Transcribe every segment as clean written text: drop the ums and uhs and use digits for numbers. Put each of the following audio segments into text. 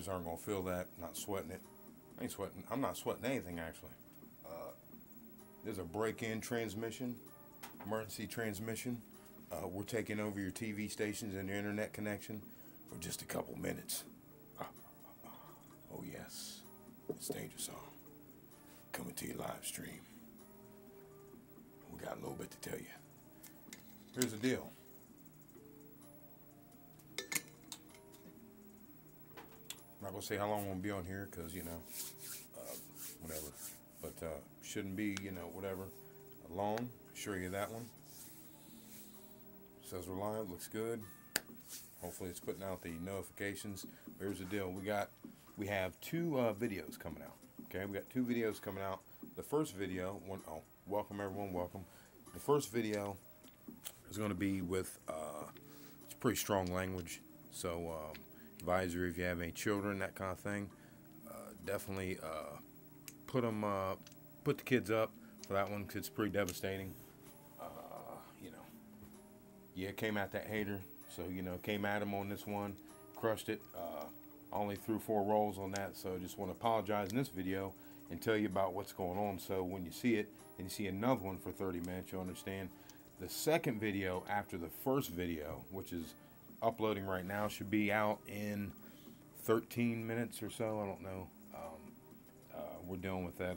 viewers aren't gonna feel that. Not sweating it. I ain't sweating. I'm not sweating anything actually. There's a break-in transmission, emergency transmission. We're taking over your TV stations and your internet connection for just a couple minutes. Oh yes, it's Danger Song coming to your live stream. We got a little bit to tell you. Here's the deal. I'm not gonna say how long I'm gonna be on here because whatever. But shouldn't be whatever long. Show you that one. Says we're live. Looks good. Hopefully it's putting out the notifications. But here's the deal. We have two videos coming out. Okay, we got two videos coming out. The first video, welcome everyone, welcome. The first video is going to be with it's pretty strong language. So advisory if you have any children, that kind of thing. Definitely put the kids up for that one because it's pretty devastating. Yeah, came at that hater. So came at him on this one, crushed it. Only threw 4 rolls on that. So just want to apologize in this video and tell you about what's going on. So when you see it and you see another one for 30 minutes, you'll understand. The second video after the first video, which is uploading right now, should be out in 13 minutes or so. I don't know. We're dealing with that,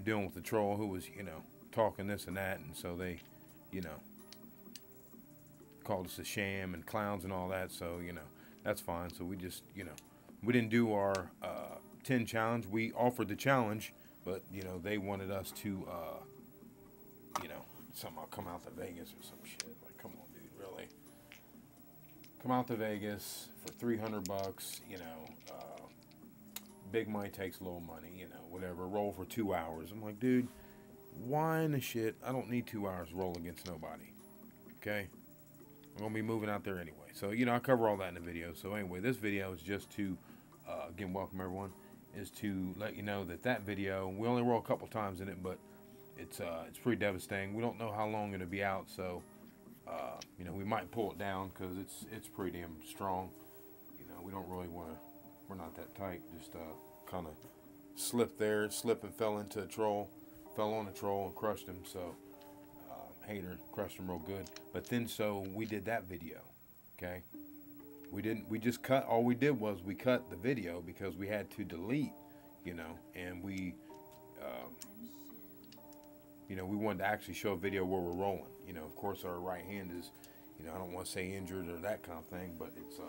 dealing with the troll who was, talking this and that. And so they, called us a sham and clowns and all that. So, that's fine. So we just, we didn't do our 10 challenge. We offered the challenge, but, they wanted us to, somehow come out to Vegas or some shit. Like, come on, dude, really? Come out to Vegas for $300, big money takes little money, whatever. Roll for 2 hours. I'm like, dude, why in the shit? I don't need 2 hours to roll against nobody. Okay? I'm going to be moving out there anyway. So, I cover all that in the video. So, anyway, this video is just to, again, welcome everyone, is to let you know that video, we only roll a couple times in it, but it's pretty devastating. We don't know how long it'll be out, so, we might pull it down because it's pretty damn strong. We don't really want to, we're not that tight. Just kind of slipped and fell into a troll, fell on a troll and crushed him. So, hater crushed him real good. But then, so we did that video, okay? We just cut, all we did was we cut the video because we had to delete, and we we wanted to actually show a video where we're rolling. Of course our right hand is, I don't want to say injured or that kind of thing, but it's,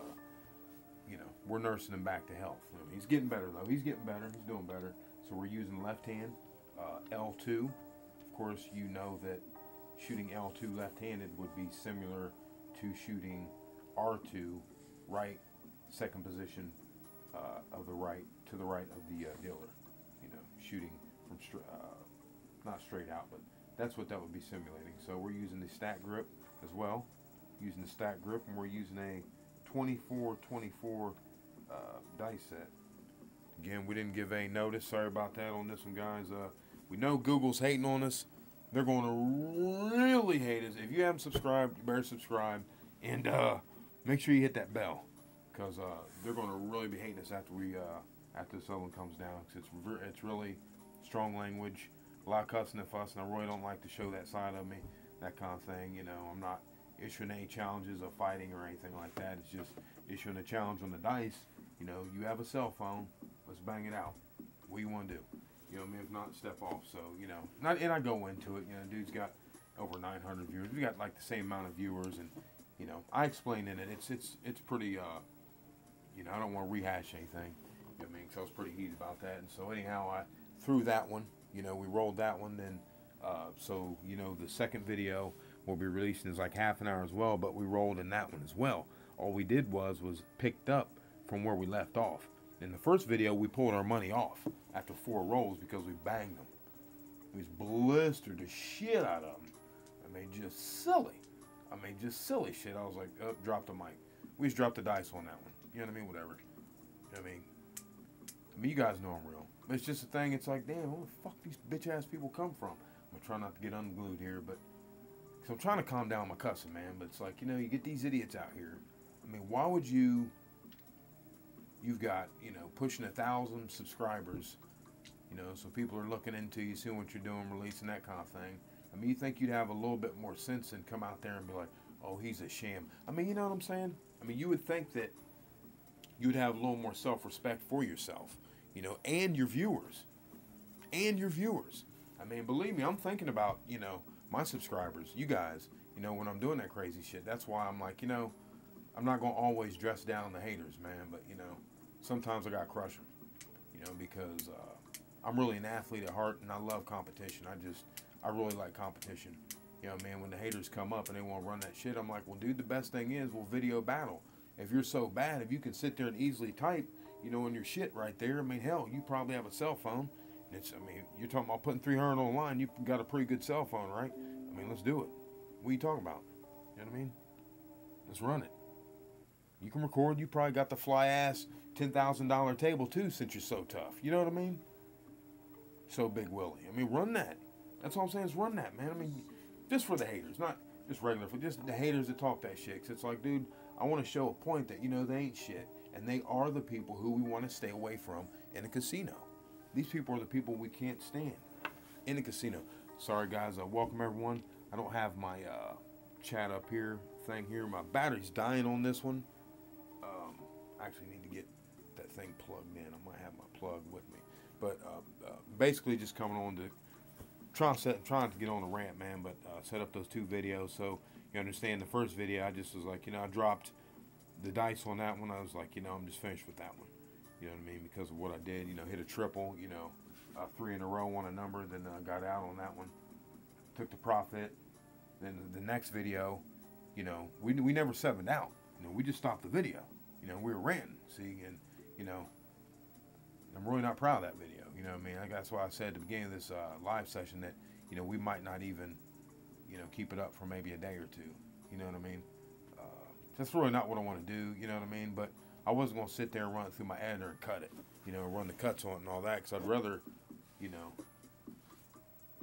we're nursing him back to health. He's getting better though. He's getting better. He's doing better. So we're using left hand, L2. Of course, that shooting L2 left-handed would be similar to shooting R2 right, second position of the right to the right of the dealer. Shooting from not straight out, but that's what that would be simulating. So we're using the stack grip as well, using the stack grip, and we're using a 24-24 dice set. Again, we didn't give any notice. Sorry about that on this one, guys. We know Google's hating on us. They're going to really hate us. If you haven't subscribed, you better subscribe. And make sure you hit that bell. Because they're going to really be hating us after this other one comes down. Because it's really strong language. A lot of cussing and fussing. I really don't like to show that side of me. That kind of thing. I'm not issuing any challenges of fighting or anything like that. It's just issuing a challenge on the dice. You have a cell phone. Let's bang it out. What do you want to do? If not, step off. So, and I go into it. Dude's got over 900 viewers. We got like the same amount of viewers, and I explained in it. It's pretty. I don't want to rehash anything. Because I was pretty heated about that. And so anyhow, I threw that one. We rolled that one. Then, so the second video we'll be releasing is like half an hour as well. But we rolled in that one as well. All we did was picked up from where we left off. In the first video, we pulled our money off after 4 rolls because we banged them. We just blistered the shit out of them. Just silly shit. I was like, oh, drop the mic. We just dropped the dice on that one. You know what I mean? Whatever. You guys know I'm real. But it's just a thing. It's like, damn, where the fuck these bitch-ass people come from? I'm going to try not to get unglued here, but... So I'm trying to calm down my cussing, man. But it's like, you get these idiots out here. Why would you... you've got, you know, pushing 1,000 subscribers, you know, so people are looking into you, seeing what you're doing, releasing that kind of thing. I mean, you think you'd have a little bit more sense and come out there and be like, oh, he's a sham. I mean, you know what I'm saying? I mean, you would think that you'd have a little more self-respect for yourself, you know, and your viewers. And your viewers. I mean, believe me, I'm thinking about, you know, my subscribers, you guys, you know, when I'm doing that crazy shit. That's why I'm like, you know, I'm not going to always dress down the haters, man. But, you know, sometimes I got to crush them, you know, because I'm really an athlete at heart, and I love competition. I really like competition. You know, man, when the haters come up and they want to run that shit, I'm like, well, dude, the best thing is we'll video battle. If you're so bad, if you can sit there and easily type, you know, in your shit right there, I mean, hell, you probably have a cell phone. I mean, you're talking about putting 300 online, you've got a pretty good cell phone, right? I mean, let's do it. What are you talking about? You know what I mean? Let's run it. You can record. You probably got the fly-ass $10,000 table, too, since you're so tough. You know what I mean? So Big Willie. I mean, run that. That's all I'm saying is run that, man. I mean, just for the haters, not just regular, for just the haters that talk that shit. 'Cause it's like, dude, I want to show a point that, you know, they ain't shit. And they are the people who we want to stay away from in a casino. These people are the people we can't stand in a casino. Sorry, guys. Welcome, everyone. I don't have my chat up here thing here. My battery's dying on this one. I actually need to get that thing plugged in. I might have my plug with me. But basically just coming on to trying to get on the rant, man, but set up those 2 videos. So you understand the first video, I just was like, you know, I dropped the dice on that one. I was like, you know, I'm just finished with that one. You know what I mean? Because of what I did, you know, hit a triple, you know, 3 in a row on a number, then got out on that one. Took the profit. Then the next video, you know, we never 7'd out. You know, we just stopped the video. You know, we were ranting, see, and, you know, I'm really not proud of that video. You know what I mean? That's why I said at the beginning of this live session that, you know, we might not even, you know, keep it up for maybe a day or 2. You know what I mean? That's really not what I want to do. You know what I mean? But I wasn't going to sit there and run it through my editor and cut it. You know, run the cuts on it and all that. Because I'd rather, you know,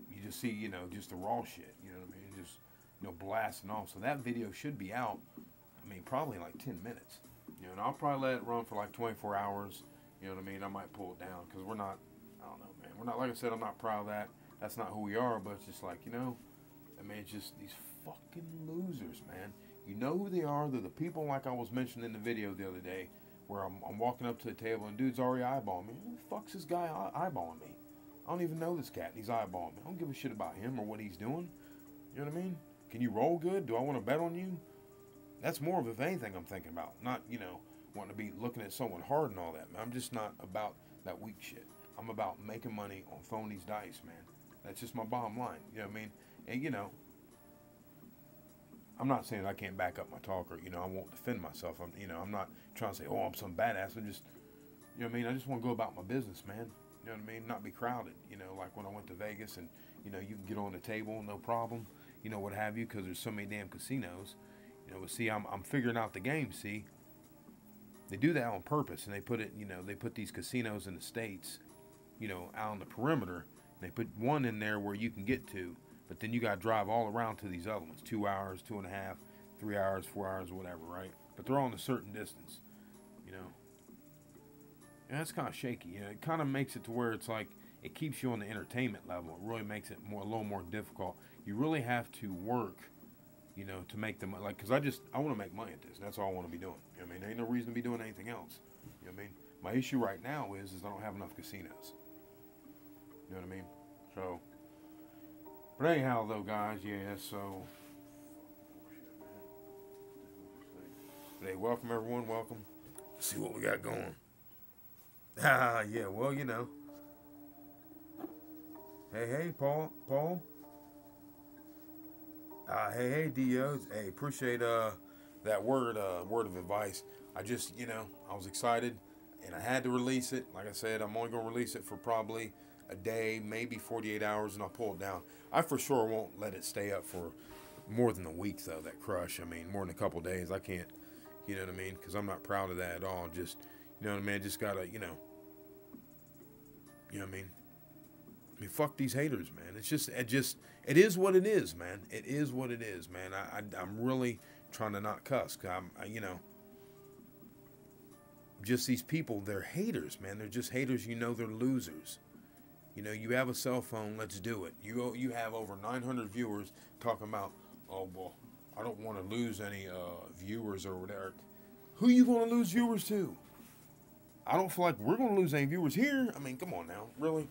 you just see, you know, just the raw shit. You know what I mean? Just, you know, blasting off. So that video should be out, I mean, probably in like 10 minutes. You know, and I'll probably let it run for like 24 hours. You know what I mean? I might pull it down because we're not, I don't know, man. We're not, like I said, I'm not proud of that. That's not who we are, but it's just like, you know, I mean, it's just these fucking losers, man. You know who they are. They're the people like I was mentioning in the video the other day where I'm walking up to the table and dude's already eyeballing me. Who the fuck's this guy eyeballing me? I don't even know this cat and he's eyeballing me. I don't give a shit about him or what he's doing. You know what I mean? Can you roll good? Do I want to bet on you? That's more of, if anything, I'm thinking about. Not, you know, wanting to be looking at someone hard and all that, man. I'm just not about that weak shit. I'm about making money on throwing these dice, man. That's just my bottom line. You know what I mean? And, you know, I'm not saying I can't back up my talk or, you know, I won't defend myself. I'm not trying to say, oh, I'm some badass. I'm just, you know what I mean? I just want to go about my business, man. You know what I mean? Not be crowded. You know, like when I went to Vegas and, you know, you can get on the table, no problem. You know, what have you, because there's so many damn casinos. You know, but see, I'm figuring out the game, see. They do that on purpose, and they put it, you know, they put these casinos in the States, you know, out on the perimeter. And they put one in there where you can get to, but then you got to drive all around to these other ones, 2 hours, 2.5, 3 hours, 4 hours, whatever, right? But they're all in a certain distance, you know. And that's kind of shaky. You know, it kind of makes it to where it's like it keeps you on the entertainment level. It really makes it a little more difficult. You really have to work, you know, to make the money. Like, because I want to make money at this. That's all I want to be doing. You know what I mean? There ain't no reason to be doing anything else. You know what I mean? My issue right now is I don't have enough casinos. You know what I mean? So, but anyhow, though, guys, yeah, so. But hey, welcome, everyone. Welcome. Let's see what we got going. Ah, yeah, well, you know. Hey, Paul. Hey, Dios. Hey, appreciate that word of advice. I just, you know, I was excited and I had to release it. Like I said, I'm only gonna release it for probably a day, maybe 48 hours, and I'll pull it down. I for sure won't let it stay up for more than a week, though. That crush, I mean, more than a couple days. I can't, you know what I mean? Because I'm not proud of that at all. Just, you know what I mean? Just gotta, you know what I mean? I mean, fuck these haters, man. It is what it is, man. It is what it is, man. I'm really trying to not cuss. 'Cause you know, just these people, they're haters, man. They're just haters. You know, they're losers. You know, you have a cell phone, let's do it. You have over 900 viewers talking about, oh, well, I don't want to lose any viewers or whatever. Who you going to lose viewers to? I don't feel like we're going to lose any viewers here. I mean, come on now. Really?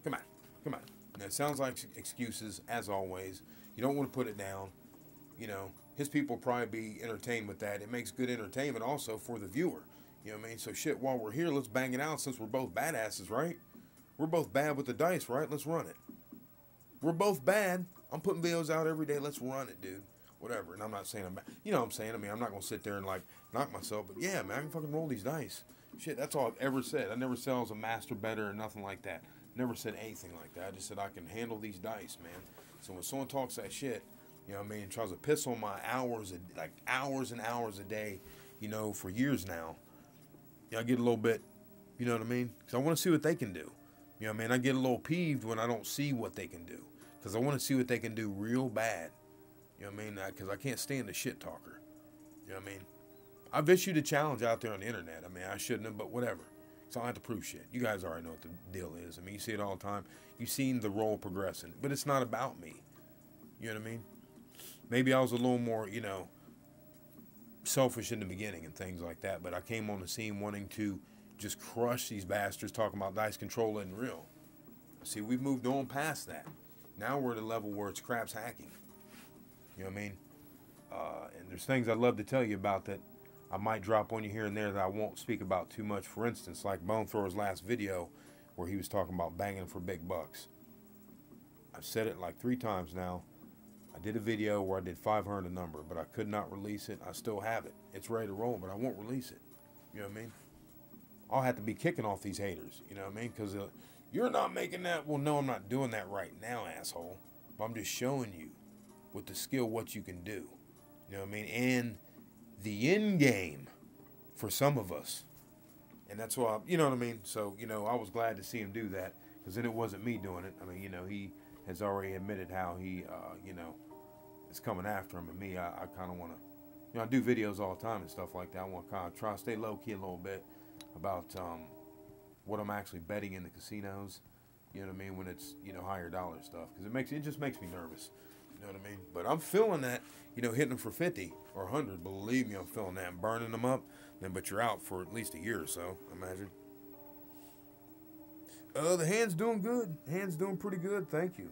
Come on. Come on. Now, it sounds like excuses, as always. You don't want to put it down. You know, his people probably be entertained with that. It makes good entertainment also for the viewer. You know what I mean? So, shit, while we're here, let's bang it out since we're both badasses, right? We're both bad with the dice, right? Let's run it. We're both bad. I'm putting videos out every day. Let's run it, dude. Whatever. And I'm not saying I'm bad. You know what I'm saying? I mean, I'm not going to sit there and, like, knock myself. But, yeah, man, I can fucking roll these dice. Shit, that's all I've ever said. I never said I was a master bettor or nothing like that. Never said anything like that. I just said I can handle these dice, man. So when someone talks that shit, you know what I mean, tries to piss on my hours, like hours and hours a day, you know, for years now, I get a little bit, you know what I mean? Because I want to see what they can do. You know what I mean? I get a little peeved when I don't see what they can do. Because I want to see what they can do real bad. You know what I mean? Because I can't stand the shit talker. You know what I mean? I've issued a challenge out there on the internet. I mean, I shouldn't have, but whatever. So I don't have to prove shit. You guys already know what the deal is. I mean, you see it all the time. You've seen the role progressing. But it's not about me. You know what I mean? Maybe I was a little more, you know, selfish in the beginning and things like that. But I came on the scene wanting to just crush these bastards talking about dice control isn't real. See, we've moved on past that. Now we're at a level where it's craps hacking. You know what I mean? And there's things I'd love to tell you about that I might drop on you here and there that I won't speak about too much. For instance, like Bone Thrower's last video where he was talking about banging for big bucks. I've said it like 3 times now. I did a video where I did 500 a number, but I could not release it. I still have it. It's ready to roll, but I won't release it. You know what I mean? I'll have to be kicking off these haters. You know what I mean? Because you're not making that. Well, no, I'm not doing that right now, asshole. But I'm just showing you with the skill what you can do. You know what I mean? And the end game for some of us. And that's why, you know what I mean? So, you know, I was glad to see him do that. Because then it wasn't me doing it. I mean, you know, he has already admitted how he, you know, is coming after him. And me, I kind of want to, you know, I do videos all the time and stuff like that. I want to kind of try to stay low-key a little bit about what I'm actually betting in the casinos. You know what I mean? When it's, you know, higher dollar stuff. Because it just makes me nervous. You know what I mean? But I'm feeling that, you know, hitting them for 50 or 100. Believe me, I'm feeling that. And burning them up. But you're out for at least a year or so, imagine. The hand's doing good. Hand's doing pretty good. Thank you.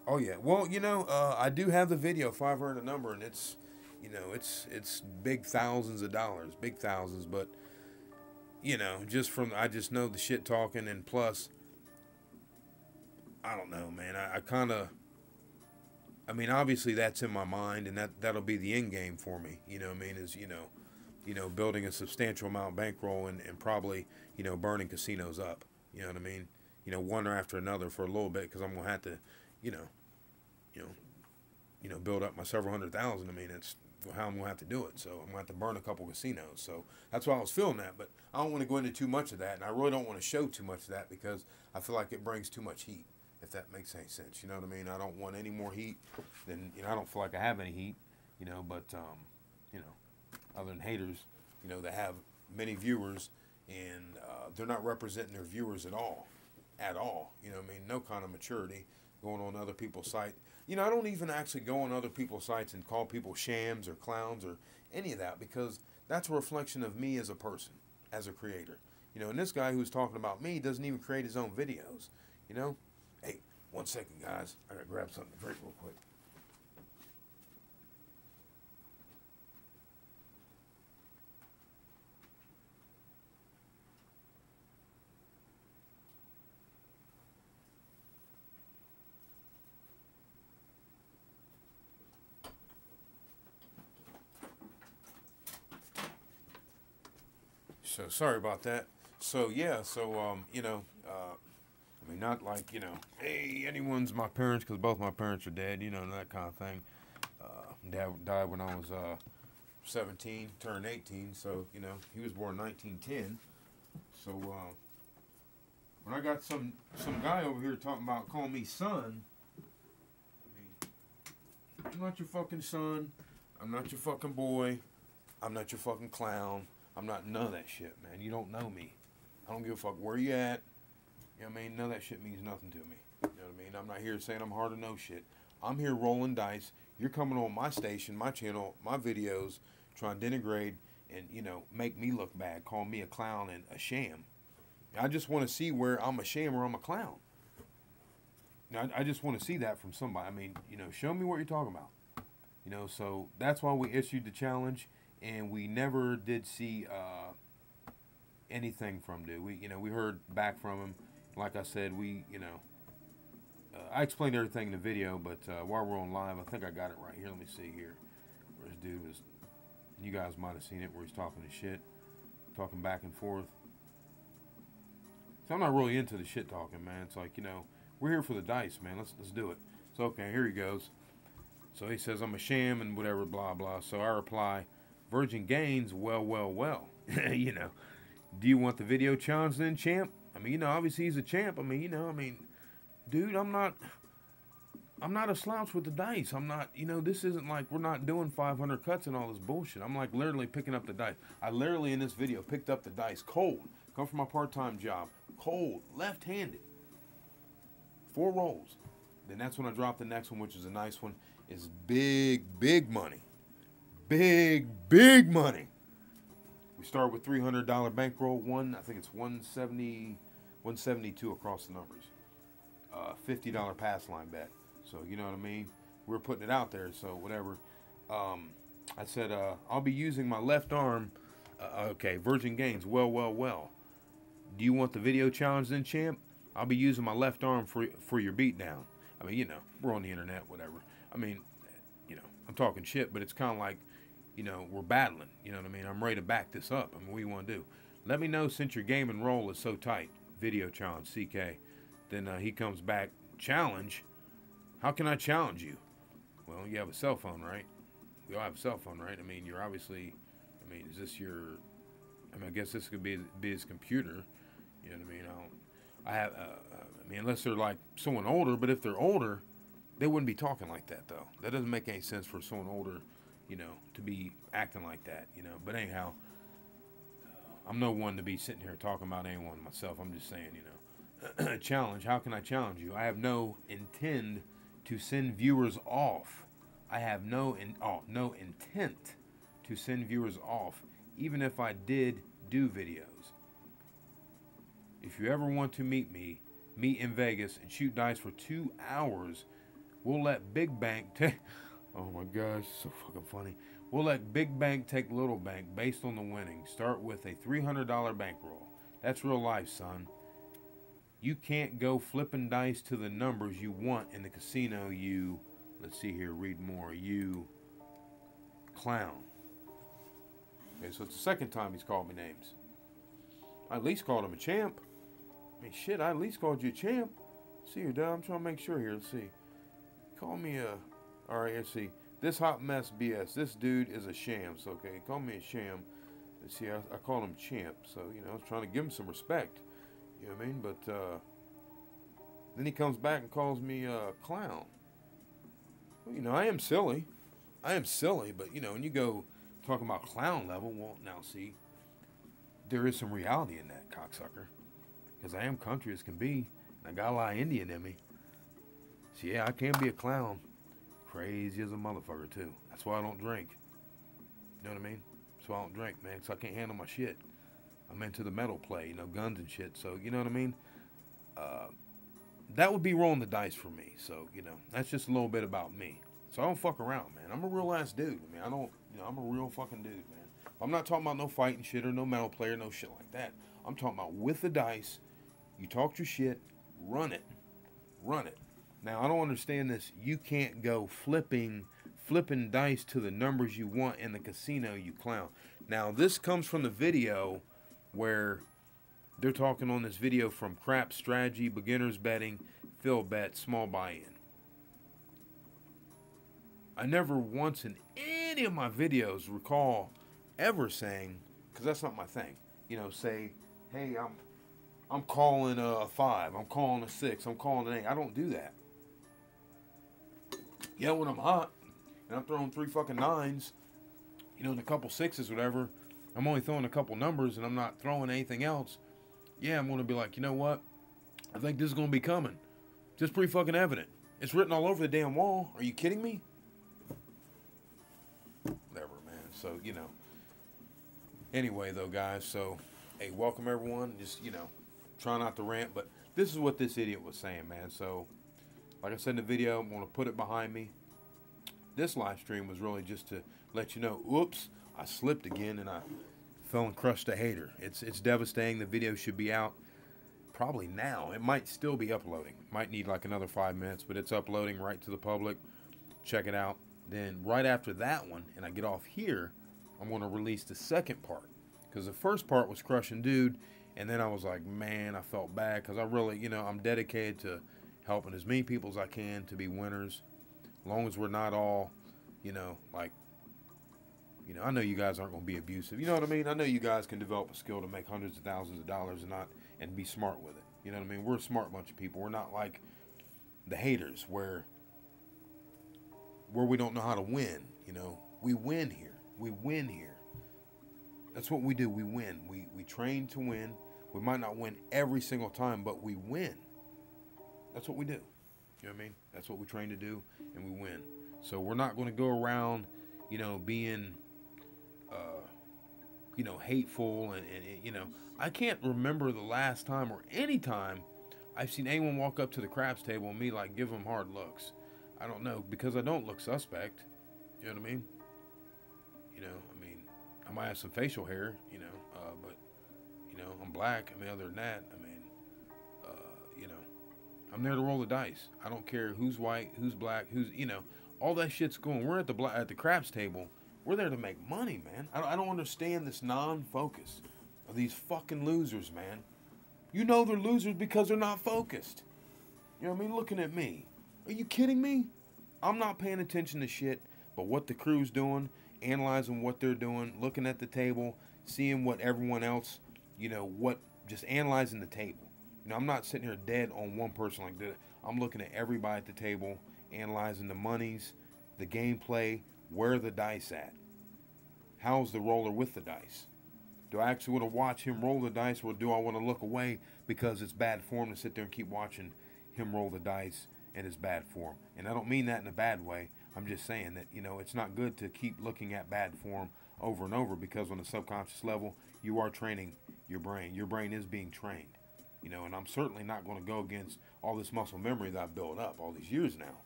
Oh, yeah. Well, you know, I do have the video, 500 a number, and it's, you know, it's big thousands of dollars. Big thousands, but, you know, I just know the shit talking, and plus, I don't know, man. I mean, obviously that's in my mind, and that'll be the end game for me. You know what I mean? Is, you know, building a substantial amount of bankroll and probably, you know, burning casinos up. You know what I mean? You know, one after another for a little bit, because I'm going to have to, you know, build up my several hundred thousand. I mean, it's how I'm going to have to do it. So I'm going to have to burn a couple casinos. So that's why I was feeling that. But I don't want to go into too much of that. And I really don't want to show too much of that because I feel like it brings too much heat, if that makes any sense. You know what I mean? I don't want any more heat than, you know, I don't feel like I have any heat, you know, but, you know, other than haters, you know, that have many viewers and they're not representing their viewers at all. You know what I mean? No kind of maturity going on other people's sites. You know, I don't even actually go on other people's sites and call people shams or clowns or any of that because that's a reflection of me as a person, as a creator. You know, and this guy who's talking about me doesn't even create his own videos, you know? Hey, 1 second, guys. I gotta grab something to drink real quick. So sorry about that. So yeah, you know, I mean, not like, you know, hey, anyone's my parents, because both my parents are dead, you know, and that kind of thing. Dad died when I was 17, turned 18, so, you know, he was born in 1910. So when I got some guy over here talking about calling me son, I mean, I'm not your fucking son. I'm not your fucking boy. I'm not your fucking clown. I'm not none of that shit, man. You don't know me. I don't give a fuck where you at. You know what I mean? None of that shit means nothing to me. You know what I mean? I'm not here saying I'm hard to know shit. I'm here rolling dice. You're coming on my station, my channel, my videos, trying to denigrate and, you know, make me look bad, call me a clown and a sham. I just want to see where I'm a sham or I'm a clown. I just want to see that from somebody. I mean, you know, show me what you're talking about. You know, so that's why we issued the challenge, and we never did see anything from dude. We heard back from him. Like I said, I explained everything in the video, but while we're on live, I think I got it right here. Let me see here. Where this dude was, you guys might have seen it, where he's talking to shit, talking back and forth. So I'm not really into the shit talking, man. It's like, you know, we're here for the dice, man. Let's do it. So, okay, here he goes. So he says, I'm a sham and whatever, blah, blah. So I reply, Virgin Gains, well. You know, do you want the video challenge then, champ? I mean, you know, obviously he's a champ. I mean, dude, I'm not a slouch with the dice. I'm not, you know, this isn't like we're not doing 500 cuts and all this bullshit. I'm like literally picking up the dice. I literally in this video picked up the dice cold. Come from my part-time job. Cold, left-handed. 4 rolls. Then that's when I dropped the next one, which is a nice one. It's big money. Big money. We start with $300 bankroll. I think it's 172 across the numbers. $50 pass line bet. So, you know what I mean? We're putting it out there, so whatever. I said, I'll be using my left arm. Okay, Virgin Gains, well. Do you want the video challenge then, champ? I'll be using my left arm for your beatdown. I mean, you know, we're on the internet, whatever. I mean, you know, I'm talking shit, but it's kind of like, you know, we're battling. You know what I mean? I'm ready to back this up. I mean, what do you want to do? Let me know since your game and roll is so tight. Video challenge, CK. Then he comes back, challenge? How can I challenge you? Well, you have a cell phone, right? We all have a cell phone, right? I mean, you're obviously, I mean, is this your, I mean, I guess this could be his computer. You know what I mean? I mean, unless they're like someone older, but if they're older, they wouldn't be talking like that, though. That doesn't make any sense for someone older, you know, to be acting like that, you know. But anyhow, I'm no one to be sitting here talking about anyone myself. I'm just saying, you know, challenge. How can I challenge you? I have no intent to send viewers off. I have no intent to send viewers off, even if I did do videos. If you ever want to meet in Vegas and shoot dice for 2 hours, we'll let Big Bank take... Oh my gosh, so fucking funny. We'll let Big Bank take Little Bank based on the winning. Start with a $300 bankroll. That's real life, son. You can't go flipping dice to the numbers you want in the casino, you... Let's see here, read more. You clown. Okay, so it's the second time he's called me names. I at least called him a champ. I mean, shit, I at least called you a champ. See here, Dad, I'm trying to make sure here. Let's see. Call me a... All right, let's see. This hot mess BS. This dude is a sham. So, okay, call me a sham. Let's see, I called him champ. So, you know, I was trying to give him some respect. You know what I mean? But then he comes back and calls me a clown. Well, you know, I am silly. But, you know, when you go talking about clown level, well, now, see, there is some reality in that, cocksucker. Because I am country as can be. And I got a lot of Indian in me. So, yeah, I can be a clown. Crazy as a motherfucker, too. That's why I don't drink. You know what I mean? That's why I don't drink, man. Because I can't handle my shit. I'm into the metal play, you know, guns and shit. So, you know what I mean? That would be rolling the dice for me. So, you know, that's just a little bit about me. So I don't fuck around, man. I'm a real ass dude. I mean, I don't, you know, I'm a real fucking dude, man. I'm not talking about no fighting shit or no metal player, no shit like that. I'm talking about with the dice, you talk your shit, run it. Run it. Now, I don't understand this. You can't go flipping dice to the numbers you want in the casino, you clown. Now, this comes from the video where they're talking on this video from Crap Strategy, Beginners Betting, Phil Bet, Small Buy-In. I never once in any of my videos recall ever saying, because that's not my thing, you know, say, hey, I'm calling a 5, I'm calling a 6, I'm calling an 8. I don't do that. Yeah, when I'm hot and I'm throwing 3 fucking 9s, you know, in a couple sixes, whatever, I'm only throwing a couple numbers and I'm not throwing anything else, yeah, I'm going to be like, you know what? I think this is going to be coming. Just pretty fucking evident. It's written all over the damn wall. Are you kidding me? Whatever, man. So, you know. Anyway, though, guys, so, hey, welcome everyone. Just, you know, try not to rant, but this is what this idiot was saying, man. So, like I said in the video, I'm going to put it behind me. This live stream was really just to let you know, oops, I slipped again and I fell and crushed a hater. It's devastating. The video should be out probably now. It might still be uploading. Might need like another 5 minutes, but it's uploading right to the public. Check it out. Then right after that one, and I get off here, I'm going to release the second part. Because the first part was crushing dude, and then I was like, man, I felt bad because I really, you know, I'm dedicated to helping as many people as I can to be winners. As long as we're not all, you know, like, you know, I know you guys aren't going to be abusive. You know what I mean? I know you guys can develop a skill to make hundreds of thousands of dollars and be smart with it. You know what I mean? We're a smart bunch of people. We're not like the haters where we don't know how to win. You know, we win here. We win here. That's what we do. We win. We train to win. We might not win every single time, but we win. That's what we do. You know what I mean? That's what we train to do, and we win. So we're not going to go around, you know, being, you know, hateful and, you know, I can't remember the last time or any time I've seen anyone walk up to the craps table and me like give them hard looks. I don't know, because I don't look suspect. You know what I mean? You know, I mean, I might have some facial hair, you know, but, you know, I'm black. I mean, other than that, I mean, you know, I'm there to roll the dice. I don't care who's white, who's black, who's, you know, all that shit's going. We're at the craps table. We're there to make money, man. I don't understand this non-focus of these fucking losers, man. You know they're losers because they're not focused. You know what I mean? Looking at me. Are you kidding me? I'm not paying attention to shit, but what the crew's doing, analyzing what they're doing, looking at the table, seeing what everyone else, you know, just analyzing the table. You know, I'm not sitting here dead on one person like that. I'm looking at everybody at the table, analyzing the monies, the gameplay, where are the dice at? How's the roller with the dice? Do I actually want to watch him roll the dice, or do I want to look away because it's bad form to sit there and keep watching him roll the dice and it's bad form? And I don't mean that in a bad way. I'm just saying that, you know, it's not good to keep looking at bad form over and over, because on a subconscious level, you are training your brain. Your brain is being trained, you know, and I'm certainly not going to go against all this muscle memory that I've built up all these years now.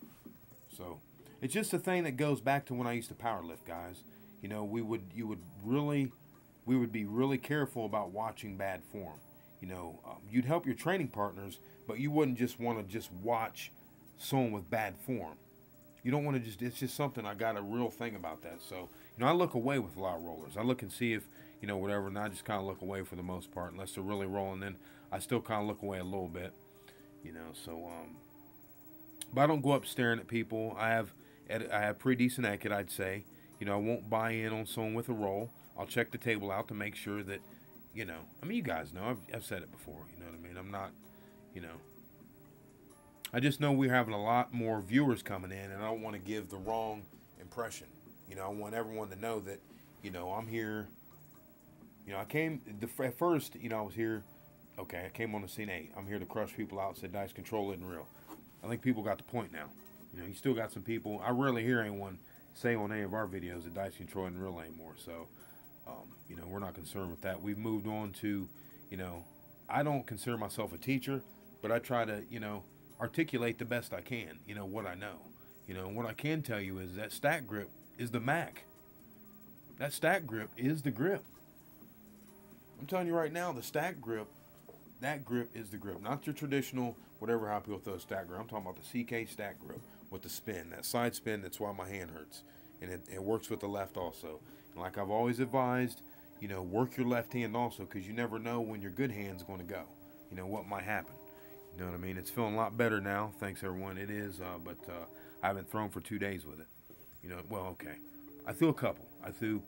So it's just a thing that goes back to when I used to power lift, guys. You know, we would be really careful about watching bad form. You know, you'd help your training partners, but you wouldn't just want to just watch someone with bad form. You don't want to it's just something, I got a real thing about that. So, you know, I look away with a lot of rollers. I look and see if, you know, whatever, and I just kind of look away for the most part, unless they're really rolling. Then I still kind of look away a little bit, you know, so, but I don't go up staring at people. I have pretty decent etiquette, I'd say. You know, I won't buy in on someone with a roll. I'll check the table out to make sure that, you know, I mean, you guys know, I've said it before, you know what I mean? I'm not, you know, I just know we're having a lot more viewers coming in, and I don't want to give the wrong impression. You know, I want everyone to know that, you know, I'm here. You know, at first, you know, I was here, okay, I came on the scene, hey, I'm here to crush people out, said dice control isn't real. I think people got the point now. You know, you still got some people, I rarely hear anyone say on any of our videos that dice control isn't real anymore, so, you know, we're not concerned with that. We've moved on to, you know, I don't consider myself a teacher, but I try to, you know, articulate the best I can, you know, what I know. You know, and what I can tell you is that stack grip is the Mac. That stack grip is the grip. I'm telling you right now, the stack grip, that grip is the grip. Not your traditional, whatever, how people throw a stack grip. I'm talking about the CK stack grip with the spin, that side spin, that's why my hand hurts. And it works with the left also. And like I've always advised, you know, work your left hand also, because you never know when your good hand's going to go. You know, what might happen. You know what I mean? It's feeling a lot better now. Thanks, everyone. It is, but I haven't thrown for 2 days with it. You know, well, okay. I threw a couple. I threw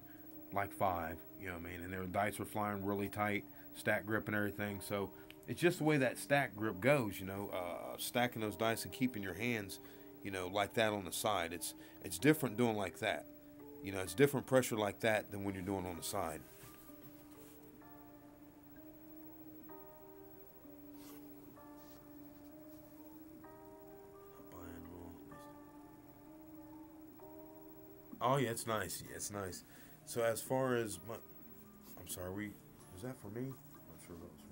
like 5, you know what I mean? And their dice were flying really tight, stack grip and everything. So it's just the way that stack grip goes, you know, stacking those dice and keeping your hands, you know, like that on the side. It's different doing like that. You know, it's different pressure like that than when you're doing on the side. Oh yeah, it's nice. Yeah, it's nice. So as far as my, I'm sorry, was that for me? I'm not sure if that was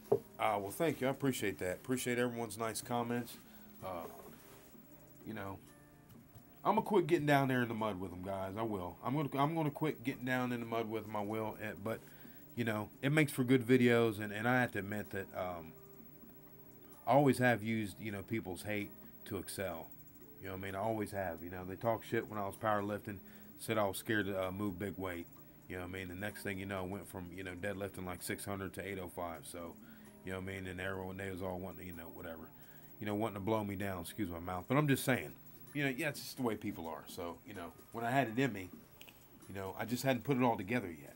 for me. Well, thank you. I appreciate that. Appreciate everyone's nice comments. Uh, you know, I'm gonna quit getting down there in the mud with them, guys. I will. I'm gonna quit getting down in the mud with them. I will. But you know, it makes for good videos, and I have to admit that I always have used people's hate to excel. You know what I mean? I always have. You know, they talk shit when I was powerlifting, said I was scared to move big weight. You know what I mean? The next thing you know, I went from deadlifting like 600 to 805. So, you know what I mean? And everyone, they was all wanting to, whatever, wanting to blow me down. Excuse my mouth, but I'm just saying, yeah, it's just the way people are. So, when I had it in me, I just hadn't put it all together yet.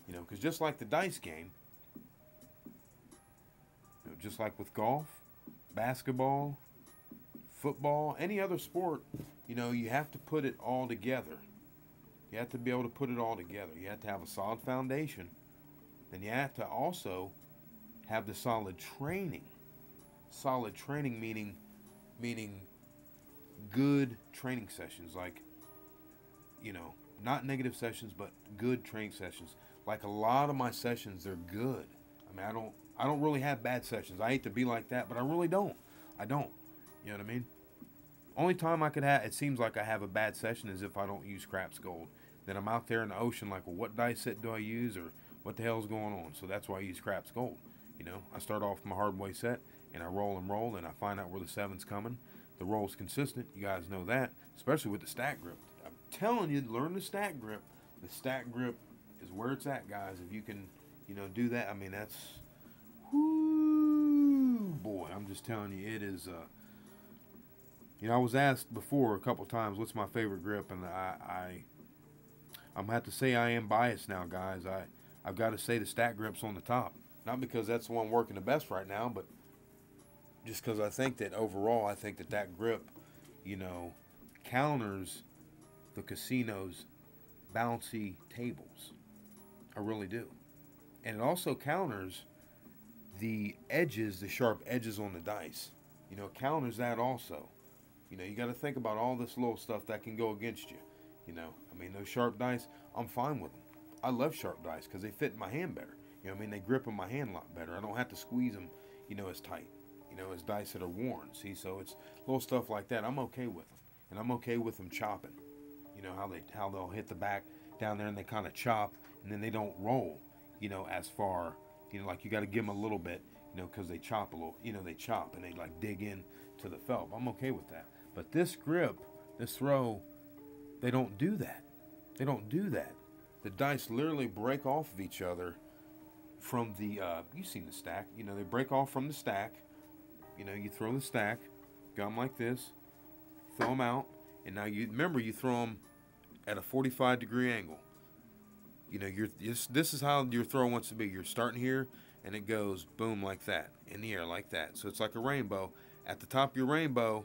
Because just like the dice game, just like with golf, basketball, football, any other sport, you have to put it all together. You have to be able to put it all together. You have to have a solid foundation. And you have to also have the solid training. Solid training meaning good training sessions. Like, not negative sessions, but good training sessions. Like a lot of my sessions, they're good. I mean, I don't really have bad sessions. I hate to be like that, but I really don't. I don't. You know what I mean? Only time I could have, it seems like I have a bad session is if I don't use craps gold. Then I'm out there in the ocean like, well, what dice set do I use, or what the hell's going on? So that's why I use craps gold. I start off my hardway set, and I roll, and I find out where the seven's coming. The roll's consistent. You guys know that, especially with the stack grip. I'm telling you, learn the stack grip. The stack grip is where it's at, guys. If you can, do that, I mean, that's, whoo, boy, I'm just telling you, it is, I was asked before a couple times, what's my favorite grip, and I'm gonna have to say I am biased now, guys. I've got to say the stack grip's on the top, not because that's the one working the best right now, but just because I think that overall, I think that grip, counters the casino's bouncy tables. I really do, and it also counters the edges, the sharp edges on the dice. Counters that also. You got to think about all this little stuff that can go against you. I mean, those sharp dice, I'm fine with them. I love sharp dice because they fit in my hand better. I mean, they grip in my hand a lot better. I don't have to squeeze them, as tight, as dice that are worn. See, so it's little stuff like that. I'm okay with them. And I'm okay with them chopping. How they'll hit the back down there and they kind of chop and then they don't roll, as far, like you got to give them a little bit, because they chop a little, they chop and they like dig in to the felt. I'm okay with that. But this grip, this throw, they don't do that. They don't do that. The dice literally break off of each other from the, you've seen the stack. They break off from the stack. You throw the stack, got them like this, throw them out, and now you remember you throw them at a 45-degree angle. This is how your throw wants to be. You're starting here, and it goes boom like that, in the air like that. So it's like a rainbow. At the top of your rainbow,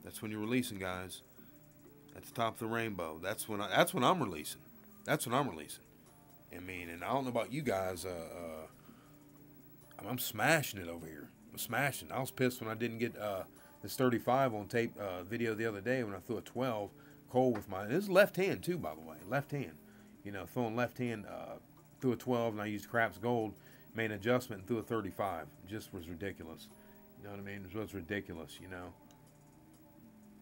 that's when you're releasing, guys. At the top of the rainbow, that's when I'm releasing. That's when I'm releasing. I mean, and I don't know about you guys. I'm smashing it over here. I'm smashing. I was pissed when I didn't get this 35 on tape video the other day when I threw a 12 cold with my. This is left hand too, by the way. Left hand. Throwing left hand. Threw a 12 and I used craps gold. Made an adjustment and threw a 35. It just was ridiculous. You know what I mean? It was ridiculous.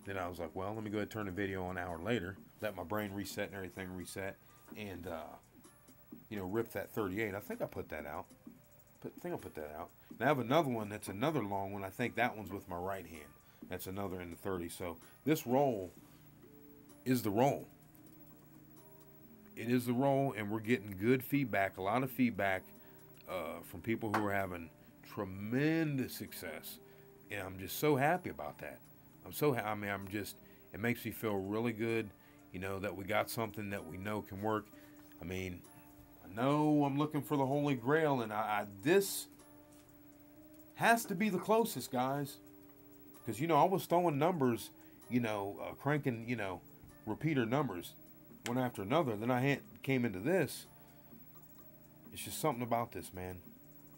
Then I was like, well, let me go ahead and turn the video on an hour later. Let my brain reset and everything reset. And, rip that 38. I think I put that out. I think I'll put that out. And I have another one that's another long one. I think that one's with my right hand. That's another in the 30. So this roll is the roll. It is the roll, and we're getting good feedback, a lot of feedback from people who are having tremendous success. And I'm just so happy about that. I'm so happy. I mean, it makes me feel really good, that we got something that we know can work. I mean, I know I'm looking for the Holy Grail, and this has to be the closest, guys. Because, you know, I was throwing numbers, you know, cranking, you know, repeater numbers one after another. Then I came into this. It's just something about this, man.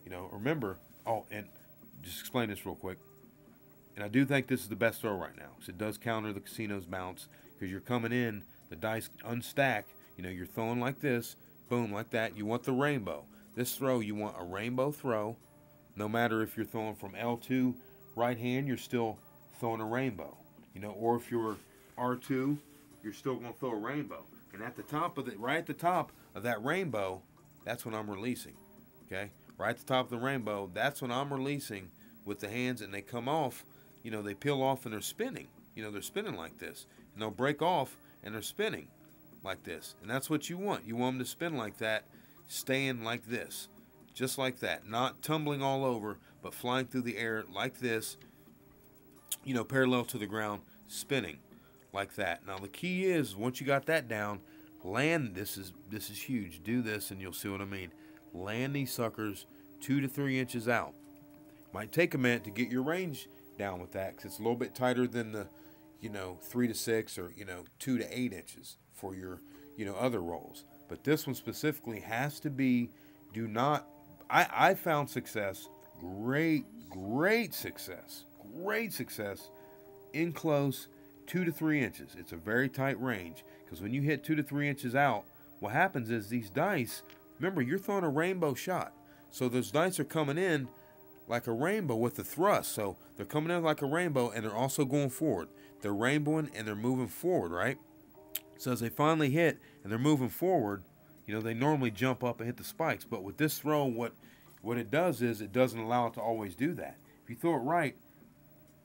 You know, remember, oh, and just explain this real quick. And I do think this is the best throw right now. Because it does counter the casino's bounce. Because you're coming in, the dice unstack. You know, you're throwing like this. Boom, like that. You want the rainbow. This throw, you want a rainbow throw. No matter if you're throwing from L2 right hand, you're still throwing a rainbow. You know, or if you're R2, you're still going to throw a rainbow. And at the top of it, right at the top of that rainbow, that's when I'm releasing. Okay? Right at the top of the rainbow, that's when I'm releasing with the hands, and they come off. You know, they peel off and they're spinning. You know, they're spinning like this. And they'll break off and they're spinning like this. And that's what you want. You want them to spin like that, staying like this. Just like that. Not tumbling all over, but flying through the air like this. You know, parallel to the ground, spinning like that. Now the key is, once you got that down, land, this is huge. Do this and you'll see what I mean. Land these suckers 2 to 3 inches out. Might take a minute to get your range down with that, because it's a little bit tighter than the, you know, 3 to 6 or, you know, 2 to 8 inches for your, you know, other rolls. But this one specifically has to be, do not, I found success, great success in close 2 to 3 inches. It's a very tight range, because when you hit 2 to 3 inches out, what happens is these dice, remember, you're throwing a rainbow shot. So those dice are coming in like a rainbow with the thrust. So they're coming in like a rainbow, and they're also going forward. They're rainbowing and they're moving forward, right? So as they finally hit and they're moving forward, you know, they normally jump up and hit the spikes. But with this throw, what it does is it doesn't allow it to always do that. If you throw it right,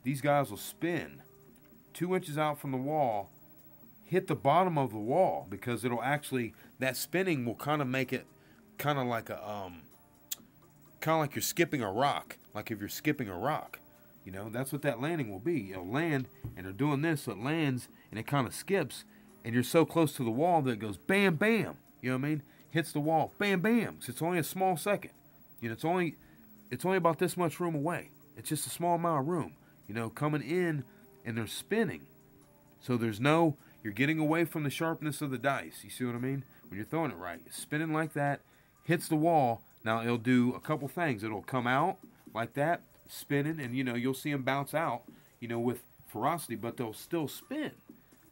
these guys will spin 2 inches out from the wall, hit the bottom of the wall, because it'll actually, that spinning will kind of make it kind of like a kind of like you're skipping a rock. Like if you're skipping a rock, you know, that's what that landing will be. It'll land, and they're doing this, so it lands and it kind of skips, and you're so close to the wall that it goes bam, bam. You know what I mean? Hits the wall, bam, bam. So it's only a small second. You know, it's only about this much room away. It's just a small amount of room. You know, coming in, and they're spinning. So there's no, you're getting away from the sharpness of the dice. You see what I mean? When you're throwing it right, it's spinning like that, hits the wall. Now it'll do a couple things. It'll come out like that, spinning, and you know, you'll see them bounce out, you know, with ferocity, but they'll still spin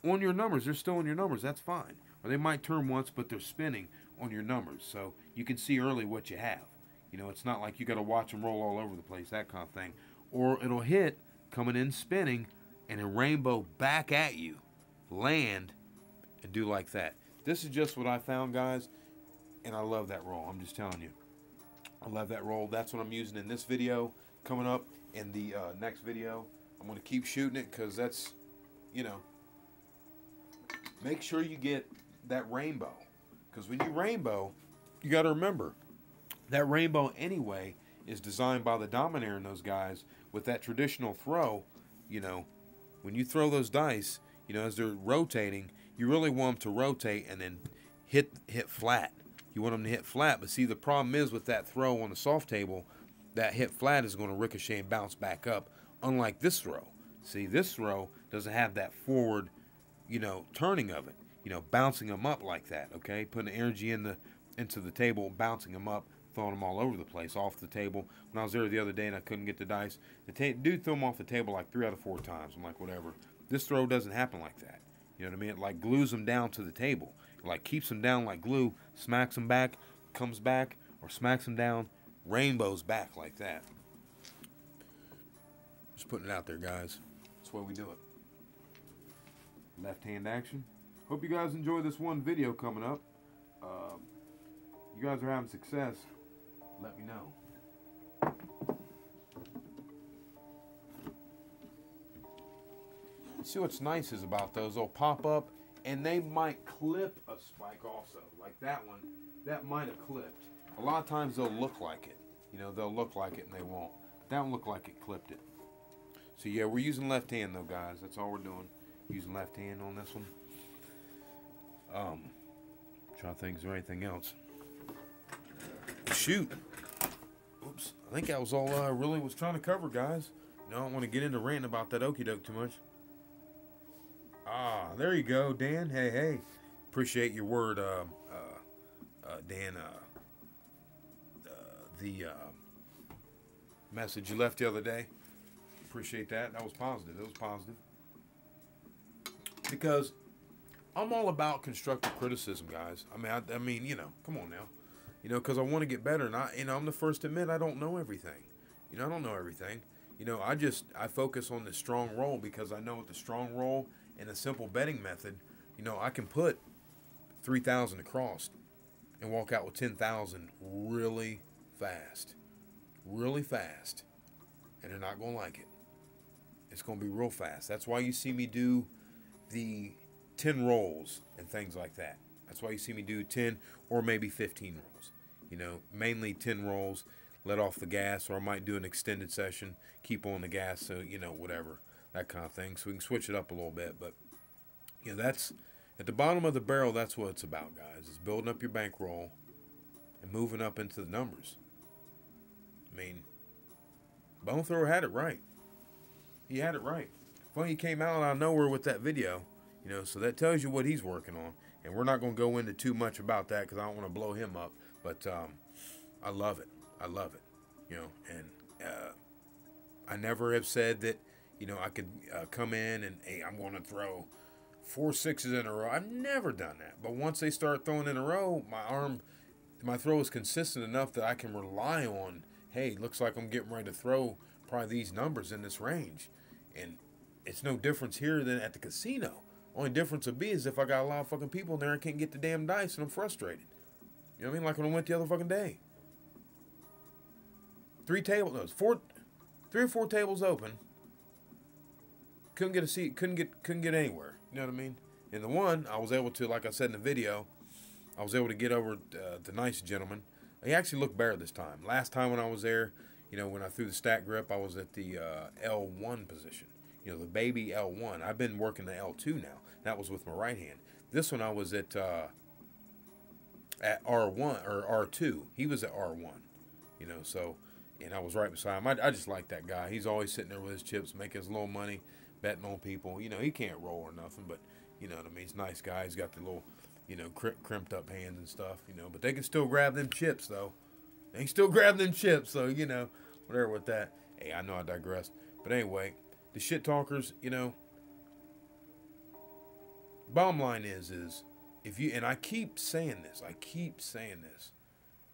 on your numbers. They're still on your numbers. That's fine. Or they might turn once, but they're spinning on your numbers. So you can see early what you have. You know, it's not like you got to watch them roll all over the place, that kind of thing. Or it'll hit, coming in, spinning, and a rainbow back at you, land, and do like that. This is just what I found, guys, and I love that roll. I'm just telling you. I love that roll. That's what I'm using in this video. Coming up in the next video, I'm going to keep shooting it, because that's, you know, make sure you get that rainbow. Because when you rainbow, you got to remember, that rainbow anyway is designed by the Dominator and those guys with that traditional throw. You know, when you throw those dice, you know, as they're rotating, you really want them to rotate and then hit flat. You want them to hit flat, but see, the problem is with that throw on the soft table, that hit flat is going to ricochet and bounce back up, unlike this throw. See, this throw doesn't have that forward, you know, turning of it, you know, bouncing them up like that, okay? Putting energy into the table, bouncing them up, throwing them all over the place, off the table. When I was there the other day and I couldn't get the dice, the dude threw them off the table like 3 out of 4 times. I'm like, whatever. This throw doesn't happen like that. You know what I mean? It like glues them down to the table. It like keeps them down like glue, smacks them back, comes back, or smacks them down, rainbows back like that. Just putting it out there, guys. That's why we do it. Left hand action. Hope you guys enjoy this one video coming up. You guys are having success. Let me know. See what's nice is about those, they'll pop up and they might clip a spike also. Like that one, that might have clipped. A lot of times they'll look like it. You know, they'll look like it and they won't. That one looked like it clipped it. So yeah, we're using left hand though, guys. That's all we're doing. Using left hand on this one. Trying to think, is there anything else? Shoot. Oops. I think that was all I really was trying to cover, guys. I don't want to get into ranting about that okie doke too much. Ah, there you go, Dan. Hey, hey. Appreciate your word, Dan. The message you left the other day. Appreciate that. That was positive. It was positive. Because I'm all about constructive criticism, guys. I mean, you know, come on now. You know, because I want to get better. And I'm the first to admit I don't know everything. You know, I don't know everything. You know, I focus on the strong roll because I know with the strong roll and a simple betting method, you know, I can put 3,000 across and walk out with 10,000 really fast. Really fast. And they're not going to like it. It's going to be real fast. That's why you see me do the 10 rolls and things like that. That's why you see me do 10 or maybe 15 rolls. You know, mainly 10 rolls, let off the gas, or I might do an extended session, keep on the gas, so, you know, whatever, that kind of thing. So we can switch it up a little bit. But, you know, that's, at the bottom of the barrel, that's what it's about, guys. It's building up your bankroll and moving up into the numbers. I mean, Bone Thrower had it right. He had it right. Funny he came out out of nowhere with that video, you know, so that tells you what he's working on. And we're not going to go into too much about that because I don't want to blow him up. But I love it. I love it, you know. And I never have said that, you know, I could come in and, hey, I'm going to throw 4 6s in a row. I've never done that. But once they start throwing in a row, my throw is consistent enough that I can rely on, hey, looks like I'm getting ready to throw probably these numbers in this range. And it's no difference here than at the casino. Only difference would be is if I got a lot of fucking people in there and can't get the damn dice and I'm frustrated. You know what I mean? Like when I went the other fucking day. 3 or 4 tables open. Couldn't get a seat. Couldn't get anywhere. You know what I mean? And the one I was able to, like I said in the video, I was able to get over the nice gentleman. He actually looked better this time. Last time when I was there, you know, when I threw the stack grip, I was at the L1 position. You know, the baby L1. I've been working the L2 now. That was with my right hand. This one I was at R1 or R2. He was at R1. You know, so, and I was right beside him. I just like that guy. He's always sitting there with his chips, making his little money, betting on people. You know, he can't roll or nothing, but, you know what I mean? He's a nice guy. He's got the little, you know, crimped up hands and stuff, you know. But they can still grab them chips, though. They can still grab them chips, so, you know, whatever with that. Hey, I know I digress. But anyway, the shit talkers, you know, bottom line is if you, and I keep saying this,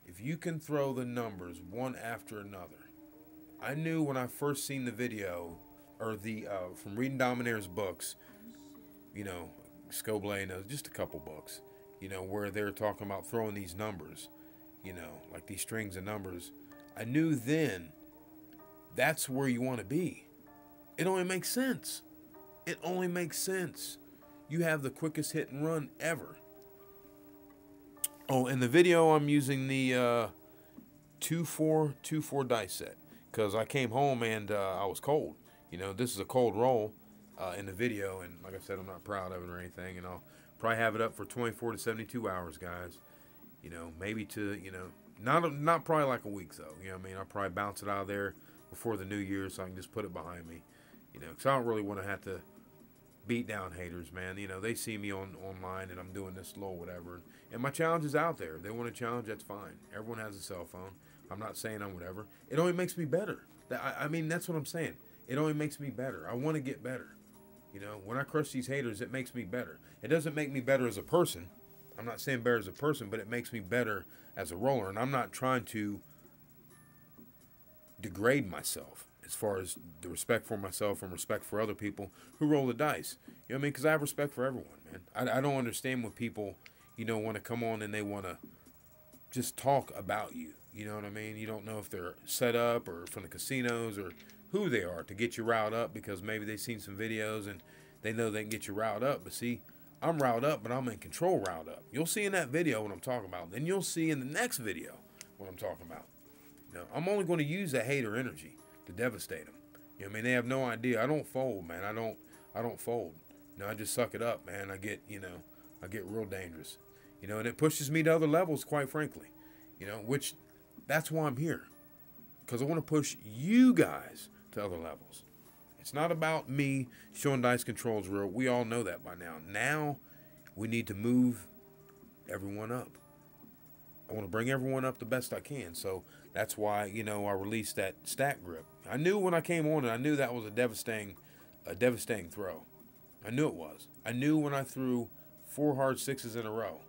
if you can throw the numbers one after another. I knew when I first seen the video, or the, from reading Dominaire's books, you know, Scoblay knows, just a couple books, you know, where they're talking about throwing these numbers, you know, like these strings of numbers. I knew then that's where you want to be. It only makes sense. It only makes sense. You have the quickest hit and run ever. Oh, in the video, I'm using the 2-4 dice set because I came home and I was cold. You know, this is a cold roll in the video, and like I said, I'm not proud of it or anything, and I'll probably have it up for 24 to 72 hours, guys. You know, maybe to, you know, not probably like a week, though. You know what I mean? I'll probably bounce it out of there before the new year so I can just put it behind me. You know, because I don't really want to have to beat down haters, man. You know, they see me online and I'm doing this slow, whatever. And my challenge is out there. If they want to challenge, that's fine. Everyone has a cell phone. I'm not saying I'm whatever. It only makes me better. I mean, that's what I'm saying. It only makes me better. I want to get better. You know, when I crush these haters, it makes me better. It doesn't make me better as a person. I'm not saying better as a person, but it makes me better as a roller. And I'm not trying to degrade myself as far as the respect for myself and respect for other people who roll the dice. You know what I mean? Because I have respect for everyone, man. I don't understand when people, you know, want to come on and they want to just talk about you. You know what I mean? You don't know if they're set up or from the casinos or who they are to get you riled up because maybe they've seen some videos and they know they can get you riled up. But see, I'm riled up, but I'm in control riled up. You'll see in that video what I'm talking about. Then you'll see in the next video what I'm talking about. You know, I'm only going to use that hater energy to devastate them. You know what I mean? They have no idea. I don't fold, man. I don't fold. You know, I just suck it up, man. I get real dangerous. You know, and it pushes me to other levels, quite frankly. You know, which that's why I'm here. Because I want to push you guys to other levels. It's not about me showing dice controls real. We all know that by now. Now we need to move everyone up. I want to bring everyone up the best I can. So that's why, you know, I released that stack grip. I knew when I came on it, I knew that was a devastating throw. I knew it was. I knew when I threw 4 hard 6s in a row.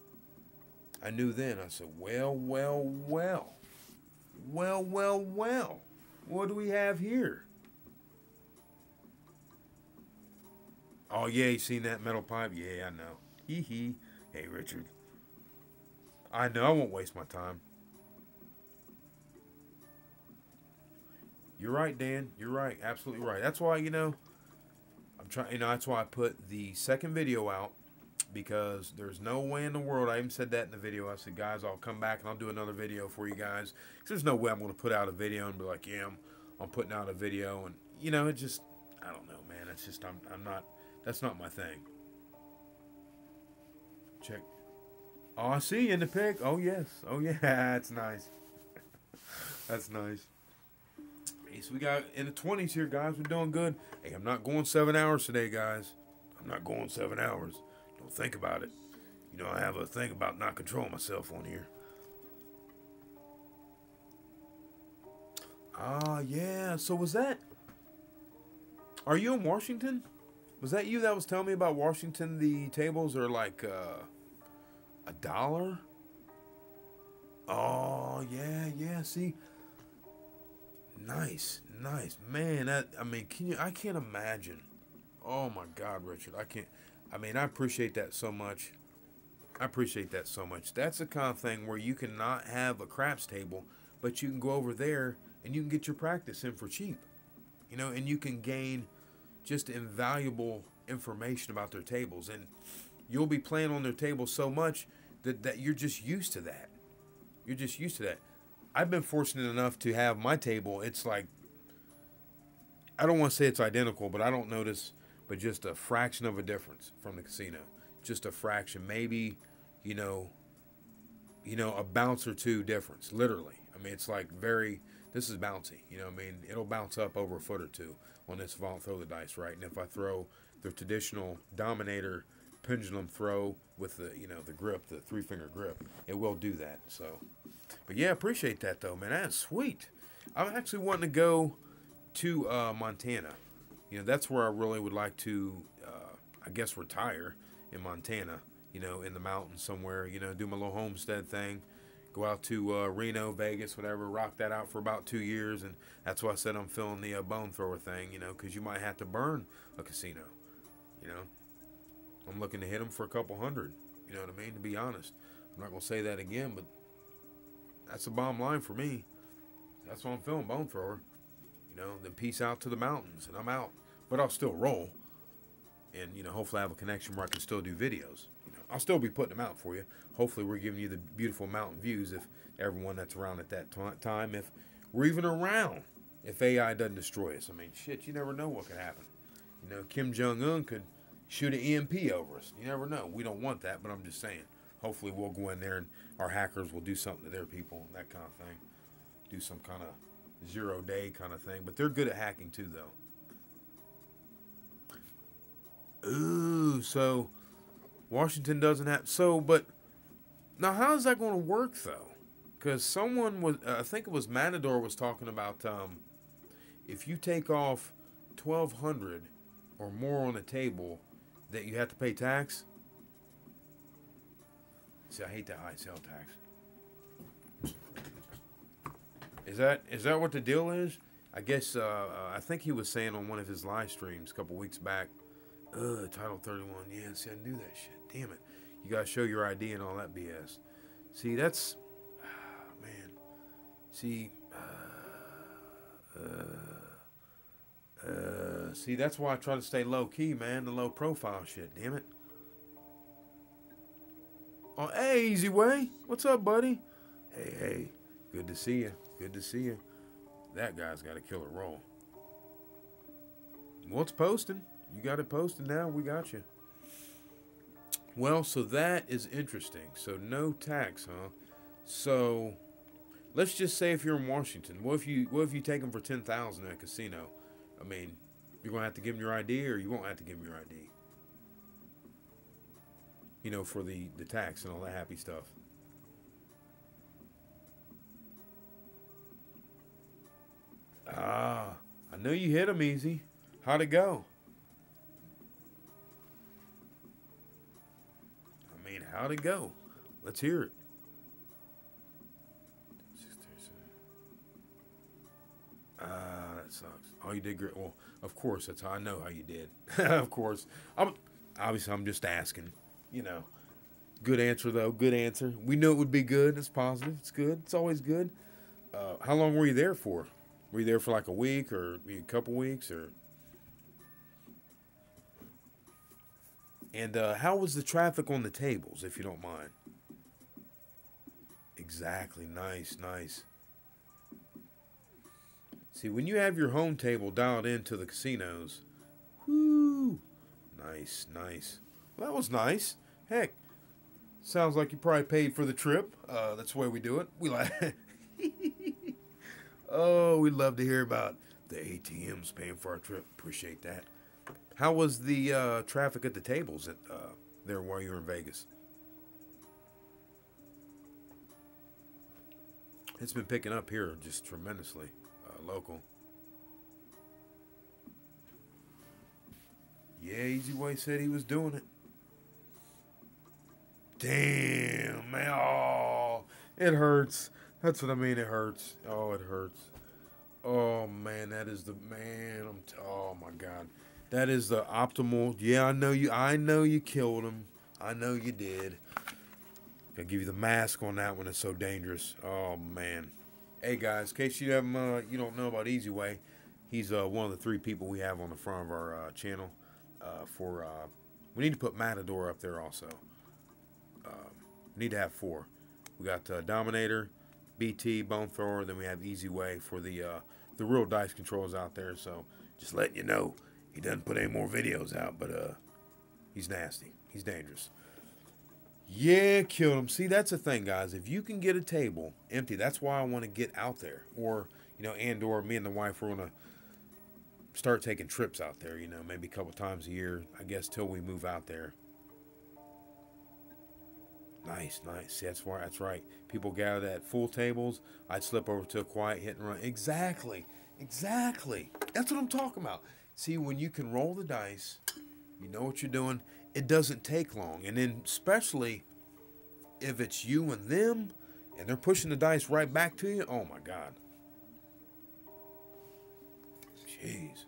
I knew then. I said, well. What do we have here? Oh, yeah, you seen that metal pipe? Yeah, I know. Hee hee. Hey, Richard. I know, I won't waste my time. You're right, Dan. You're right. Absolutely right. That's why, you know, I'm trying, you know, that's why I put the second video out, because there's no way in the world, I even said that in the video, I said, guys, I'll come back and I'll do another video for you guys. Because there's no way I'm going to put out a video and be like, yeah, I'm putting out a video. And, you know, it just, I don't know, man. It's just, I'm not, that's not my thing. Check. Oh, I see you in the pic. Oh, yes. Oh, yeah. That's nice. That's nice. Hey, so we got in the 20s here, guys. We're doing good. Hey, I'm not going 7 hours today, guys. I'm not going 7 hours. Don't think about it. You know, I have a thing about not controlling myself on here. Ah, yeah. So was that... Are you in Washington? Was that you that was telling me about Washington? The tables are like $1? Oh, yeah. See, nice, man. That, I mean, I can't imagine. Oh my God, Richard, I can't. I mean, I appreciate that so much. That's the kind of thing where you cannot have a craps table, but you can go over there and you can get your practice in for cheap. You know, and you can gain just invaluable information about their tables, and you'll be playing on their tables so much that you're just used to that. I've been fortunate enough to have my table. It's like, I don't want to say it's identical, but I don't notice but just a fraction of a difference from the casino. Just a fraction, maybe, you know, a bounce or two difference, literally. I mean, it's like this is bouncy, you know what I mean? It'll bounce up over a foot or two on this if I don't throw the dice right. And if I throw the traditional Dominator pendulum throw with the, you know, the grip, the 3-finger grip, it will do that. So, but yeah, appreciate that though, man. That's sweet. I'm actually wanting to go to Montana. You know, that's where I really would like to, I guess, retire in Montana, you know, in the mountains somewhere, you know, do my little homestead thing, go out to Reno, Vegas, whatever, rock that out for about 2 years. And that's why I said I'm feeling the bone thrower thing, you know, because you might have to burn a casino, you know. I'm looking to hit them for a couple hundred, you know what I mean, to be honest. I'm not going to say that again, but that's the bottom line for me. That's why I'm feeling bone thrower. You know, then peace out to the mountains, and I'm out. But I'll still roll. And, you know, hopefully I have a connection where I can still do videos. You know, I'll still be putting them out for you. Hopefully we're giving you the beautiful mountain views if everyone that's around at that time, if we're even around, if AI doesn't destroy us. I mean, shit, you never know what could happen. You know, Kim Jong-un could shoot an EMP over us. You never know. We don't want that, but I'm just saying. Hopefully we'll go in there and our hackers will do something to their people, that kind of thing. Do some kind of 0-day kind of thing. But they're good at hacking too, though. Ooh, so Washington doesn't have... So, but now how is that going to work, though? Because someone was... I think it was Matador was talking about if you take off $1,200 or more on a table, that you have to pay tax. See, I hate that high sale tax. Is that what the deal is? I guess I think he was saying on one of his live streams a couple weeks back. Title 31. Yeah, see, I knew that shit. Damn it. You gotta show your ID and all that BS. See, that's man. See, see, that's why I try to stay low key, man. The low profile shit. Damn it. Oh, hey, Easy Way. What's up, buddy? Hey. Good to see you. That guy's got a killer roll. What's posting? You got it posted now. We got you. Well, so that is interesting. So no tax, huh? So let's just say if you're in Washington, what if you take them for $10,000 at a casino? I mean, You're going to have to give them your ID, or you won't have to give them your ID. You know, for the tax and all that happy stuff. Ah, I know you hit them easy. How'd it go? I mean, how'd it go? Let's hear it. Ah, that sucks. Oh, you did great. Well, of course, that's how I know how you did. Of course. I'm just asking. You know. Good answer, though. Good answer. We knew it would be good. It's positive. It's good. It's always good. How long were you there for? Were you there for like a week or a couple weeks? And how was the traffic on the tables, if you don't mind? Exactly. Nice, nice. See, when you have your home table dialed into the casinos, whoo, nice, nice. Well, that was nice. Heck, sounds like you probably paid for the trip. That's the way we do it. We like, oh, we'd love to hear about the ATMs paying for our trip. Appreciate that. How was the traffic at the tables there while you were in Vegas? It's been picking up here just tremendously. Local. Yeah, Easy Way said he was doing it. Damn, man. Oh, it hurts. That's what I mean. It hurts. Oh, it hurts. Oh, man. That is the man. Oh, my God. That is the optimal. Yeah, I know you killed him. I know you did. I'll give you the mask on that one. It's so dangerous. Oh, man. Hey guys, in case you haven't, you don't know about Easy Way, he's one of the 3 people we have on the front of our channel. We need to put Matador up there also. We need to have 4. We got Dominator, BT, Bone Thrower, then we have Easy Way for the real dice controls out there. So just letting you know, he doesn't put any more videos out, but he's nasty. He's dangerous. Yeah, killed him. See, that's the thing, guys. If you can get a table empty, that's why I want to get out there. Or, and/or me and the wife are going to start taking trips out there, maybe a couple times a year, I guess, till we move out there. Nice, nice. See, that's right. People gathered at full tables. I'd slip over to a quiet hit and run. Exactly. That's what I'm talking about. See, when you can roll the dice, you know what you're doing. It doesn't take long. And then especially if it's you and them and they're pushing the dice right back to you. Oh, my God. Jeez.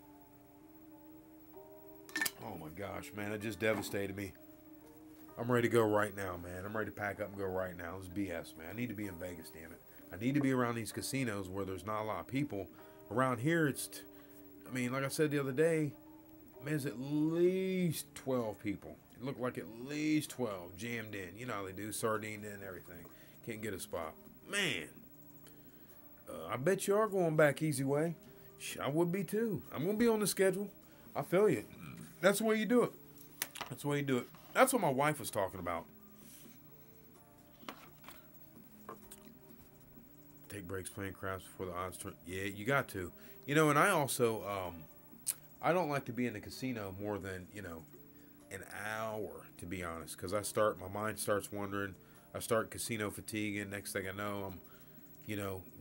Oh, my gosh, man. It just devastated me. I'm ready to go right now, man. I'm ready to pack up and go right now. This is BS, man. I need to be in Vegas, damn it. I need to be around these casinos where there's not a lot of people. Around here, like I said the other day, man, it's at least 12 people. It looked like at least 12 jammed in. You know how they do, sardined in and everything. Can't get a spot. Man, I bet you are going back Easy Way. I would be too. I'm going to be on the schedule. I feel you. That's the way you do it. That's what my wife was talking about. Take breaks playing craps before the odds turn. Yeah, you got to. And I also, I don't like to be in the casino more than, an hour, to be honest. Because my mind starts wandering. I start casino fatigue, and next thing I know, I'm,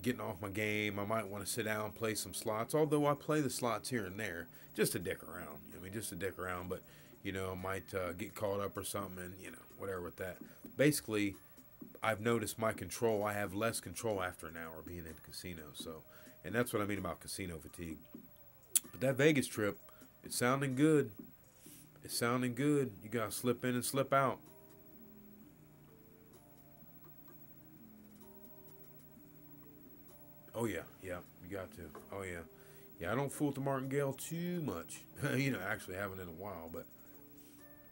getting off my game. I might want to sit down and play some slots. Although I play the slots here and there just to dick around. But, I might get caught up or something and, whatever with that. Basically, I've noticed my control. I have less control after an hour being in the casino. So, and that's what I mean about casino fatigue. But that Vegas trip, it's sounding good. You got to slip in and slip out. Oh, yeah, you got to. Oh, yeah. Yeah, I don't fool with the martingale too much. Actually haven't in a while, but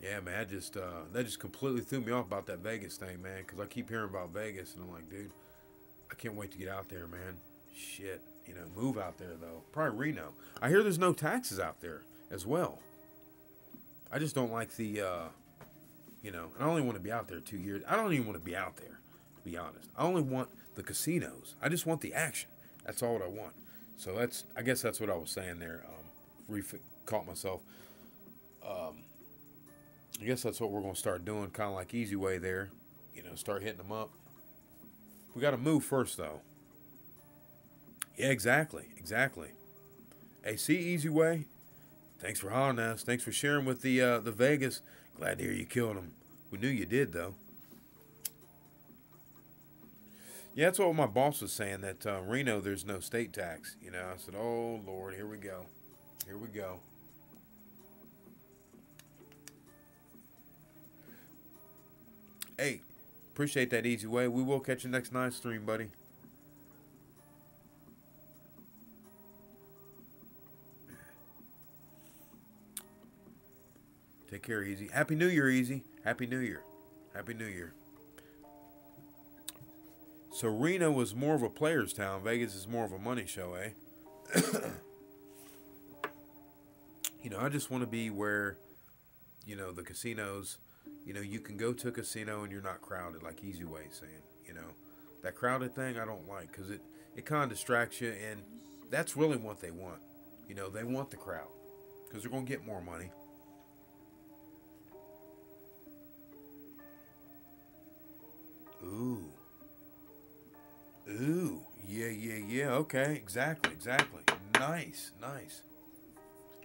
yeah, man, that just completely threw me off about that Vegas thing, man, because I keep hearing about Vegas, and I'm like, dude, I can't wait to get out there, man. Shit, move out there, though. Probably Reno. I hear there's no taxes out there as well. I just don't like the, and I only want to be out there 2 years. I don't even want to be out there, to be honest. I only want the casinos. I just want the action. That's all what I want. So I guess that's what I was saying there. caught myself. I guess that's what we're going to start doing, kind of like Easy Way there. You know, start hitting them up. We got to move first, though. Yeah, exactly. Exactly. Hey, see, Easy Way? Thanks for hollering at us. Thanks for sharing with the Vegas. Glad to hear you killed him. We knew you did, though. Yeah, that's what my boss was saying, that Reno, there's no state tax. You know, I said, oh, Lord, here we go. Here we go. Hey, appreciate that, Easy Way. We will catch you next night stream, buddy. Take care, Easy. Happy New Year, Easy. Happy New Year. Happy New Year. So Reno was more of a player's town. Vegas is more of a money show, eh? You know, I just want to be where, you know, the casinos, you know, you can go to a casino and you're not crowded, like Easy Way saying, you know. That crowded thing I don't like, because it kind of distracts you, and that's really what they want. You know, they want the crowd, because they're going to get more money. Ooh. Ooh. Yeah, yeah, yeah. Okay. Exactly. Exactly. Nice. Nice.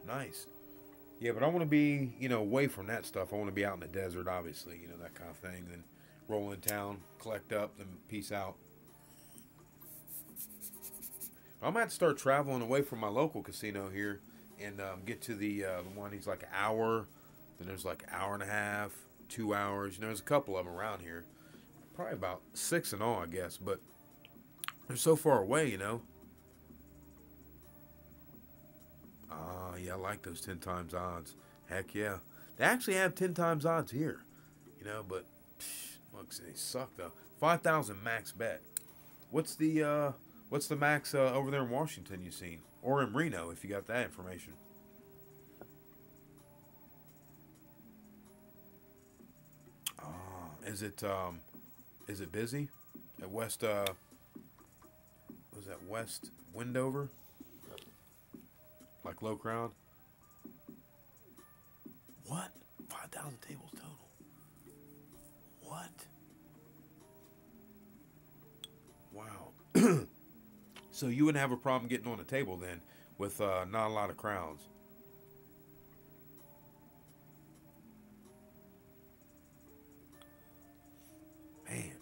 Nice. Yeah, but I want to be, you know, away from that stuff. I want to be out in the desert, obviously, you know, that kind of thing. Then roll in town, collect up, then peace out. I'm going to have to start traveling away from my local casino here and get to the one. He's like an hour. Then there's like an hour and a half, 2 hours. You know, there's a couple of them around here. Probably about 6 in all, I guess. But they're so far away, you know. Yeah, I like those 10 times odds. Heck yeah. They actually have 10 times odds here. You know, but look, they suck though. 5,000 max bet. What's the max over there in Washington you seen? Or in Reno if you got that information. Is it busy? At West was that West Windover? Like low crowd? What? 5,000 tables total. What? Wow. So you wouldn't have a problem getting on a table then with not a lot of crowds. Man.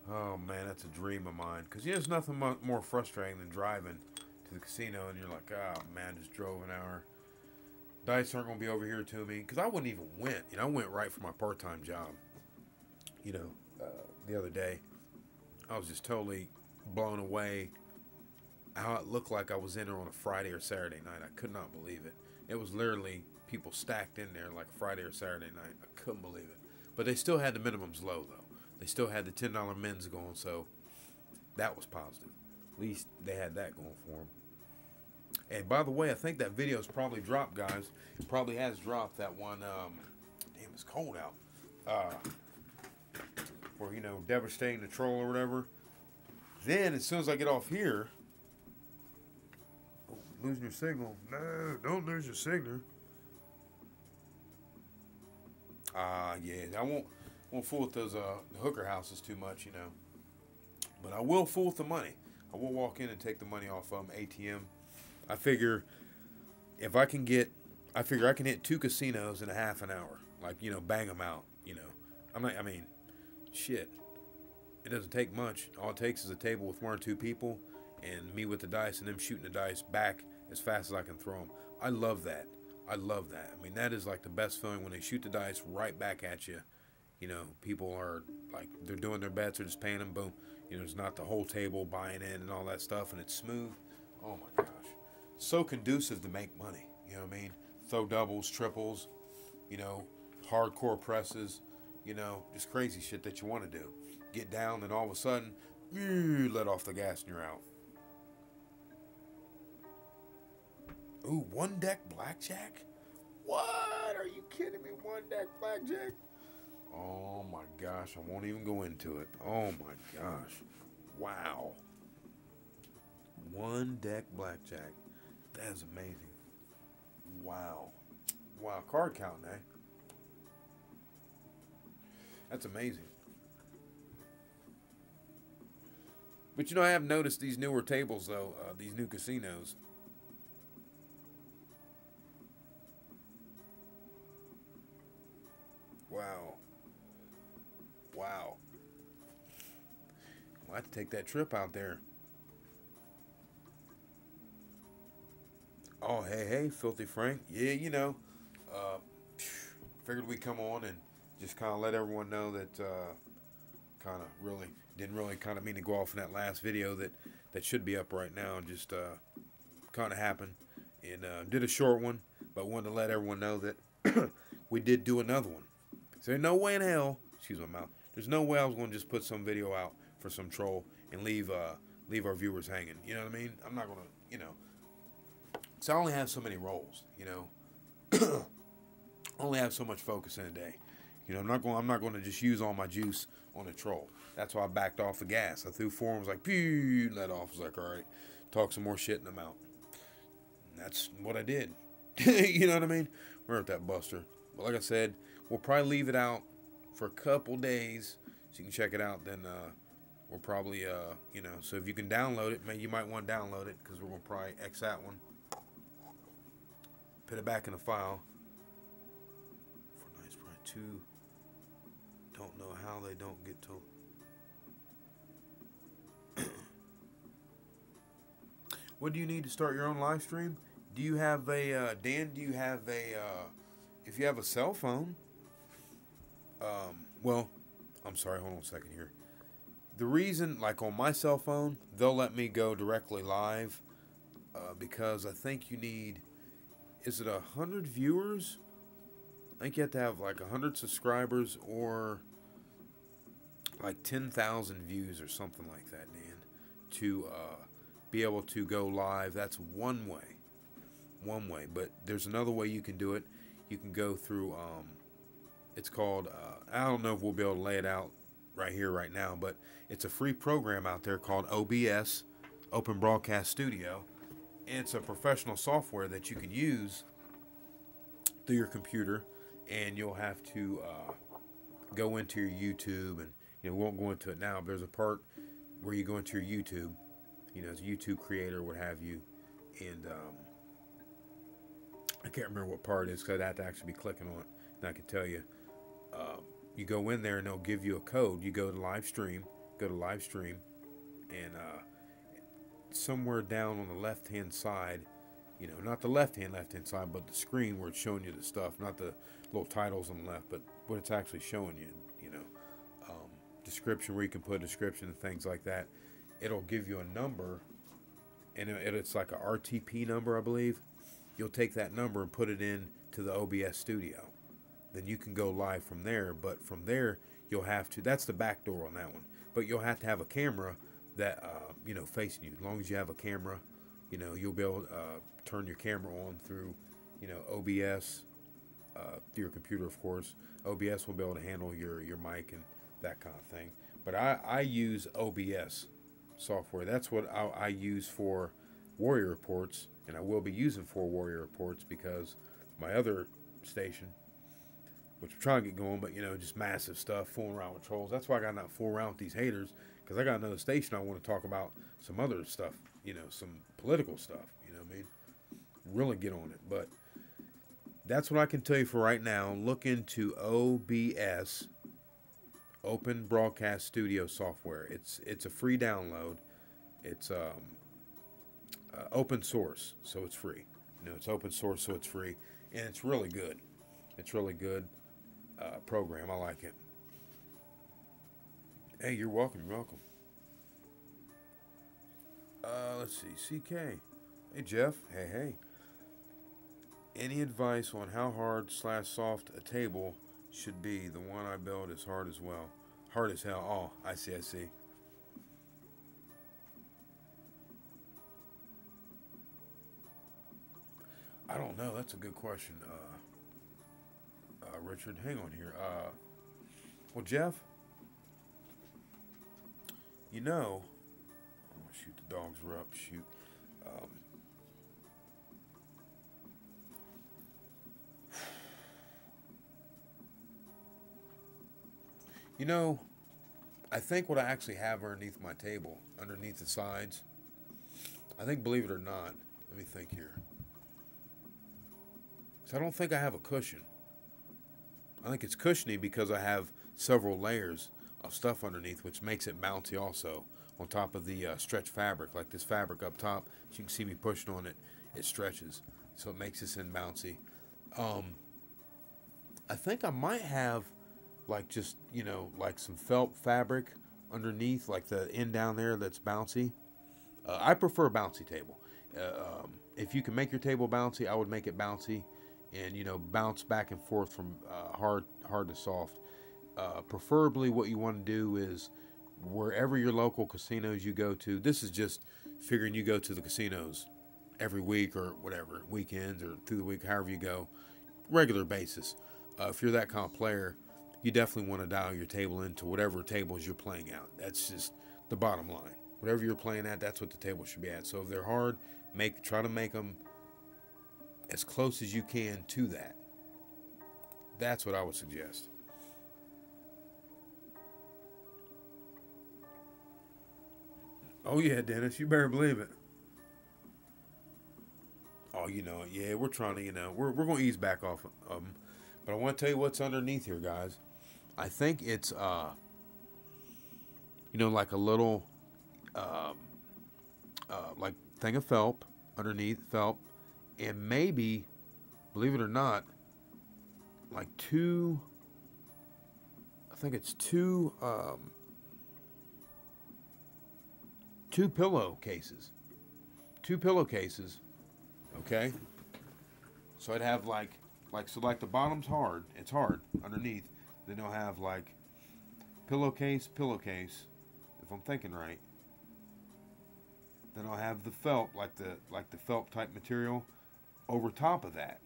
Oh man, that's a dream of mine. Because there's nothing more frustrating than driving to the casino and you're like, oh man, just drove an hour. Dice aren't going to be over here to me. Because I wouldn't even went. You know, I went right for my part-time job. You know, the other day. I was just totally blown away how it looked like I was in there on a Friday or Saturday night. I could not believe it. It was literally people stacked in there like Friday or Saturday night. I couldn't believe it. But they still had the minimums low, though. They still had the $10 men's going, so that was positive. At least they had that going for them. And by the way, I think that video's probably dropped, guys. It probably has dropped, that one. Damn, it's cold out. Or, you know, devastating the troll or whatever. Then, as soon as I get off here, oh, losing your signal. No, don't lose your signal. Yeah, I won't fool with those hooker houses too much, you know. But I will fool with the money. I will walk in and take the money off ATM. I figure I can hit 2 casinos in a half an hour. Like, you know, bang them out, you know. Shit. It doesn't take much. All it takes is a table with 1 or 2 people and me with the dice and them shooting the dice back as fast as I can throw them. I love that. I love that. I mean, that is like the best feeling when they shoot the dice right back at you. You know, people are like, they're doing their bets, they're just paying them, boom. You know, it's not the whole table buying in and all that stuff, and it's smooth. Oh my gosh. So conducive to make money. You know what I mean? Throw doubles, triples, you know, hardcore presses, you know, just crazy shit that you want to do. Get down, and all of a sudden, you let off the gas and you're out. Ooh, 1 deck blackjack? What? Are you kidding me? 1 deck blackjack? Oh my gosh, I won't even go into it. Oh my gosh. Wow. 1 deck blackjack. That is amazing. Wow. Wow. Card counting, eh? That's amazing. But you know, I have noticed these newer tables, though, these new casinos. Wow. Wow. We'll have to take that trip out there. Oh, hey, hey, Filthy Frank. Yeah, you know, uh, figured we'd come on and just kind of let everyone know that kind of really didn't really kind of mean to go off in that last video that should be up right now. Just kind of happened and did a short one, but wanted to let everyone know that we did do another one. So there's no way in hell, excuse my mouth, there's no way I was going to just put some video out for some troll and leave our viewers hanging. You know what I mean? I'm not going to, you know. So I only have so many roles, you know. Only have so much focus in a day. You know, I'm not going to just use all my juice on a troll. That's why I backed off the gas. I threw four and was like, pew, let off. I was like, all right, talk some more shit in the mouth. And that's what I did. You know what I mean? We're at that Buster. But like I said, we'll probably leave it out for a couple days so you can check it out. Then we'll probably, you know, so if you can download it, you might want to download it because we're going to probably X that one. Put it back in the file. For nice price, 2. Don't know how they don't get to. What do you need to start your own live stream? Do you have a Dan? Do you have a? If you have a cell phone. Well, I'm sorry. Hold on a second here. The reason, like on my cell phone, they'll let me go directly live because I think you need. Is it 100 viewers? I think you have to have like 100 subscribers or like 10,000 views or something like that, Dan, to be able to go live. That's one way. One way. But there's another way you can do it. You can go through, it's called, I don't know if we'll be able to lay it out right here, right now, but it's a free program out there called OBS, Open Broadcast Studio. It's a professional software that you can use through your computer, and you'll have to go into your YouTube, and you know, we won't go into it now, but there's a part where you go into your YouTube, you know, as a YouTube creator, what have you, and I can't remember what part it is because I'd have to actually be clicking on it, and I can tell you, you go in there and they'll give you a code. You go to live stream, and somewhere down on the left-hand side, you know, not the left-hand side, but the screen where it's showing you the stuff, not the little titles on the left, but what it's actually showing you, you know, description where you can put a description and things like that. It'll give you a number, and it's like a RTP number, I believe. You'll take that number and put it in to the OBS studio. Then you can go live from there, but from there, you'll have to, that's the back door on that one, but you'll have to have a camera that, you know, facing you. As long as you have a camera, you know, you'll be able to turn your camera on through, you know, OBS, through your computer, of course. OBS will be able to handle your mic and that kind of thing. But I use OBS software. That's what I use for Warrior Reports, and I will be using for Warrior Reports because my other station, which I'm trying to get going, but, you know, just massive stuff, fooling around with trolls. That's why I got not fool around with these haters, because I got another station I want to talk about some other stuff, you know, some political stuff, you know what I mean? Really get on it. But that's what I can tell you for right now. Look into OBS, Open Broadcast Studio software. It's a free download. It's open source, so it's free. You know, it's open source, so it's free, and it's really good. It's really good program. I like it. Hey, you're welcome. You're welcome. Let's see. CK. Hey, Jeff. Hey. Any advice on how hard/soft a table should be? The one I built is hard as well. Hard as hell. Oh, I see. I don't know. That's a good question. Richard, hang on here. Well, Jeff, you know, oh, shoot, the dogs were up. Shoot. You know, I think what I actually have underneath my table, underneath the sides, I think, believe it or not, let me think here. So I don't think I have a cushion. I think it's cushiony because I have several layers of stuff underneath, which makes it bouncy also. On top of the stretch fabric, like this fabric up top, as you can see me pushing on it, it stretches, so it makes this in bouncy. I think I might have like just, you know, like some felt fabric underneath, like the end down there that's bouncy. I prefer a bouncy table. If you can make your table bouncy, I would make it bouncy, and you know, bounce back and forth from hard to soft. Preferably, what you want to do is wherever your local casinos you go to. This is just figuring you go to the casinos every week or whatever, weekends or through the week, however you go, regular basis. If you're that kind of player, you definitely want to dial your table into whatever tables you're playing out. That's just the bottom line. Whatever you're playing at, that's what the table should be at. So if they're hard, try to make them as close as you can to that. That's what I would suggest. Oh yeah, Dennis, you better believe it. Oh, you know, yeah, we're trying to, you know, we're going to ease back off of them. But I want to tell you what's underneath here, guys. I think it's, you know, like a little, like thing of felt underneath, felt, and maybe, believe it or not, like I think it's two pillowcases. Two pillowcases, okay? So I'd have like the bottom's hard. It's hard underneath. Then I'll have like pillowcase, if I'm thinking right. Then I'll have the felt, like the felt type material over top of that.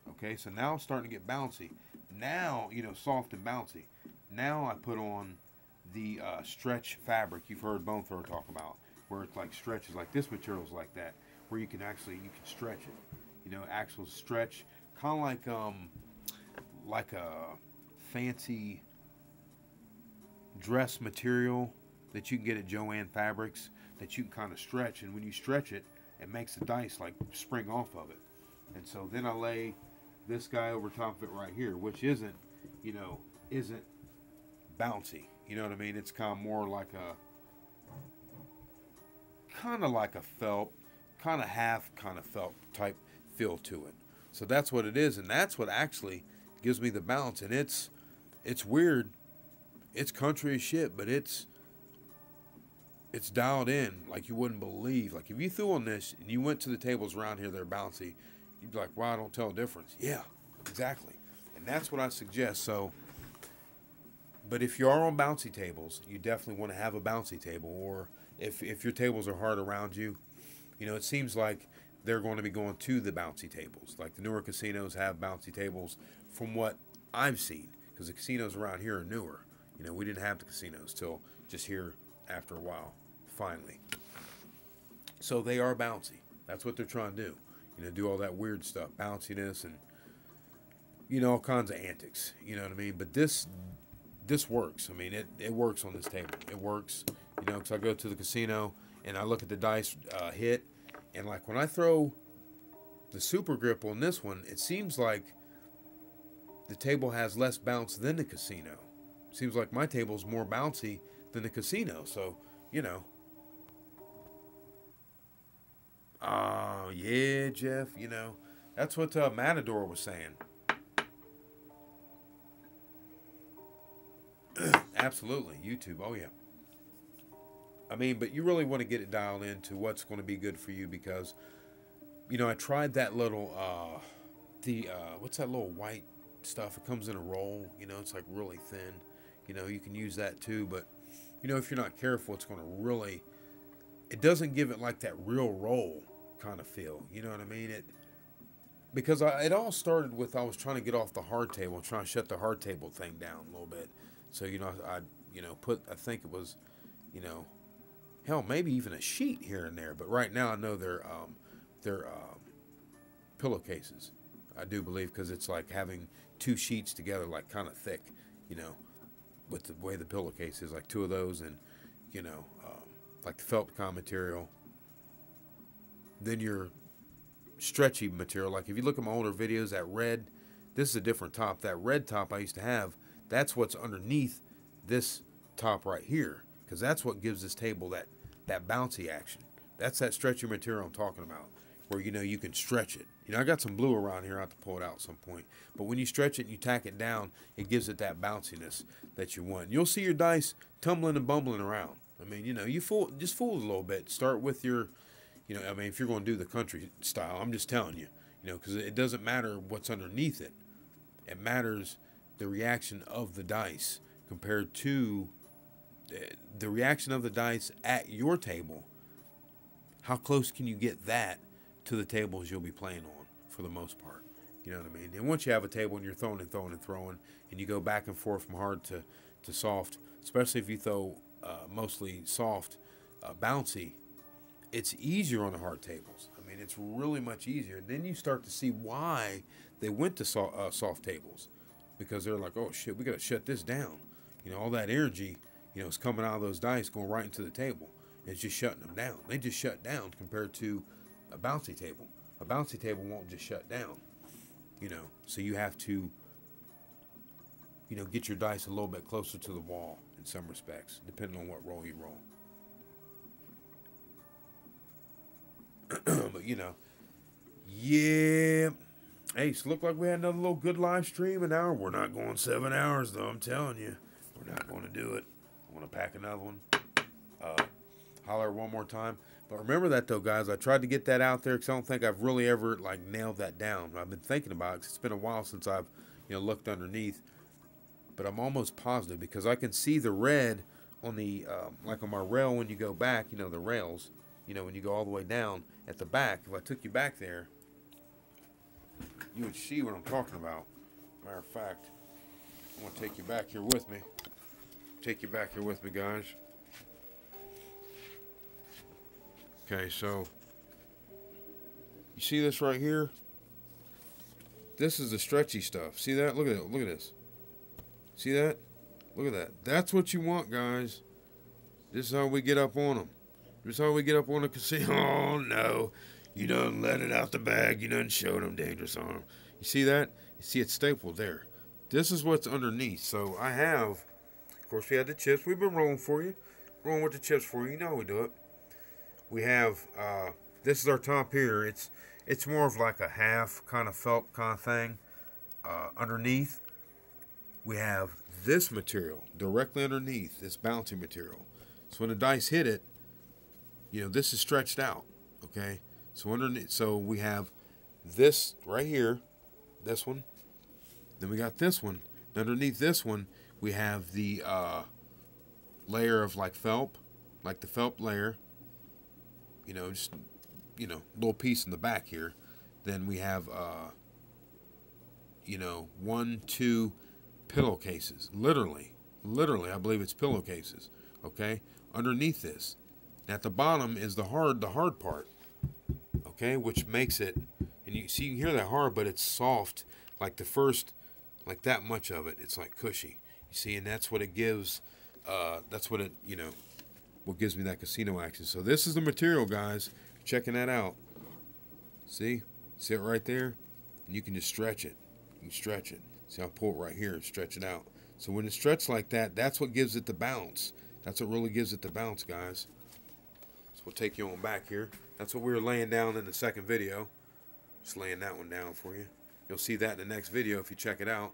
Okay, so now it's starting to get bouncy. Now, you know, soft and bouncy. Now I put on the stretch fabric you've heard Bone Thrower talk about, where it's like stretches, like this material's like that, where you can stretch it. You know, actual stretch, kind of like a fancy dress material that you can get at Joann Fabrics that you can kind of stretch, and when you stretch it, it makes the dice like spring off of it. And so then I lay this guy over top of it right here, which isn't bouncy. You know what I mean? It's kind of more like a felt, kind of felt type feel to it. So that's what it is, and that's what actually gives me the bounce. And it's weird. It's country as shit, but it's dialed in like you wouldn't believe. Like if you threw on this and you went to the tables around here that are bouncy, you'd be like, wow, I don't tell a difference. Yeah, exactly. And that's what I suggest. So, but if you are on bouncy tables, you definitely want to have a bouncy table. Or if your tables are hard around you, you know, it seems like they're going to be going to the bouncy tables. Like the newer casinos have bouncy tables from what I've seen, because the casinos around here are newer. You know, we didn't have the casinos till just here after a while, finally. So they are bouncy. That's what they're trying to do. You know, do all that weird stuff, bounciness, and you know, all kinds of antics. You know what I mean? But this works. I mean, it works on this table. It works. You know, because I go to the casino and I look at the dice hit, and like when I throw the super grip on this one, it seems like the table has less bounce than the casino. Seems like my table's more bouncy than the casino. So, you know. Oh, yeah, Jeff, you know. That's what Matador was saying. Absolutely. YouTube. Oh, yeah. I mean, but you really want to get it dialed into what's going to be good for you, because, you know, I tried that little, what's that little white stuff? It comes in a roll. You know, it's like really thin. You know, you can use that too, but, you know, if you're not careful, it's going to really, it doesn't give it like that real roll kind of feel. You know what I mean? Because it all started with, I was trying to get off the hard table, trying to shut the hard table thing down a little bit. So, you know, I I think it was, you know, hell, maybe even a sheet here and there. But right now I know they're pillowcases. I do believe, because it's like having two sheets together, like kind of thick, you know. with the way the pillowcase is, like 2 of those, and you know, like the felt con material. Then your stretchy material, like if you look at my older videos, that red, this is a different top. That red top I used to have, that's what's underneath this top right here, because that's what gives this table that bouncy action. That's that stretchy material I'm talking about, where you know you can stretch it. You know, I got some blue around here. I have to pull it out at some point. But when you stretch it and you tack it down, it gives it that bounciness that you want. You'll see your dice tumbling and bumbling around. I mean, you know, you fool it a little bit. Start with your, you know, I mean, if you're going to do the country style, I'm just telling you, you know, because it doesn't matter what's underneath it. It matters the reaction of the dice compared to the reaction of the dice at your table. How close can you get that to the tables you'll be playing on for the most part? You know what I mean? And once you have a table and you're throwing and throwing and throwing, and you go back and forth from hard to soft, especially if you throw mostly soft, bouncy, it's easier on the hard tables. I mean, it's really much easier. And then you start to see why they went to soft tables, because they're like, oh shit, we got to shut this down. You know, all that energy, you know, is coming out of those dice going right into the table. It's just shutting them down. They just shut down compared to a bouncy table. A bouncy table won't just shut down, you know. So you have to, you know, get your dice a little bit closer to the wall in some respects, depending on what roll you roll. But, you know, yeah. Hey, so looked like we had another little good live stream, an hour. We're not going 7 hours, though, I'm telling you. We're not going to do it. I want to pack another one. Holler one more time. But remember that, though, guys. I tried to get that out there because I don't think I've really ever, like, nailed that down. I've been thinking about it because it's been a while since I've, you know, looked underneath. But I'm almost positive because I can see the red on the, like on my rail when you go back, you know, the rails, you know, when you go all the way down at the back. If I took you back there, you would see what I'm talking about. Matter of fact, I'm going to take you back here with me. Take you back here with me, guys. Okay, so you see this right here? This is the stretchy stuff. See that? Look at it. Look at this. See that? Look at that. That's what you want, guys. This is how we get up on them. This is how we get up on the casino. Oh, no. You done let it out the bag. You done showed them dangerous arm. You see that? You see it's stapled there. This is what's underneath. So I have, of course, we had the chips. We've been rolling for you. Rolling with the chips for you. You know how we do it. We have, this is our top here. It's more of like a half kind of felt kind of thing. Underneath, we have this material directly underneath, this bouncy material. So when the dice hit it, you know, this is stretched out, okay? So underneath, so we have this right here, this one. Then we got this one. And underneath this one, we have the layer of like felt, like the felt layer. You know, just, you know, little piece in the back here. Then we have, you know, 1, 2 pillowcases. Literally, I believe it's pillowcases. Okay, underneath this. At the bottom is the hard part. Okay, which makes it, and you see, you can hear that hard, but it's soft. Like the first, like that much of it, it's like cushy. You see, and that's what it gives. That's what it, you know, what gives me that casino action. So this is the material, guys. Checking that out. See it right there, and you can just stretch it. You can stretch it. See, I'll pull it right here and stretch it out. So when it's stretched like that, that's what gives it the bounce. That's what really gives it the bounce, guys. So we'll take you on back here. That's what we were laying down in the second video. Just laying that one down for you. You'll see that in the next video if you check it out.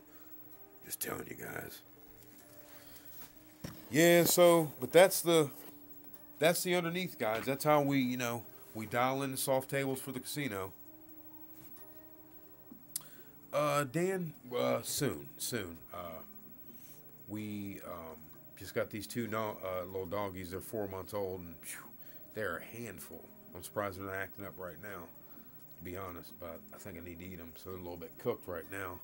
Just telling you guys. Yeah, so, but that's the underneath, guys. That's how we, you know, we dial in the soft tables for the casino. Dan, soon. We just got these 2 little doggies. They're 4 months old, and phew, they're a handful. I'm surprised they're not acting up right now, to be honest, but I think I need to eat them, so they're a little bit cooked right now.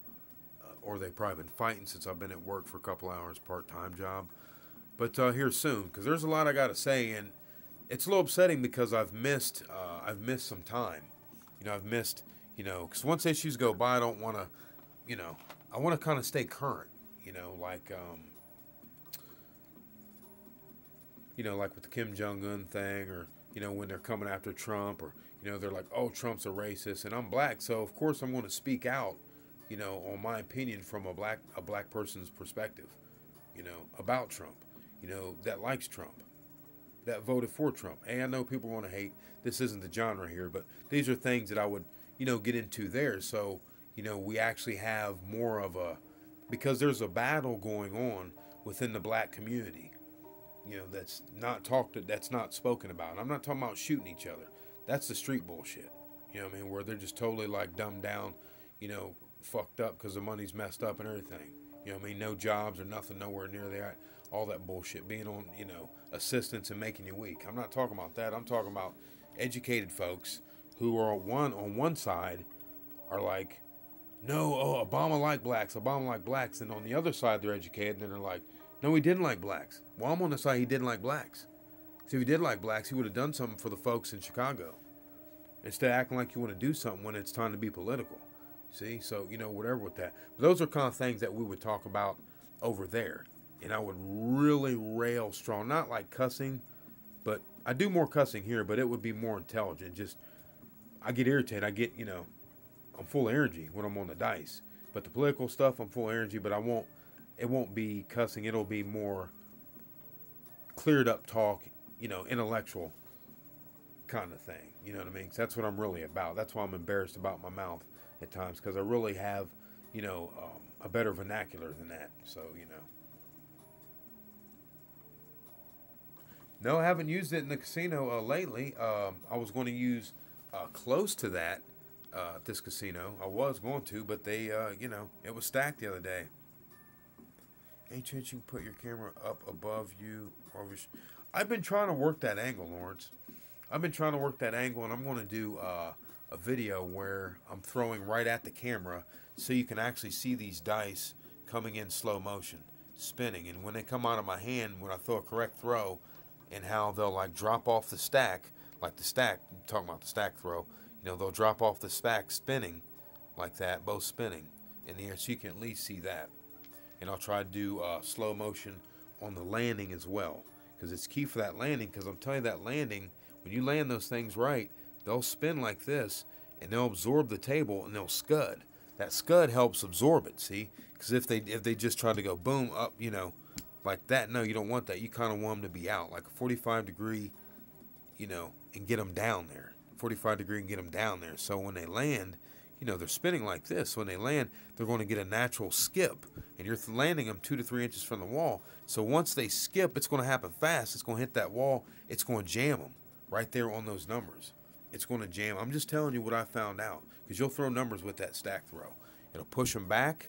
Or they've probably been fighting since I've been at work for a couple hours, part-time job. But here soon, because there's a lot I got to say, and it's a little upsetting because I've missed some time. You know, I've missed, you know, because once issues go by, I don't want to, you know, I want to kind of stay current. You know, like you know, like with the Kim Jong-un thing, or, you know, when they're coming after Trump, or, you know, they're like, oh, Trump's a racist, and I'm black, so of course I'm going to speak out, you know, on my opinion from a black person's perspective, you know, about Trump, you know, that likes Trump, that voted for Trump. Hey, I know people want to hate. This isn't the genre here, but these are things that I would, you know, get into there. So, you know, we actually have more of a, because there's a battle going on within the black community, you know, that's not spoken about. And I'm not talking about shooting each other. That's the street bullshit. You know what I mean? Where they're just totally like dumbed down, you know, fucked up because the money's messed up and everything. You know what I mean? No jobs or nothing, nowhere near there. All that bullshit, being on, you know, assistance and making you weak. I'm not talking about that. I'm talking about educated folks who are on one side are like, no, oh, Obama liked blacks, and on the other side they're educated and they're like, no, he didn't like blacks. Well, I'm on the side he didn't like blacks. So if he did like blacks, he would have done something for the folks in Chicago, instead of acting like you want to do something when it's time to be political. See, so, you know, whatever with that. But those are kind of things that we would talk about over there. And I would really rail strong, not like cussing, but I do more cussing here, but it would be more intelligent. Just, I get irritated. I get, you know, I'm full of energy when I'm on the dice. But the political stuff, I'm full of energy, but it won't be cussing. It'll be more cleared up talk, you know, intellectual kind of thing. You know what I mean? 'Cause that's what I'm really about. That's why I'm embarrassed about my mouth at times, because I really have, you know, a better vernacular than that. So, you know. No, I haven't used it in the casino lately. I was going to use close to that at this casino. I was going to, but they, you know, it was stacked the other day. Any chance you can put your camera up above you? I've been trying to work that angle, Lawrence. I've been trying to work that angle, and I'm going to do a video where I'm throwing right at the camera so you can actually see these dice coming in slow motion, spinning. And when they come out of my hand, when I throw a correct throw, and how they'll like drop off the stack, like the stack, I'm talking about the stack throw, you know, they'll drop off the stack spinning like that, both spinning in the air, so you can at least see that. And I'll try to do slow motion on the landing as well, because it's key for that landing, because I'm telling you, that landing, when you land those things right, they'll spin like this, and they'll absorb the table, and they'll scud. That scud helps absorb it, see? Because if they just try to go boom up, you know, like that, no, you don't want that. You kind of want them to be out, like a 45 degree, you know, and get them down there. 45 degree and get them down there. So when they land, you know, they're spinning like this. When they land, they're going to get a natural skip. And you're landing them 2 to 3 inches from the wall. So once they skip, it's going to happen fast. It's going to hit that wall. It's going to jam them right there on those numbers. It's going to jam. I'm just telling you what I found out. Because you'll throw numbers with that stack throw. It'll push them back.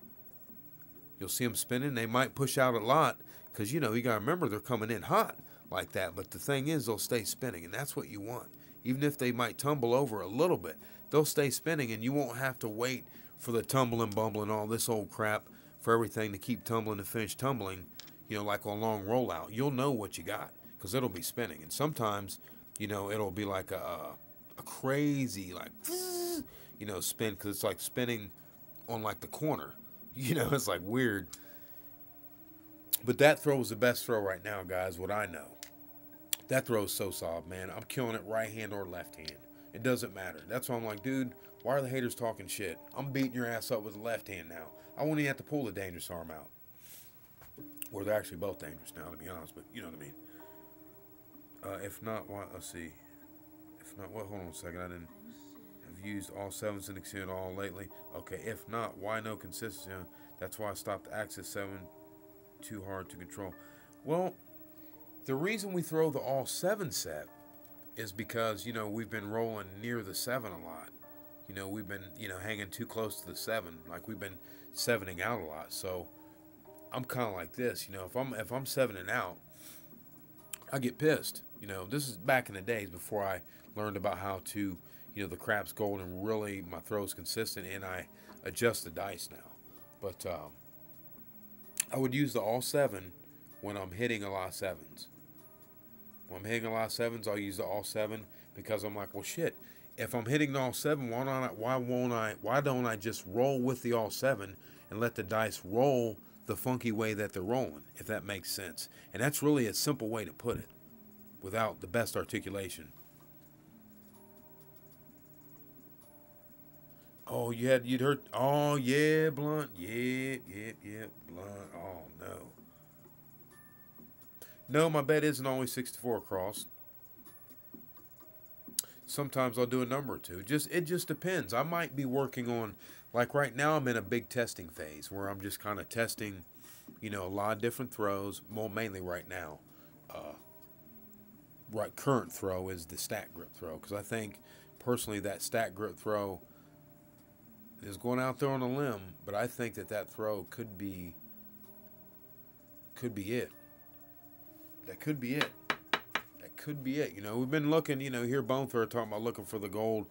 You'll see them spinning. They might push out a lot. Because, you know, you got to remember they're coming in hot like that. But the thing is, they'll stay spinning. And that's what you want. Even if they might tumble over a little bit, they'll stay spinning. And you won't have to wait for the tumbling, bumbling, all this old crap for everything to keep tumbling and finish tumbling, you know, like a long rollout. You'll know what you got because it'll be spinning. And sometimes, you know, it'll be like a crazy, like, you know, spin, because it's like spinning on like the corner. You know, it's like weird. But that throw is the best throw right now, guys, what I know. That throw is so soft, man. I'm killing it right hand or left hand. It doesn't matter. That's why I'm like, dude, why are the haters talking shit? I'm beating your ass up with the left hand now. I won't even have to pull the dangerous arm out. Or they're actually both dangerous now, to be honest, but you know what I mean. If not, why, let's see. If not, well, hold on a second. I didn't have used all sevens in the casino all lately. Okay, if not, why no consistency? That's why I stopped Axis 7. Too hard to control. Well, the reason we throw the all 7 set is because, you know, we've been rolling near the 7 a lot. You know, we've been, you know, hanging too close to the 7. Like, we've been 7ing out a lot. So I'm kind of like this, you know, if I'm 7ing out, I get pissed. You know, this is back in the days before I learned about how to, you know, the craps gold and really my throw's consistent, and I adjust the dice now. But I would use the all 7 when I'm hitting a lot of 7s. When I'm hitting a lot of 7s, I'll use the all 7 because I'm like, well, shit. If I'm hitting the all 7, why don't I just roll with the all 7 and let the dice roll the funky way that they're rolling, if that makes sense. And that's really a simple way to put it. without the best articulation. Oh, you'd heard. Oh yeah, blunt. Yeah, blunt. Oh no. No, my bed isn't always 64 across. Sometimes I'll do a number or two. It just depends. I might be working on, like right now I'm in a big testing phase where I'm just kind of testing, a lot of different throws. Well, mainly right now, current throw is the stack grip throw, because I think personally that stack grip throw is going out there on a limb, but I think that throw could be it. That could be it. That could be it. We've been looking. Here Bone Thrower talking about looking for the gold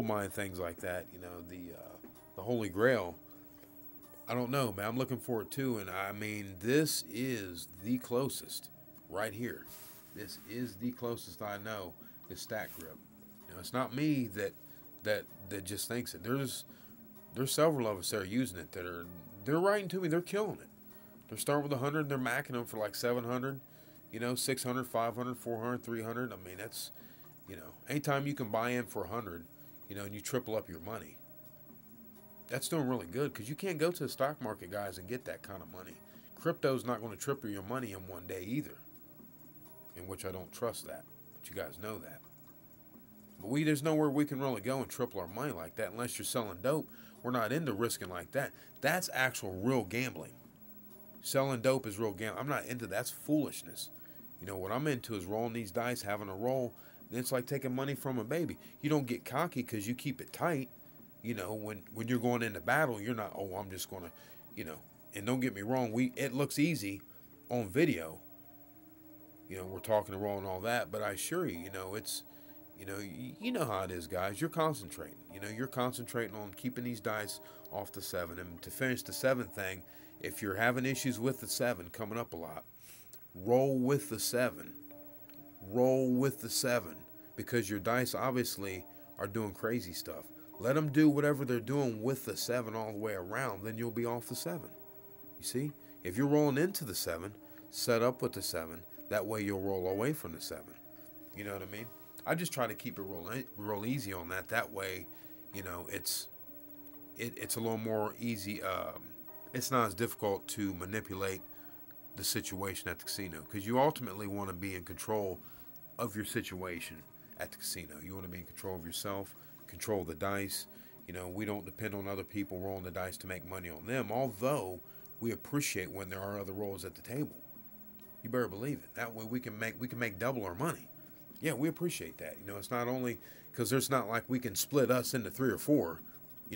mine, things like that. The Holy Grail. I don't know, man. I'm looking for it too, and I mean, this is the closest right here. This is the closest I know is stack grip. It's not me that just thinks it. There's several of us that are using it they're writing to me. They're killing it. They're starting with 100. They're macking them for like 700. 600, 500, 400, 300. I mean, that's, anytime you can buy in for 100, and you triple up your money, that's doing really good, because you can't go to the stock market, guys, and get that kind of money. Crypto's not going to triple your money in one day either, in which I don't trust that, but you guys know that. But there's nowhere we can really go and triple our money like that unless you're selling dope. We're not into risking like that. That's actual real gambling. Selling dope is real gambling. I'm not into that's foolishness. What I'm into is rolling these dice, having a roll. It's like taking money from a baby. You don't get cocky because you keep it tight. When you're going into battle, you're not, oh, I'm just going to, and don't get me wrong, it looks easy on video. We're talking to roll and all that, but I assure you, it's, you know how it is, guys. You're concentrating. You're concentrating on keeping these dice off the 7. And to finish the 7 thing, if you're having issues with the 7 coming up a lot, roll with the 7. Roll with the 7, because your dice obviously are doing crazy stuff. Let them do whatever they're doing with the 7 all the way around, then you'll be off the 7. You see? If you're rolling into the 7, set up with the 7. That way you'll roll away from the 7. You know what I mean? I just try to keep it roll easy on that. That way, it's a little more easy. It's not as difficult to manipulate the situation at the casino, because you ultimately want to be in control of your situation at the casino. You want to be in control of yourself, control the dice. We don't depend on other people rolling the dice to make money on them, although we appreciate when there are other rolls at the table. You better believe it. That way we can make double our money. Yeah, we appreciate that. It's not only because there's not like we can split us into 3 or 4,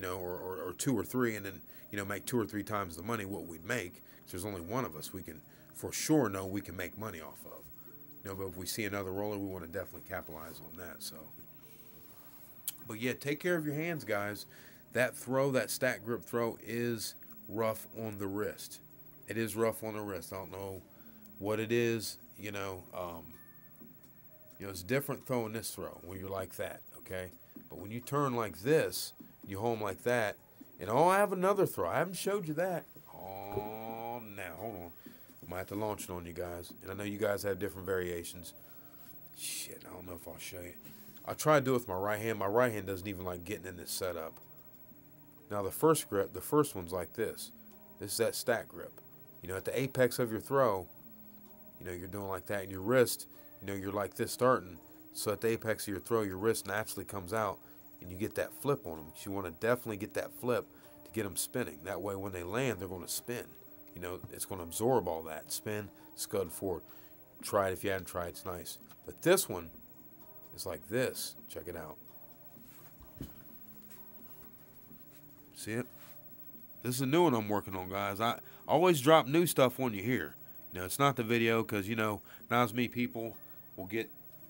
or 2 or 3, and then make 2 or 3 times the money what we'd make. If there's only one of us, we can for sure know we can make money off of. But if we see another roller, we want to definitely capitalize on that. So, but yeah, take care of your hands, guys. That stack grip throw is rough on the wrist. It is rough on the wrist. I don't know what it is. It's different throwing this throw when you're like that, okay? But when you turn like this, you hold them like that, and I have another throw. I haven't showed you that. Oh, now, hold on. I might have to launch it on you guys. And I know you guys have different variations. Shit, I don't know if I'll show you. I try to do it with my right hand. My right hand doesn't even like getting in this setup. Now, the first one's like this. This is that stack grip. At the apex of your throw, you're doing like that, and your wrist, you're like this starting. So at the apex of your throw, your wrist naturally comes out, and you get that flip on them. You want to definitely get that flip to get them spinning. That way, when they land, they're going to spin. It's going to absorb all that. Spin, scud forward. Try it if you haven't tried. It's nice. But this one is like this. Check it out. See it? This is a new one I'm working on, guys. I always drop new stuff on you here. It's not the video because, not as many people will get,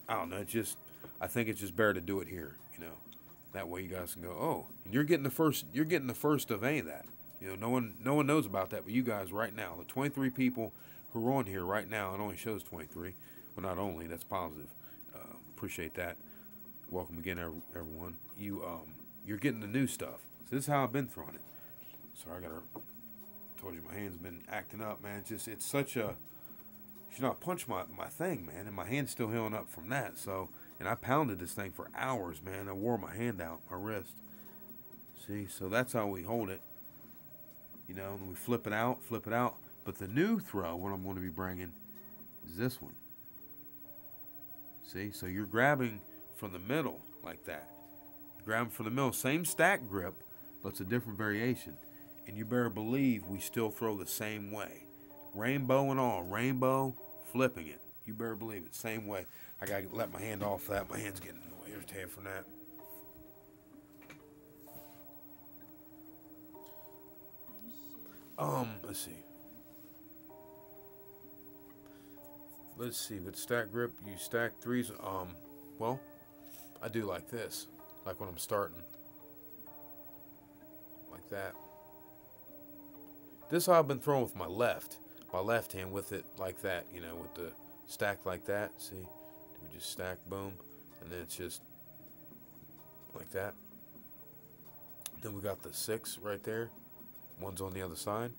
I don't know, I think it's just better to do it here, That way you guys can go, oh, and you're getting the first of any of that. No one knows about that, but you guys right now, the 23 people who are on here right now, it only shows 23. Well, not only, that's positive. Appreciate that. Welcome again, everyone. You're getting the new stuff. So this is how I've been throwing it. Sorry, told you my hand's been acting up, man. It's such a should not punch my thing, man. And my hand's still healing up from that. So, and I pounded this thing for hours, man. I wore my hand out, my wrist. See, so that's how we hold it. You know, and we flip it out, flip it out. But the new throw, what I'm going to be bringing, is this one. See, so you're grabbing from the middle like that. You're grabbing from the middle, same stack grip, but it's a different variation. And you better believe we still throw the same way. Rainbow and all, rainbow, flipping it. You better believe it, same way. I got to let my hand off that. My hand's getting irritated from that. Let's see. With stack grip, you stack threes. Well, I do like this, like when I'm starting, like that. This I've been throwing with my left hand with it like that, you know, with the stack like that. See, we just stack, boom, and then it's just like that. Then we got the 6 right there. One's on the other side.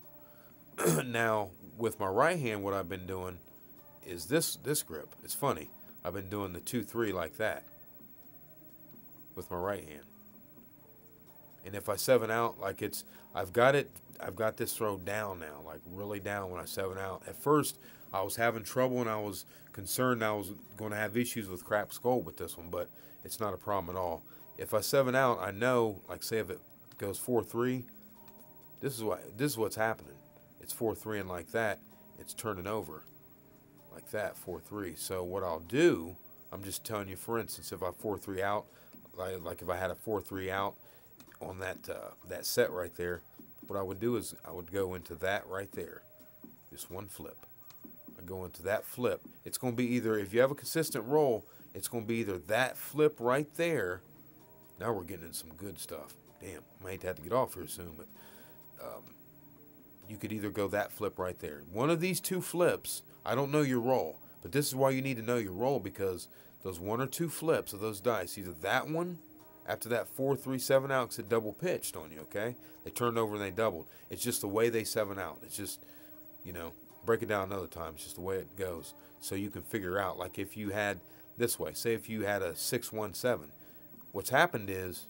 Now, with my right hand, what I've been doing is this grip. It's funny. I've been doing the 2-3 like that with my right hand. And if I 7 out, like I've got this throw down now, like really down when I 7 out. At first, I was having trouble and I was concerned I was going to have issues with cracked skull with this one, but it's not a problem at all. If I 7 out, I know, like say if it goes 4-3, this is what's happening. It's 4-3 and like that, it's turning over. Like that, 4-3. So what I'll do, I'm just telling you, for instance, if I 4-3 out, like if I had a 4-3 out on that set right there, what I would do is I would go into that right there, just one flip. I go into that flip. It's going to be either, if you have a consistent roll, it's going to be either that flip right there. Now we're getting in some good stuff. Damn, I might have to get off here soon, but you could either go that flip right there. One of these two flips, I don't know your roll, but this is why you need to know your roll, because those 1 or 2 flips of those dice, either that one, after that 4-3 7 out, because it double pitched on you, okay? They turned over and they doubled. It's just the way they 7 out. It's just, you know, break it down another time. It's just the way it goes. So you can figure out, like if you had this way, say if you had a 6-1-7, what's happened is,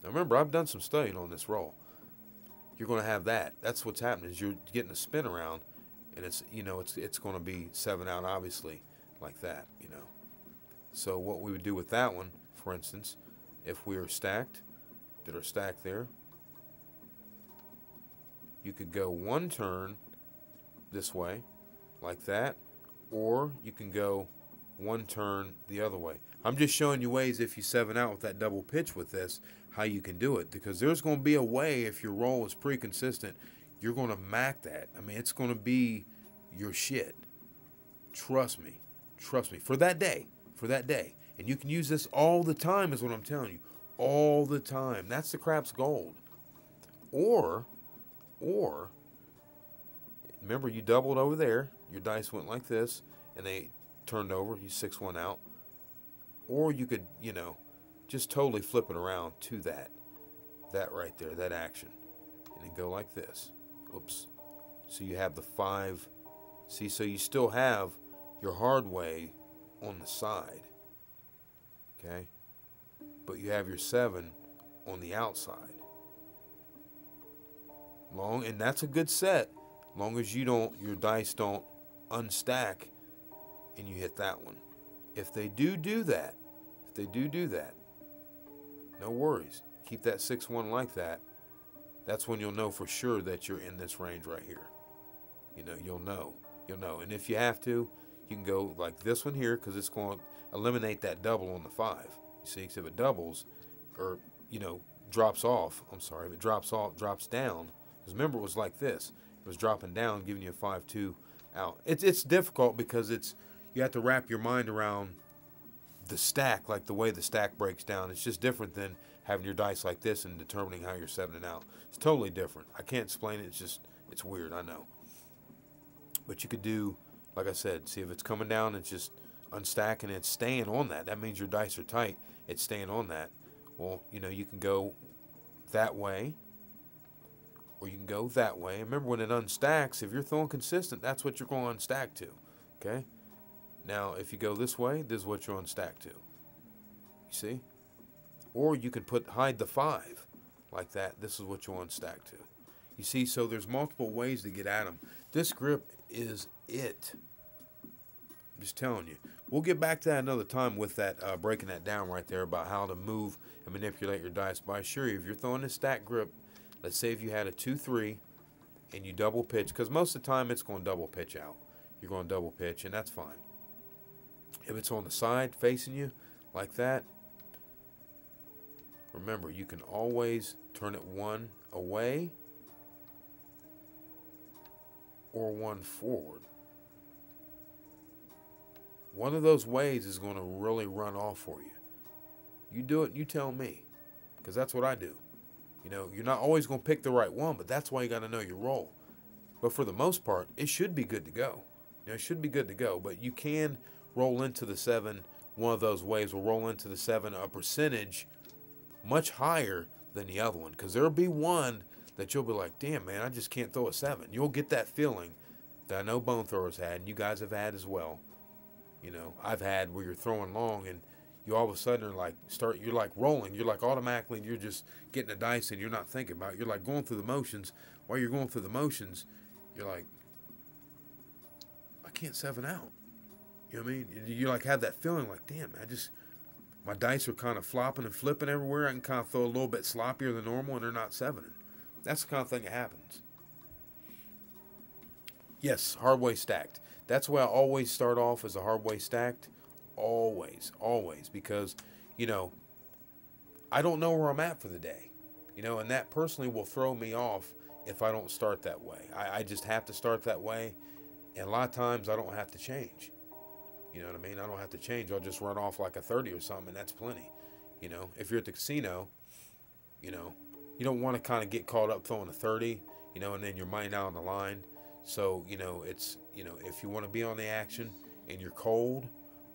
now remember, I've done some studying on this roll. You're going to have that. That's what's happening, is you're getting a spin around, and it's, you know, it's going to be 7 out, obviously, like that, you know. So what we would do with that one, for instance, if we were stacked, did our stack there, you could go one turn this way, like that, or you can go one turn the other way. I'm just showing you ways, if you 7 out with that double pitch with this, how you can do it, because there's going to be a way, if your roll is pretty consistent, you're going to mac that. I mean, it's going to be your shit. Trust me, for that day, and you can use this all the time, is what I'm telling you, all the time. That's the crap's gold. Or remember, you doubled over there, your dice went like this, and they turned over, you 6-1 out. Or you could, you know, just totally flip it around to that right there, that action, and then go like this. Oops. So you have the 5. See, so you still have your hard way on the side, okay? But you have your 7 on the outside. And that's a good set, long as your dice don't unstack and you hit that one. If they do that, no worries. Keep that 6-1 like that. That's when you'll know for sure that you're in this range right here. You know, you'll know. And if you have to, you can go like this one here, because it's going to eliminate that double on the 5. You see, because if it doubles, or, you know, drops off, if it drops off, drops down, because remember, it was like this. It was dropping down, giving you a 5-2 out. It's difficult, because you have to wrap your mind around the stack, like the way the stack breaks down. It's just different than having your dice like this and determining how you're 7 out. It's totally different. I can't explain it. It's weird, I know. But you could do, like I said, see if it's coming down, it's just unstacking, it's staying on that. That means your dice are tight. It's staying on that. Well, you know, you can go that way, or you can go that way. And remember, when it unstacks, if you're throwing consistent, that's what you're going to unstack to. Okay? Now, if you go this way, this is what you're on stack to. You see? Or you can hide the 5 like that. This is what you're on stack to. You see, so there's multiple ways to get at them. This grip is it. I'm just telling you. We'll get back to that another time with that, breaking that down right there about how to move and manipulate your dice. But I assure you, if you're throwing a stack grip, let's say if you had a 2-3 and you double pitch, because most of the time it's going to double pitch out. You're going to double pitch, and that's fine. If it's on the side facing you like that, remember, you can always turn it one away or one forward. One of those ways is going to really run off for you. You do it and you tell me, because that's what I do. You know, you're not always going to pick the right one, but that's why you got to know your role. But for the most part, it should be good to go. You know, it should be good to go, but you can roll into the 7. One of those ways will roll into the 7 a percentage much higher than the other one, because there'll be one that you'll be like, damn, man, I just can't throw a 7. You'll get that feeling that I know bone throwers had, and you guys have had as well. You know, I've had where you're throwing long and you all of a sudden are like you're like rolling. You're like automatically, you're just getting a dice and you're not thinking about it. You're like going through the motions. While you're going through the motions, you're like, I can't 7 out. You know what I mean? You like have that feeling like, damn, my dice are kind of flopping and flipping everywhere. I can kind of throw a little bit sloppier than normal and they're not 7ing. That's the kind of thing that happens. Yes, hard way stacked. That's why I always start off as a hard way stacked. Always, always. Because, you know, I don't know where I'm at for the day. You know, and that personally will throw me off if I don't start that way. I just have to start that way. And a lot of times I don't have to change. You know what I mean? I don't have to change. I'll just run off like a 30 or something, and that's plenty. You know, if you're at the casino, you know, you don't want to kind of get caught up throwing a 30, you know, and then your money out on the line. So, you know, it's, you know, if you want to be on the action and you're cold,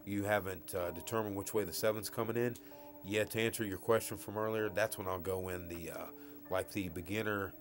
you haven't determined which way the 7's coming in, yeah, to answer your question from earlier, that's when I'll go in the, like the beginner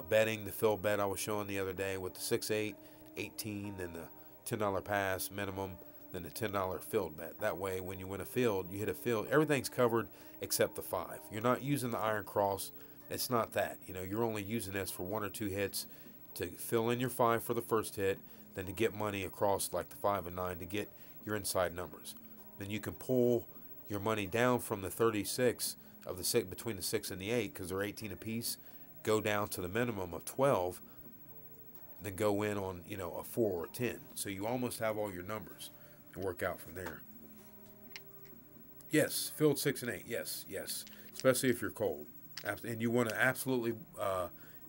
betting, the fill bet I was showing the other day with the 6-8, 18, and the $10 pass minimum, then the $10 field bet. That way, when you win a field, you hit a field, everything's covered except the 5. You're not using the iron cross. It's not that. You know, you're only using this for 1 or 2 hits to fill in your 5 for the first hit, then to get money across like the 5 and 9 to get your inside numbers. Then you can pull your money down from the 36 of the 6 between the 6 and the 8, because they're 18 apiece, go down to the minimum of 12, then go in on, you know, a 4 or a 10. So you almost have all your numbers and work out from there. Yes, filled 6 and 8. Yes, yes. Especially if you're cold. And you want to absolutely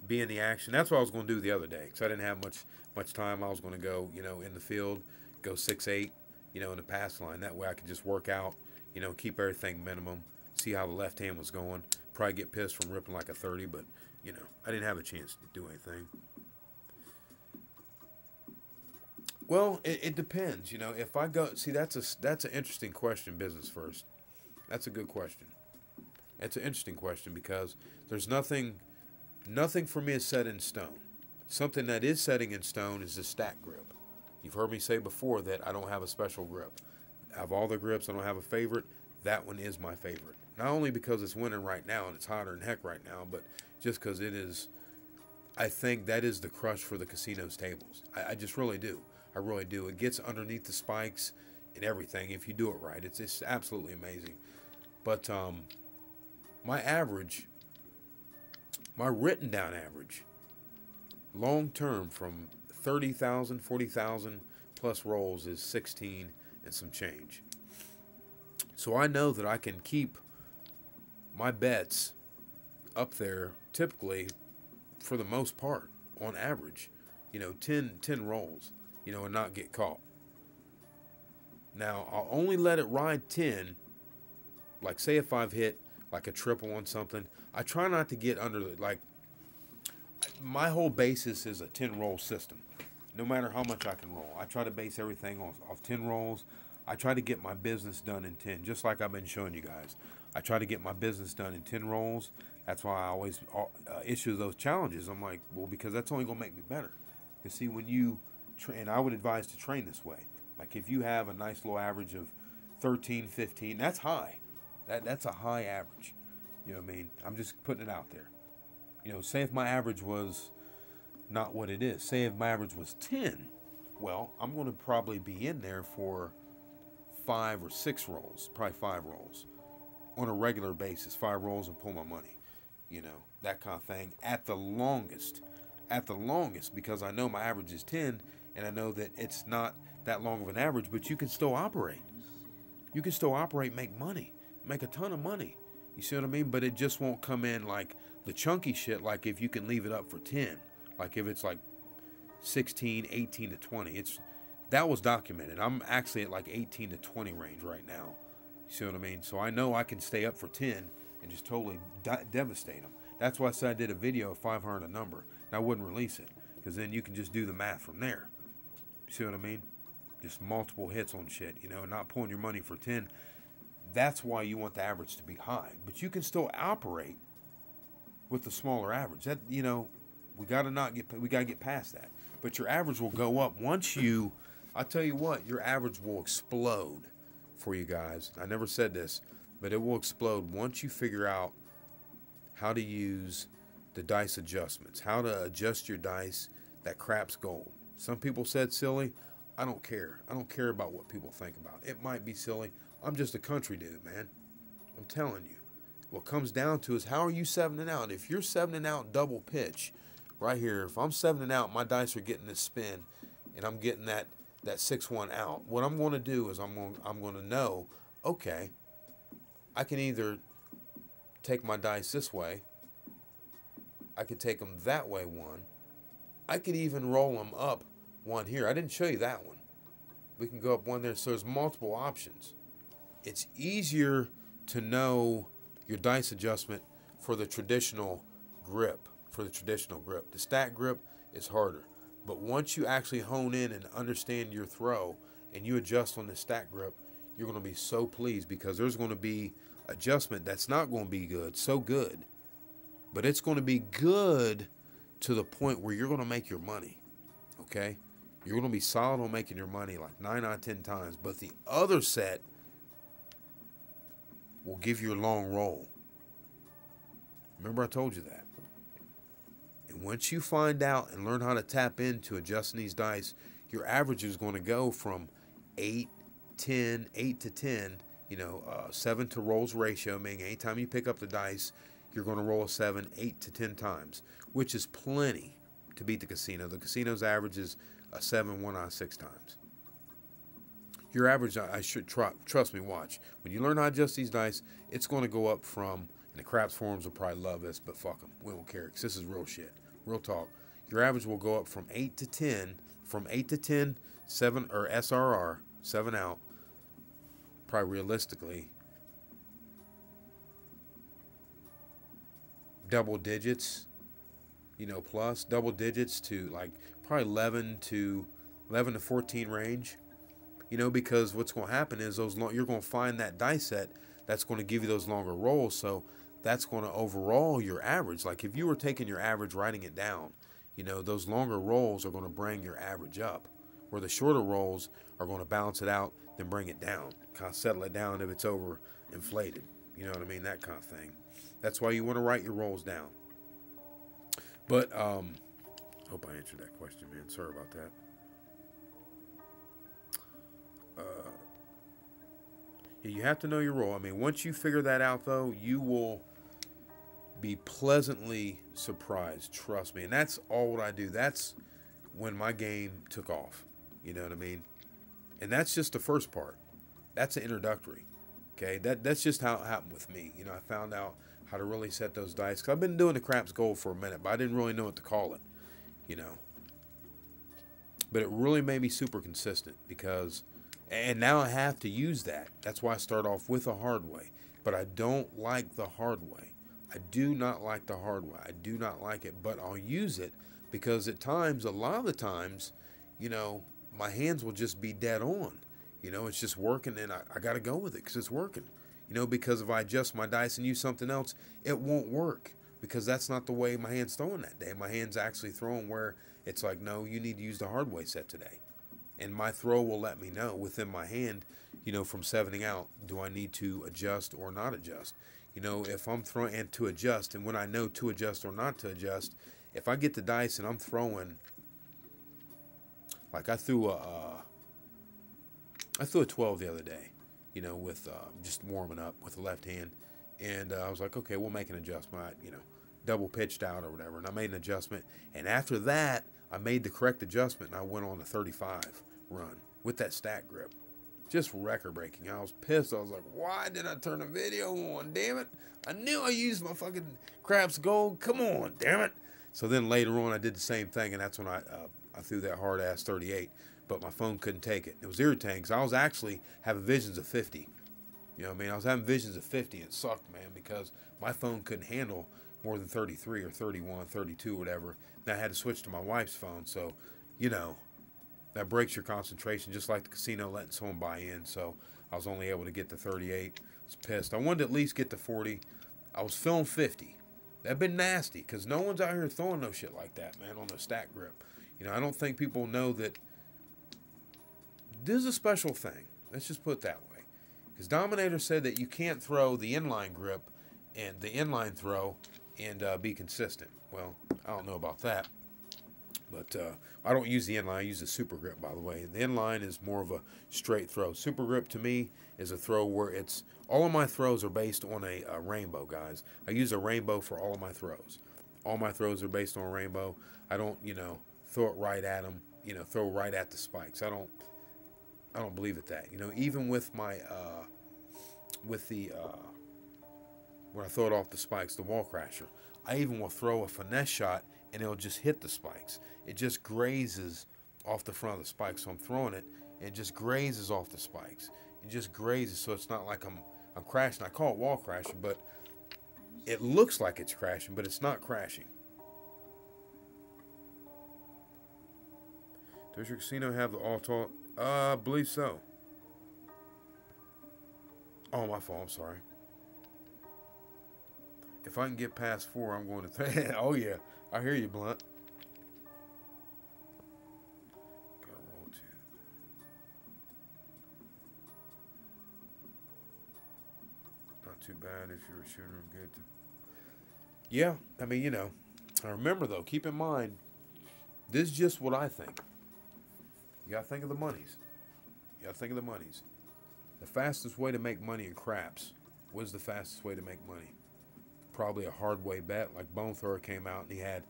be in the action. That's what I was going to do the other day, because I didn't have much time. I was going to go, you know, in the field, go 6-8, you know, in the pass line. That way I could just work out, you know, keep everything minimum, see how the left hand was going. Probably get pissed from ripping like a 30, but, you know, I didn't have a chance to do anything. Well, it depends. You know, if I go, see, that's an interesting question, business first. That's a good question. It's an interesting question because there's nothing for me is set in stone. Something that is setting in stone is the stack grip. You've heard me say before that I don't have a special grip. Out of all the grips, I don't have a favorite. That one is my favorite. Not only because it's winter right now and it's hotter than heck right now, but just because it is, I think that is the crush for the casino's tables. I just really do. I really do. It gets underneath the spikes and everything if you do it right. It's absolutely amazing. But my average, my written down average, long term from 30,000, 40,000 plus rolls is 16 and some change. So I know that I can keep my bets up there typically for the most part on average, you know, 10 rolls, you know, and not get caught. Now, I'll only let it ride 10, like say if I've hit like a triple on something, I try not to get under the, like, my whole basis is a 10 roll system. No matter how much I can roll, I try to base everything off 10 rolls. I try to get my business done in 10, just like I've been showing you guys. I try to get my business done in 10 rolls. That's why I always issue those challenges. I'm like, well, because that's only going to make me better. Because see, when you and I would advise to train this way. Like if you have a nice low average of 13, 15, that's high. That's a high average. You know what I mean? I'm just putting it out there. You know, say if my average was not what it is. Say if my average was 10, well, I'm going to probably be in there for 5 or 6 rolls, probably 5 rolls on a regular basis, 5 rolls and pull my money. You know, that kind of thing at the longest, because I know my average is 10 and I know that it's not that long of an average, but you can still operate. You can still operate, make money, make a ton of money. You see what I mean? But it just won't come in like the chunky shit, like if you can leave it up for 10. Like if it's like 16, 18 to 20. That was documented. I'm actually at like 18 to 20 range right now. You see what I mean? So I know I can stay up for 10 and just totally devastate them. That's why I said I did a video of 500 a number. And I wouldn't release it, because then you can just do the math from there. You see what I mean? Just multiple hits on shit, you know, not pulling your money for 10. That's why you want the average to be high. But you can still operate with the smaller average. That, you know, we gotta get past that. But your average will go up once you, I tell you what, your average will explode for you guys. I never said this, but it will explode once you figure out how to use the dice adjustments, how to adjust your dice. That crap's gold. Some people said silly. I don't care. I don't care about what people think about it. It might be silly. I'm just a country dude, man. I'm telling you. What comes down to is how are you 7-ing out? If you're 7-ing out double pitch, right here, if I'm 7-ing out, my dice are getting this spin, and I'm getting that 6-1 out. What I'm going to do is I'm going to know, okay, I can either take my dice this way, I could take them that way one, I could even roll them up one here. I didn't show you that one. We can go up one there, so there's multiple options. It's easier to know your dice adjustment for the traditional grip. The stack grip is harder. But once you actually hone in and understand your throw and you adjust on the stack grip, you're going to be so pleased, because there's going to be adjustment that's not going to be so good. But it's going to be good to the point where you're going to make your money. Okay? You're going to be solid on making your money like 9 out of 10 times. But the other set will give you a long roll. Remember I told you that. And once you find out and learn how to tap into adjusting these dice, your average is going to go from 8 to 10, 7 to rolls ratio, meaning anytime you pick up the dice, you're going to roll a 7, 8 to 10 times, which is plenty to beat the casino. The casino's average is a 7, 1 out of 6 times. Your average, I should trust me, watch. When you learn how to adjust these dice, it's going to go up from, and the craps forums will probably love this, but fuck them. We don't care, because this is real shit. Real talk. Your average will go up from 8 to 10, 7, or SRR, 7 out, probably realistically, double digits, plus double digits to like probably 11 to 14 range, because what's going to happen is you're going to find that dice set that's going to give you those longer rolls. So that's going to overall your average. Like if you were taking your average, writing it down, those longer rolls are going to bring your average up, where the shorter rolls are going to balance it out, then bring it down, kind of settle it down if it's over inflated. You know what I mean? That kind of thing. That's why you want to write your rolls down. But hope I answered that question, man. Sorry about that. Yeah, you have to know your roll. I mean, once you figure that out, though, you will be pleasantly surprised. Trust me. And that's all what I do. That's when my game took off. You know what I mean? And that's just the first part. That's an introductory. Okay? That's just how it happened with me. I found out how to really set those dice. Because I've been doing the craps gold for a minute, but I didn't really know what to call it. But it really made me super consistent, because, and now I have to use that. That's why I start off with a hard way. But I don't like the hard way. I do not like the hard way. I do not like it, but I'll use it, because at times, a lot of the times, my hands will just be dead on. It's just working, and I got to go with it because it's working. Because if I adjust my dice and use something else, it won't work. because that's not the way my hand's throwing that day. My hand's actually throwing where it's like, no, you need to use the hard way set today. And my throw will let me know within my hand, you know, from 7ing out, do I need to adjust or not adjust? You know, if I'm throwing and to adjust, and when I know to adjust or not to adjust, if I get the dice and I'm throwing, like I threw a 12 the other day, you know, with just warming up with the left hand, and I was like, okay, we'll make an adjustment, you know, double pitched out or whatever, and I made an adjustment, and after that, I made the correct adjustment, and I went on a 35 run with that stack grip. Just record breaking. I was pissed. I was like, why did I turn the video on? Damn it. I knew I used my fucking Craps Gold. Come on, damn it. So then later on, I did the same thing, and that's when I threw that hard ass 38, but my phone couldn't take it. It was irritating because I was actually having visions of 50. You know what I mean? I was having visions of 50. It sucked, man, because my phone couldn't handle more than 33 or 31, 32, whatever. Then I had to switch to my wife's phone. So, you know, that breaks your concentration, just like the casino letting someone buy in. So I was only able to get to 38. I was pissed. I wanted to at least get to 40. I was feeling 50. That'd been nasty because no one's out here throwing no shit like that, man, on the stack grip. You know, I don't think people know that this is a special thing. Let's just put it that way. Because Dominator said that you can't throw the inline grip and the inline throw and be consistent. Well, I don't know about that. But I don't use the inline. I use the super grip, by the way. The inline is more of a straight throw. Super grip, to me, is a throw where it's... All of my throws are based on a rainbow, guys. I use a rainbow for all of my throws. All my throws are based on a rainbow. I don't, you know, throw it right at them. You know, throw right at the spikes. I don't believe it that. You know, even with my... when I throw it off the spikes, the wall crasher, I even will throw a finesse shot and it'll just hit the spikes. It just grazes off the front of the spikes. So I'm throwing it, and it just grazes off the spikes. It just grazes, so it's not like I'm crashing. I call it wall crashing, but it looks like it's crashing, but it's not crashing. Does your casino have the all-talk? I believe so. Oh, my fault. I'm sorry. If I can get past 4, I'm going to... Oh, yeah. I hear you, Blunt. Gotta roll 2. Not too bad if you're a shooter. Good. Yeah, I mean, you know. I remember, though, keep in mind, this is just what I think. You gotta think of the monies. You gotta think of the monies. The fastest way to make money in craps. What is the fastest way to make money? Probably a hard way bet, like Bone Thrower came out and he had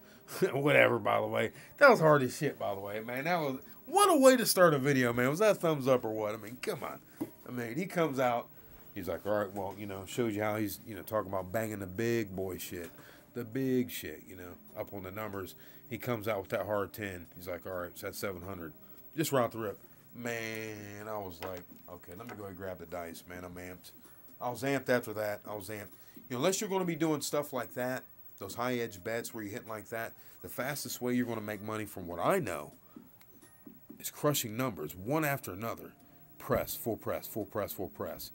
whatever, by the way. That was hard as shit, by the way, man. That was, what a way to start a video, man. Was that thumbs up or what? I mean, come on. I mean, he comes out, he's like, all right, well, you know, shows you how he's, you know, talking about banging the big boy shit. The big shit, you know, up on the numbers. He comes out with that hard 10. He's like, all right, so that's 700. Just right off the rip. Man, I was like, okay, let me go ahead and grab the dice, man. I'm amped. I was amped after that. I was amped. You know, unless you're going to be doing stuff like that, those high-edge bets where you're hitting like that, the fastest way you're going to make money, from what I know, is crushing numbers one after another. Press, full press, full press, full press.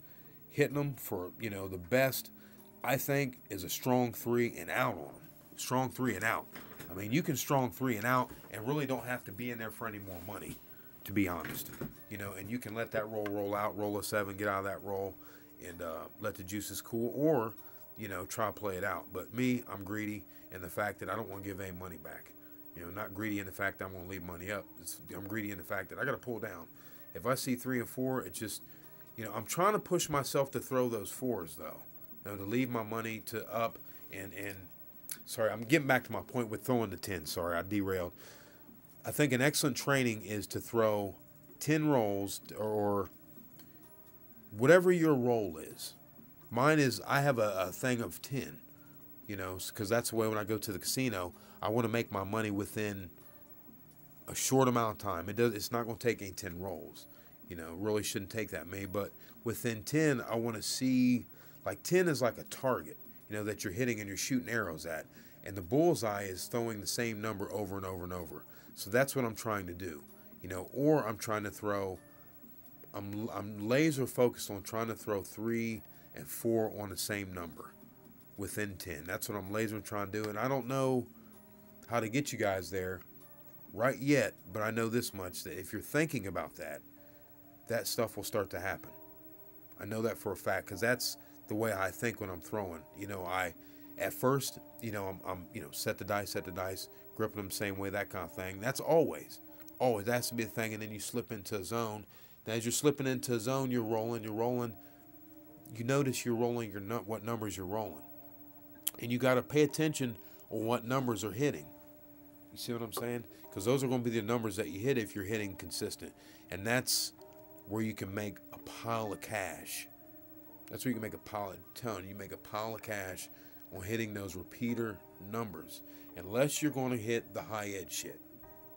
Hitting them for, you know, the best, I think, is a strong 3 and out on them. Strong 3 and out. I mean, you can strong 3 and out and really don't have to be in there for any more money, to be honest. You know, and you can let that roll out, roll a 7, get out of that roll, and let the juices cool, or... you know, try to play it out. But me, I'm greedy in the fact that I don't want to give any money back. You know, not greedy in the fact that I'm going to leave money up. I'm greedy in the fact that I got to pull down. If I see 3 and 4, it's just, you know, I'm trying to push myself to throw those 4s, though. You know, to leave my money to up and sorry, I'm getting back to my point with throwing the 10. Sorry, I derailed. I think an excellent training is to throw 10 rolls or whatever your roll is. Mine is, I have a thing of 10, you know, because that's the way when I go to the casino, I want to make my money within a short amount of time. It's not going to take any 10 rolls, you know, really shouldn't take that many, but within 10, I want to see, like 10 is like a target, you know, that you're hitting and you're shooting arrows at, and the bullseye is throwing the same number over and over and over. So that's what I'm trying to do, you know, or I'm trying to throw, I'm laser focused on trying to throw 3 and 4 on the same number. within 10. That's what I'm laser trying to do. And I don't know how to get you guys there right yet, but I know this much, that if you're thinking about that, that stuff will start to happen. I know that for a fact, because that's the way I think when I'm throwing. You know, at first, you know, I'm set the dice, gripping them the same way, that kind of thing. That's always that has to be a thing. And then you slip into a zone. Now, as you're slipping into a zone, you're rolling. You notice you're rolling what numbers you're rolling, and you got to pay attention on what numbers are hitting. You see what I'm saying? Because those are going to be the numbers that you hit if you're hitting consistent, and that's where you can make a pile of cash. That's where you can make a pile of ton. You make a pile of cash on hitting those repeater numbers, unless you're going to hit the high edge shit.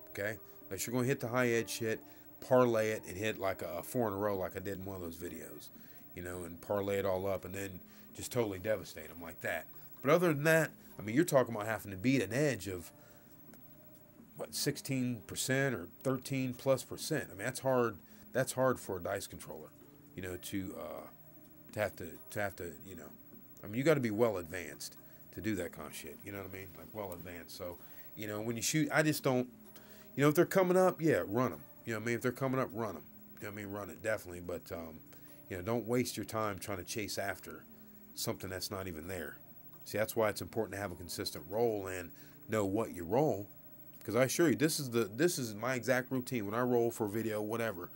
Okay? Unless you're going to hit the high edge shit, parlay it and hit like a 4 in a row, like I did in one of those videos, you know, and parlay it all up and then just totally devastate them like that. But other than that, I mean, you're talking about having to beat an edge of what, 16% or 13+%. I mean, that's hard. That's hard for a dice controller, you know, to have to, you know, I mean, you got to be well advanced to do that kind of shit. You know what I mean? Like well advanced. So, you know, when you shoot, I just don't, you know, if they're coming up, yeah, run them. You know what I mean? If they're coming up, run them. You know what I mean? Run it, definitely. But, you know, don't waste your time trying to chase after something that's not even there. See, that's why it's important to have a consistent roll and know what you roll. Because I assure you, this is my exact routine. When I roll for video, whatever,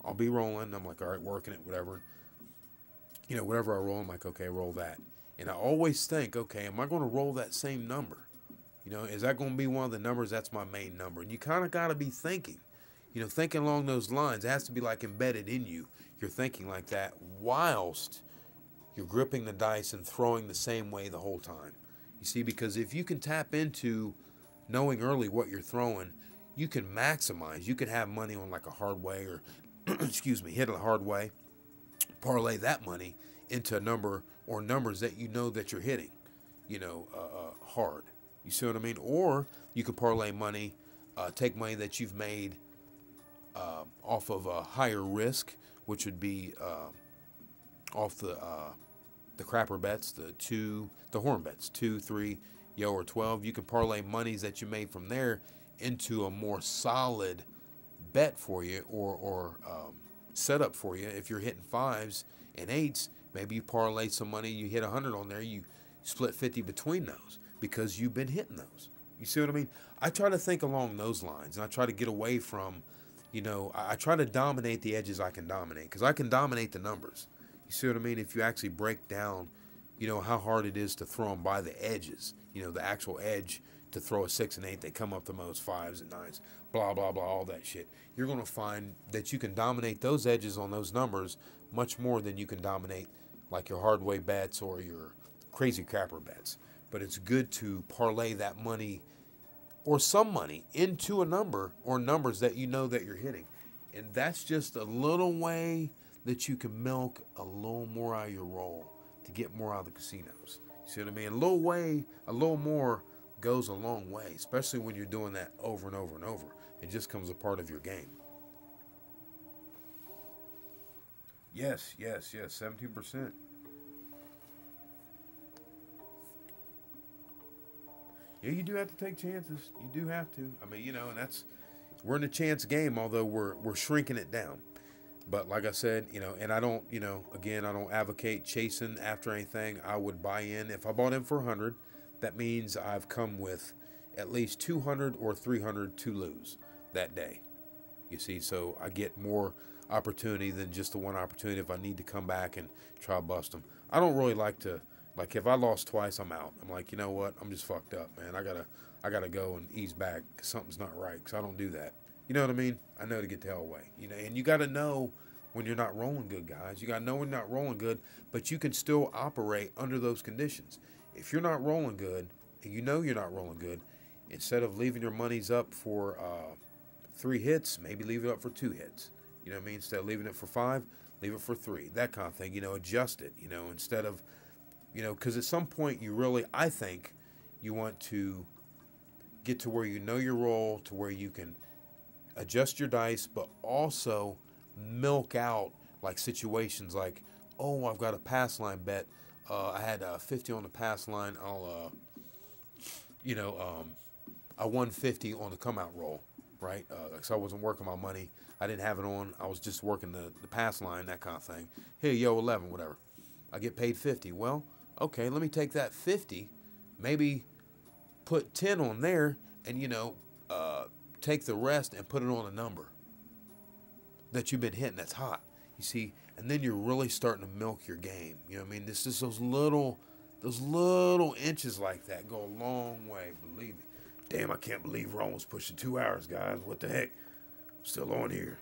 I'll be rolling. I'm like, all right, working it, whatever. You know, whatever I roll, I'm like, okay, roll that. And I always think, okay, am I going to roll that same number? You know, is that going to be one of the numbers that's my main number? And you kind of got to be thinking, you know, thinking along those lines. It has to be like embedded in you. You're thinking like that whilst you're gripping the dice and throwing the same way the whole time. You see, because if you can tap into knowing early what you're throwing, you can maximize. You can have money on like a hard way or, excuse me, hit a hard way, parlay that money into a number or numbers that you know that you're hitting, you know, hard. You see what I mean? Or you could parlay money, take money that you've made off of a higher risk, which would be off the crapper bets, the horn bets, 2, 3, yo, or 12. You can parlay monies that you made from there into a more solid bet for you, or setup for you. If you're hitting 5s and 8s, maybe you parlay some money, you hit 100 on there, you split 50 between those because you've been hitting those. You see what I mean? I try to think along those lines, and I try to get away from, you know, I try to dominate the edges I can dominate, because I can dominate the numbers. You see what I mean? If you actually break down, you know, how hard it is to throw them by the edges, you know, the actual edge to throw a 6 and 8, they come up the most 5s and 9s, blah, blah, blah, all that shit. You're going to find that you can dominate those edges on those numbers much more than you can dominate like your hard way bets or your crazy crapper bets. But it's good to parlay that money or some money into a number or numbers that you know that you're hitting. And that's just a little way that you can milk a little more out of your roll to get more out of the casinos. You see what I mean? A little more goes a long way, especially when you're doing that over and over and over. It just becomes a part of your game. Yes, 17%. Yeah, you do have to take chances. You do have to. I mean, you know, and we're in a chance game, although we're shrinking it down. But like I said, you know, and I don't, you know, again, I don't advocate chasing after anything. I would buy in. If I bought in for 100, that means I've come with at least 200 or 300 to lose that day. You see, so I get more opportunity than just the one opportunity if I need to come back and try to bust them. I don't really like to, like, if I lost twice, I'm out. I'm like, you know what? I'm just fucked up, man. I gotta go and ease back because something's not right, because I don't do that. You know what I mean? I know to get the hell away. You know, and you got to know when you're not rolling good, guys. You got to know when you're not rolling good, but you can still operate under those conditions. If you're not rolling good, and you know you're not rolling good, instead of leaving your monies up for 3 hits, maybe leave it up for 2 hits. You know what I mean? Instead of leaving it for 5, leave it for 3. That kind of thing. You know, adjust it. You know, instead of, you know, because at some point you really, I think, you want to get to where you know your roll, to where you can adjust your dice, but also milk out like situations like, oh, I've got a pass line bet I had 50 on the pass line. I won 50 on the come out roll, right? So I wasn't working my money. I didn't have it on. I was just working the pass line, that kind of thing. Here, yo, 11, whatever. I get paid 50. Well, okay, let me take that 50, maybe put 10 on there, and, take the rest and put it on a number that you've been hitting that's hot. You see, and then you're really starting to milk your game. You know what I mean? This is those little inches like that go a long way, believe me. Damn, I can't believe we're almost pushing 2 hours, guys. What the heck? I'm still on here.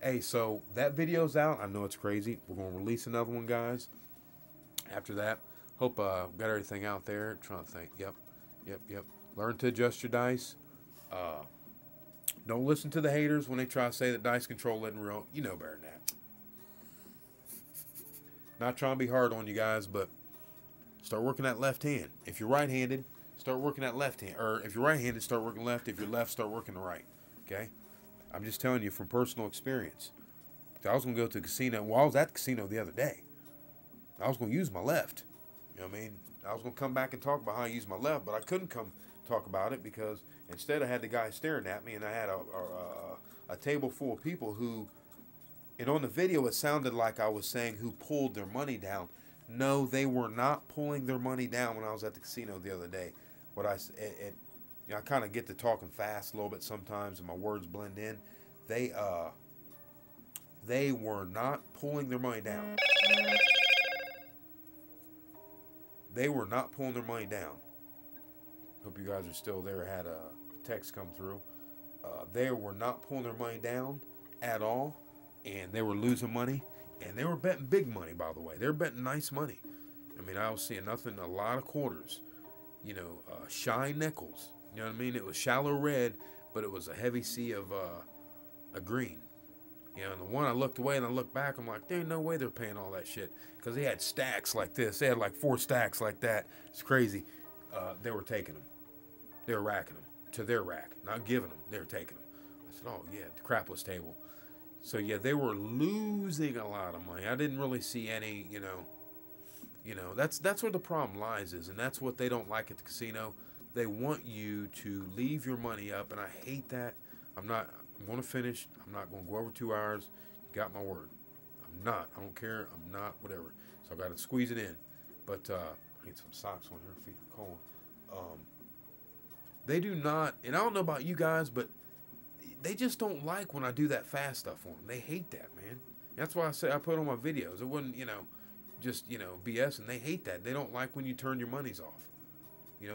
Hey, so that video's out. I know it's crazy. We're going to release another one, guys. After that, hope got everything out there. Trying to think. Yep. Learn to adjust your dice. Don't listen to the haters when they try to say that dice control isn't real. You know better than that. Not trying to be hard on you guys, but start working that left hand. If you're right-handed, start working that left hand. Or if you're right-handed, start working left. If you're left, start working the right. Okay? I'm just telling you from personal experience. I was going to go to the casino. Well, I was at the casino the other day. I was going to use my left. You know what I mean? I was going to come back and talk about how I use my left, but I couldn't come talk about it because instead I had the guy staring at me, and I had a table full of people who, and on the video it sounded like I was saying who pulled their money down. No, they were not pulling their money down when I was at the casino the other day. I kind of get to talking fast a little bit sometimes, and my words blend in. They were not pulling their money down. They were not pulling their money down. Hope you guys are still there. I had a text come through. They were not pulling their money down at all, and they were losing money, and they were betting big money, by the way. They were betting nice money. I mean, I was seeing a lot of quarters, shy nickels. You know what I mean? It was shallow red, but it was a heavy sea of a green. And the one I looked away and I looked back, I'm like, there ain't no way they're paying all that shit. Because they had stacks like this. They had like 4 stacks like that. It's crazy. They were taking them. They were racking them to their rack. Not giving them. They were taking them. I said, oh, yeah, the crapless table. So, yeah, they were losing a lot of money. I didn't really see any, that's where the problem lies is. And that's what they don't like at the casino. They want you to leave your money up, and I hate that. I'm going to finish. I'm not going to go over 2 hours. You got my word. I'm not. I don't care. I'm not. Whatever. So I got to squeeze it in. But I need some socks on here. Feet are cold. They do not, and I don't know about you guys, but they just don't like when I do that fast stuff on them. They hate that, man. That's why I say I put on my videos. It wasn't, just, BS, and they hate that. They don't like when you turn your monies off.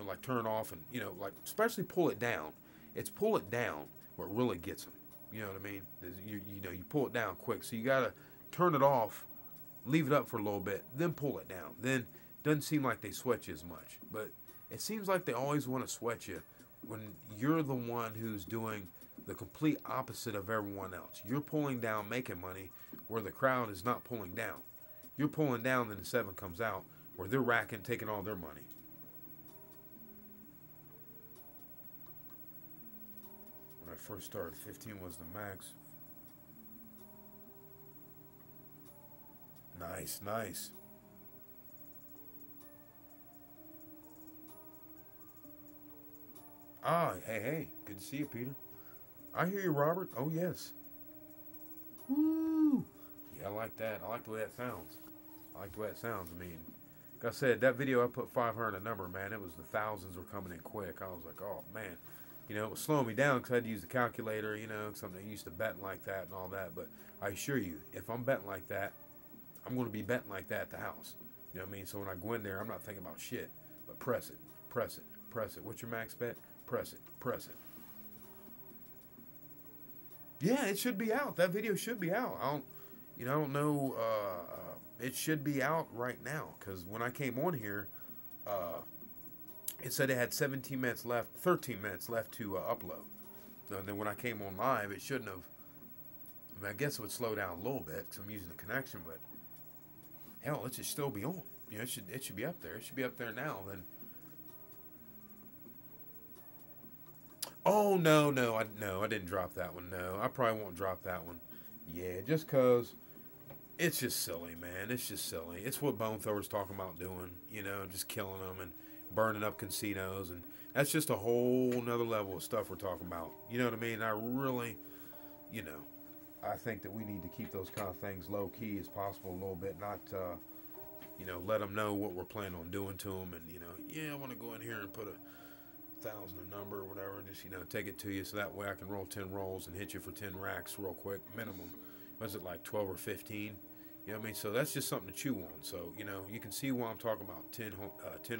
Like turn off and, like especially pull it down. It's pull it down where it really gets them. You know what I mean? You pull it down quick. So you got to turn it off, leave it up for a little bit, then pull it down. Then doesn't seem like they sweat you as much. But it seems like they always want to sweat you when you're the one who's doing the complete opposite of everyone else. You're pulling down, making money, where the crowd is not pulling down. You're pulling down, then the 7 comes out, where they're racking, taking all their money. When I first started, 15 was the max. Nice. Ah, hey. Good to see you, Peter. I hear you, Robert. Oh, yes. Woo! Yeah, I like that. I like the way that sounds. I mean, like I said, that video I put 500 a number, man. It was the thousands were coming in quick. I was like, oh, man. It was slowing me down because I had to use the calculator, because I'm used to betting like that and all that. But I assure you, if I'm betting like that, I'm going to be betting like that at the house. You know what I mean? So when I go in there, I'm not thinking about shit. But press it. What's your max bet? Press it. Yeah, it should be out. That video should be out. I don't know. It should be out right now because when I came on here, it said it had 13 minutes left to upload. And then when I came on live, it shouldn't have. I mean, I guess it would slow down a little bit because I'm using the connection, but hell, it should still be on. It should be up there. It should be up there now. Then. Oh no, I didn't drop that one. No, I probably won't drop that one. Yeah, just cause It's just silly, man. It's just silly. It's what bone throwers talking about doing, you know, just killing them and burning up casinos. And that's just a whole nother level of stuff we're talking about. You know what I mean? I really, you know, I think that we need to keep those kind of things low key as possible a little bit, not, you know, let them know what we're planning on doing to them. And, you know, yeah, I want to go in here and put 1,000 a number or whatever, and just, you know, take it to you so that way I can roll 10 rolls and hit you for 10 racks real quick, minimum. Was it like 12 or 15? You know what I mean? So that's just something to chew on. So, you know, you can see why I'm talking about 10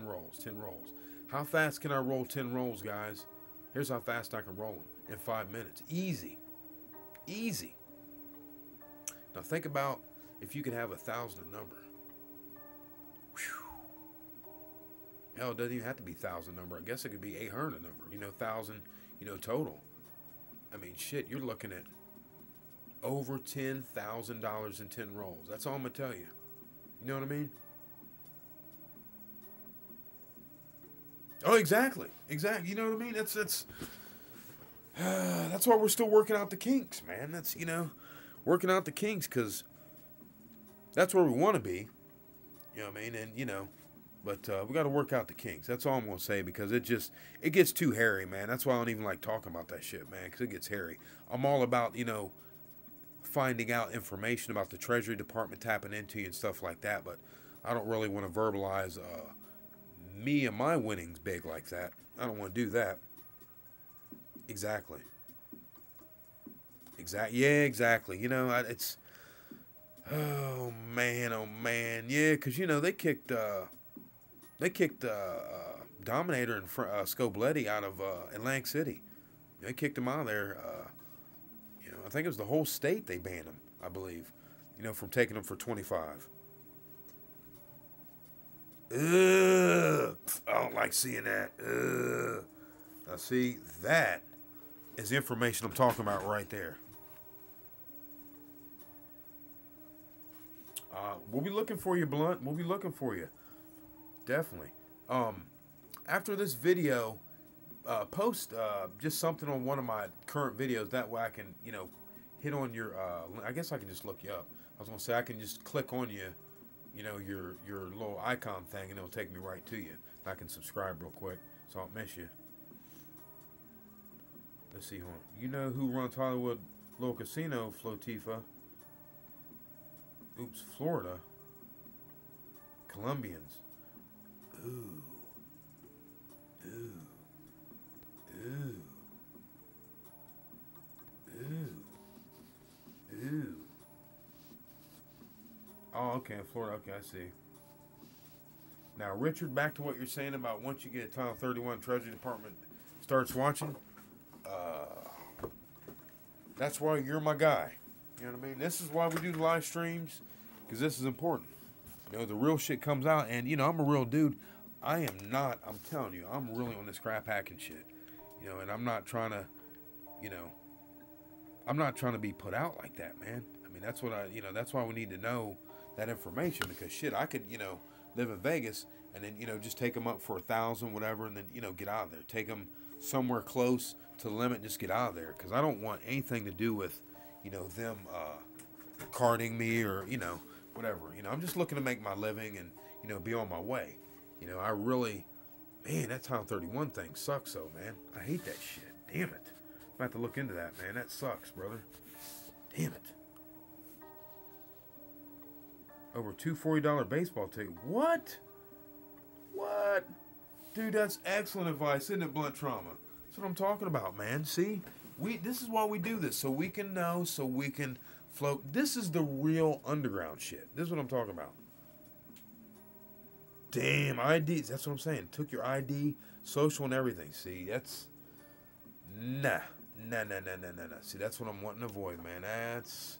rolls, 10 rolls. How fast can I roll 10 rolls, guys? Here's how fast I can roll them in 5 minutes. Easy. Easy. Now think about if you could have 1,000 a number. Whew. Hell, it doesn't even have to be 1,000 number. I guess it could be 800 a number. You know, 1,000, you know, total. I mean, shit, you're looking at over $10,000 in 10 rolls. That's all I'm going to tell you. You know what I mean? Oh, exactly. Exactly. You know what I mean? That's why we're still working out the kinks, man. That's, you know, working out the kinks, because that's where we want to be. You know what I mean? And, you know, but we got to work out the kinks. That's all I'm going to say, because it gets too hairy, man. That's why I don't even like talking about that shit, man, because it gets hairy. I'm all about, you know, finding out information about the Treasury Department tapping into you and stuff like that, but I don't really want to verbalize me and my winnings big like that. I don't want to do that. Exactly. Yeah, exactly. You know, it's, oh man, yeah, because, you know, they kicked Dominator and Scobletti out of Atlantic City. They kicked him out of there. I think it was the whole state they banned him, I believe, you know, from taking them for 25. Ugh, I don't like seeing that. Ugh. Now, see, that is information I'm talking about right there. We'll be looking for you, Blunt. We'll be looking for you. Definitely. After this video, post just something on one of my current videos. That way I can, you know, hit on your, I guess I can just look you up. I was going to say I can just click on you, you know, your little icon thing, and it'll take me right to you. I can subscribe real quick so I don't miss you. Let's see, hold on. You know who runs Hollywood Little Casino, Flotifa? Oops, Florida. Colombians. Ooh. Ooh. Ooh. Ooh. Ooh. Oh, okay, Florida. Okay, I see. Now, Richard, back to what you're saying about once you get Title 31 Treasury Department starts watching. That's why you're my guy. You know what I mean? This is why we do the live streams, because this is important. You know, the real shit comes out, and, you know, I'm a real dude. I am not, I'm telling you, I'm really on this crap hacking shit. You know, and I'm not trying to, you know, I'm not trying to be put out like that, man. I mean, that's what that's why we need to know that information, because shit, I could, you know, live in Vegas and then, you know, just take them up for 1,000, whatever, and then, you know, get out of there. Take them somewhere close to the limit and just get out of there, because I don't want anything to do with, you know, them carding me or, you know, whatever. You know, I'm just looking to make my living and, you know, be on my way. You know, I really, man, that Title 31 thing sucks though, man. I hate that shit. Damn it. I'm about to look into that, man. That sucks, brother. Damn it. Over $2 $40 baseball ticket. What? What? Dude, that's excellent advice, isn't it, Blunt Trauma? That's what I'm talking about, man. See? This is why we do this, so we can know, so we can float. This is the real underground shit. This is what I'm talking about. Damn, IDs. That's what I'm saying. Took your ID, social, and everything. See, that's... Nah. See, that's what I'm wanting to avoid, man. That's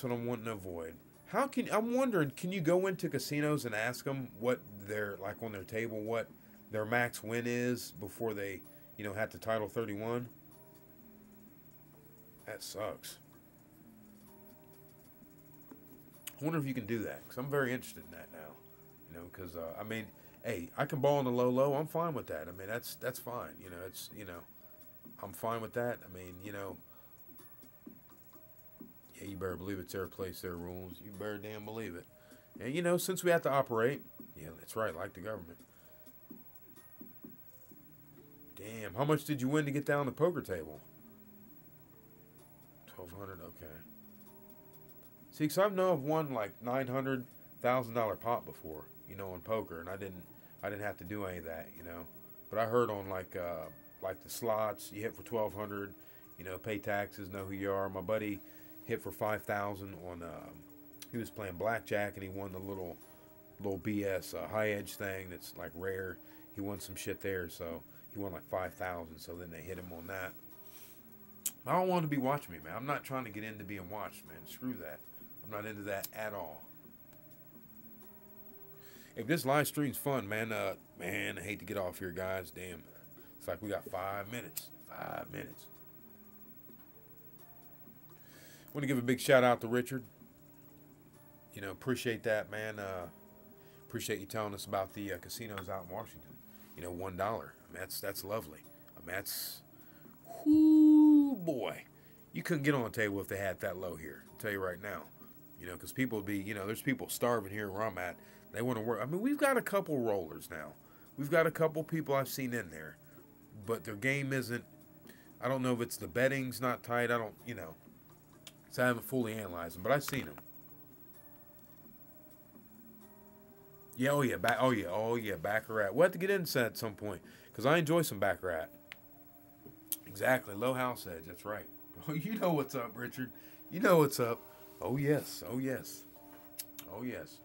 what I'm wanting to avoid. I'm wondering, can you go into casinos and ask them what their, like on their table, what their max win is before they, you know, have to Title 31? That sucks. I wonder if you can do that, because I'm very interested in that now. You know, because, I mean, hey, I can ball on the low. I'm fine with that. I mean, that's fine. You know, it's, you know, I'm fine with that. I mean, you know, Yeah, you better believe it's their place, their rules. You better damn believe it. And you know, since we have to operate, yeah, that's right, like the government. Damn, how much did you win to get down the poker table? 1,200. Okay. See, cause I know I've won like $900,000 pot before, you know, on poker, and I didn't have to do any of that, you know. But I heard on like the slots, you hit for 1,200, you know, pay taxes, know who you are. My buddy hit for 5,000 on. He was playing blackjack and he won the little BS high edge thing that's like rare. He won some shit there, so he won like 5,000. So then they hit him on that. I don't want to be watching me, man. I'm not trying to get into being watched, man. Screw that. I'm not into that at all. If this live stream's fun, man, I hate to get off here, guys. Damn. It's like we got 5 minutes. 5 minutes. I want to give a big shout out to Richard. You know, appreciate that, man. Appreciate you telling us about the casinos out in Washington. You know, $1. I mean, that's lovely. I mean, that's, whoo, boy. You couldn't get on the table if they had that low here. I'll tell you right now. You know, because people would be, you know, there's people starving here where I'm at. They want to work. I mean, we've got a couple rollers now. We've got a couple people I've seen in there. But their game isn't, I don't know if it's the betting's not tight. I don't, you know. So I haven't fully analyzed them, but I've seen them. Yeah, oh yeah, Baccarat. We'll have to get into that at some point, because I enjoy some Baccarat. Exactly, low house edge, that's right. Oh, you know what's up, Richard. You know what's up. Oh yes, oh yes. Oh yes.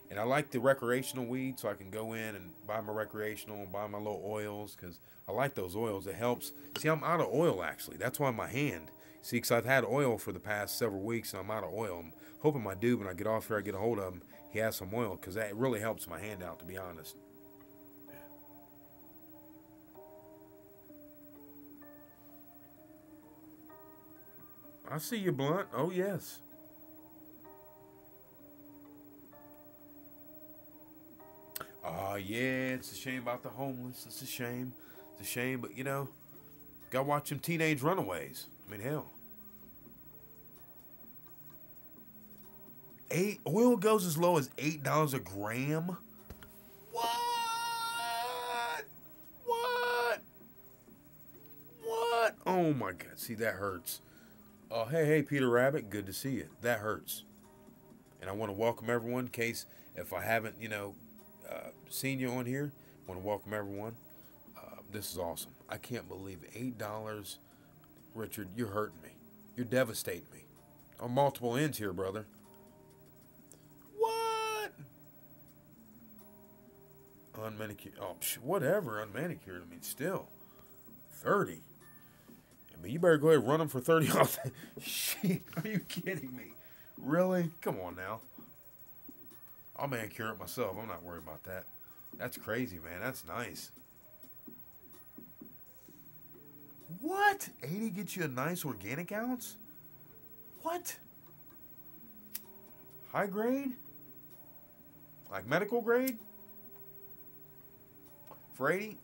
And I like the recreational weed, so I can go in and buy my recreational and buy my little oils, because I like those oils. It helps. See, I'm out of oil, actually. That's why my hand. See, because I've had oil for the past several weeks, and I'm out of oil. I'm hoping my dude, when I get off here, I get a hold of him, he has some oil, because that really helps my hand out, to be honest. I see you, Blunt. Oh, yes. Yeah, it's a shame about the homeless. It's a shame. It's a shame, but, you know, gotta watch them teenage runaways. I mean, hell. Oil goes as low as $8 a gram? What? What? What? Oh, my God. See, that hurts. Oh, hey, Peter Rabbit. Good to see you. That hurts. And I want to welcome everyone in case if I haven't, you know, seen you on here. I want to welcome everyone. This is awesome. I can't believe $8. Richard, you're hurting me. You're devastating me. On multiple ends here, brother. What? Unmanicured. Oh, whatever. Unmanicured. I mean, still. 30. I mean, you better go ahead and run them for 30 off. Shit. Are you kidding me? Really? Come on now. I'll manicure it myself. I'm not worried about that. That's crazy, man. That's nice. What? 80 gets you a nice organic ounce? What? High grade? Like medical grade? For 80?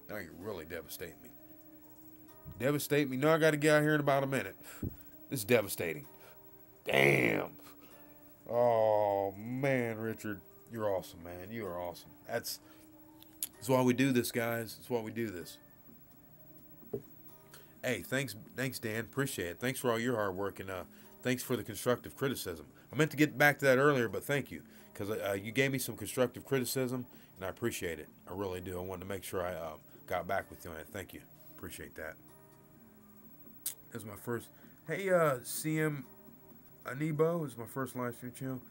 Now you're really devastating me. Devastate me. No, I got to get out here in about a minute. This is devastating. Damn. Oh, man, Richard. You're awesome, man. You are awesome. That's why we do this, guys. That's why we do this. Hey, thanks, Dan. Appreciate it. Thanks for all your hard work, and thanks for the constructive criticism. I meant to get back to that earlier, but thank you, because you gave me some constructive criticism, and I appreciate it. I really do. I wanted to make sure I got back with you on it. Thank you. Appreciate that. That's my first. Hey, CM Anibo is my first live stream channel.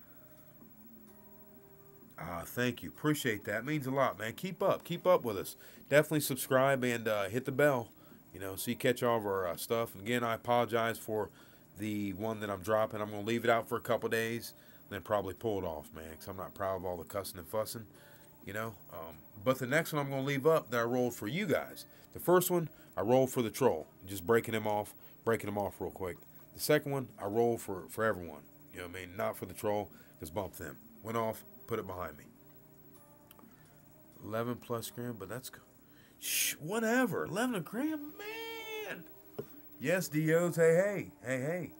Thank you. Appreciate that. It means a lot, man. Keep up with us. Definitely subscribe and hit the bell, you know, so you catch all of our stuff. And again, I apologize for the one that I'm dropping. I'm going to leave it out for a couple days, then probably pull it off, man, because I'm not proud of all the cussing and fussing, you know. But the next one I'm going to leave up that I rolled for you guys. The first one, I rolled for the troll, just breaking him off real quick. The second one, I rolled for everyone, you know what I mean, not for the troll, just bump them. Went off, put it behind me. 11 plus gram, but that's whatever. 11 a gram, man. Yes, Dios. Hey, hey, hey, hey.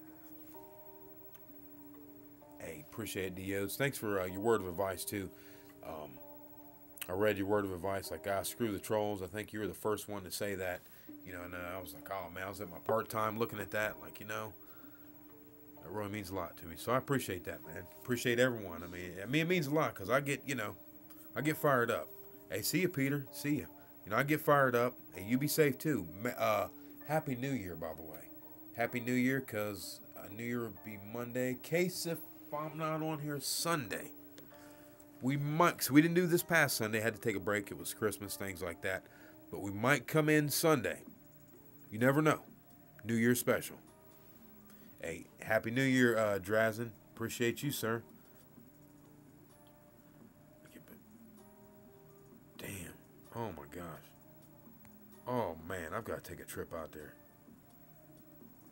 Hey, appreciate it, Dios. Thanks for your word of advice too. Um, I read your word of advice, like, screw the trolls. I think you were the first one to say that, and I was like, oh man, I was at my part time looking at that, like, that really means a lot to me. So I appreciate that, man. Appreciate everyone. I mean, it means a lot because I get fired up. Hey, see you, Peter. See you. I get fired up. Hey, you be safe too. Happy New Year, by the way. Happy New Year, because New Year would be Monday. Case if I'm not on here Sunday. We might, cause we didn't do this past Sunday. Had to take a break. It was Christmas, things like that. But we might come in Sunday. You never know. New Year special. Hey, Happy New Year, Drazen. Appreciate you, sir. Damn. Oh my gosh. Oh man, I've got to take a trip out there.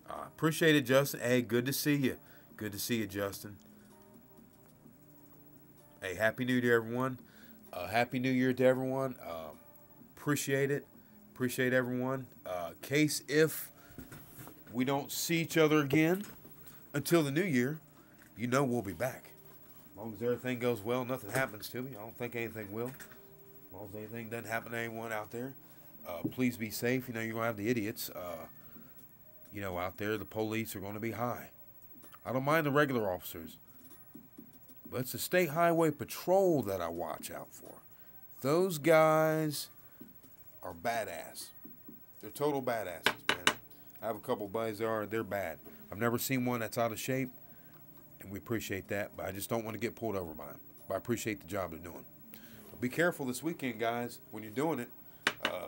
Appreciate it, Justin. Hey, good to see you. Good to see you, Justin. Hey, Happy New Year, everyone. Happy New Year to everyone. Appreciate it. Appreciate everyone. Case if we don't see each other again until the new year, we'll be back. As long as everything goes well, nothing happens to me. I don't think anything will. As long as anything doesn't happen to anyone out there, please be safe. You're going to have the idiots, out there. The police are going to be high. I don't mind the regular officers, but it's the State Highway Patrol that I watch out for. Those guys are badass. They're total badasses, man. I have a couple buddies they're bad. I've never seen one that's out of shape, and we appreciate that, but I just don't want to get pulled over by them. But I appreciate the job they're doing. But be careful this weekend, guys, when you're doing it,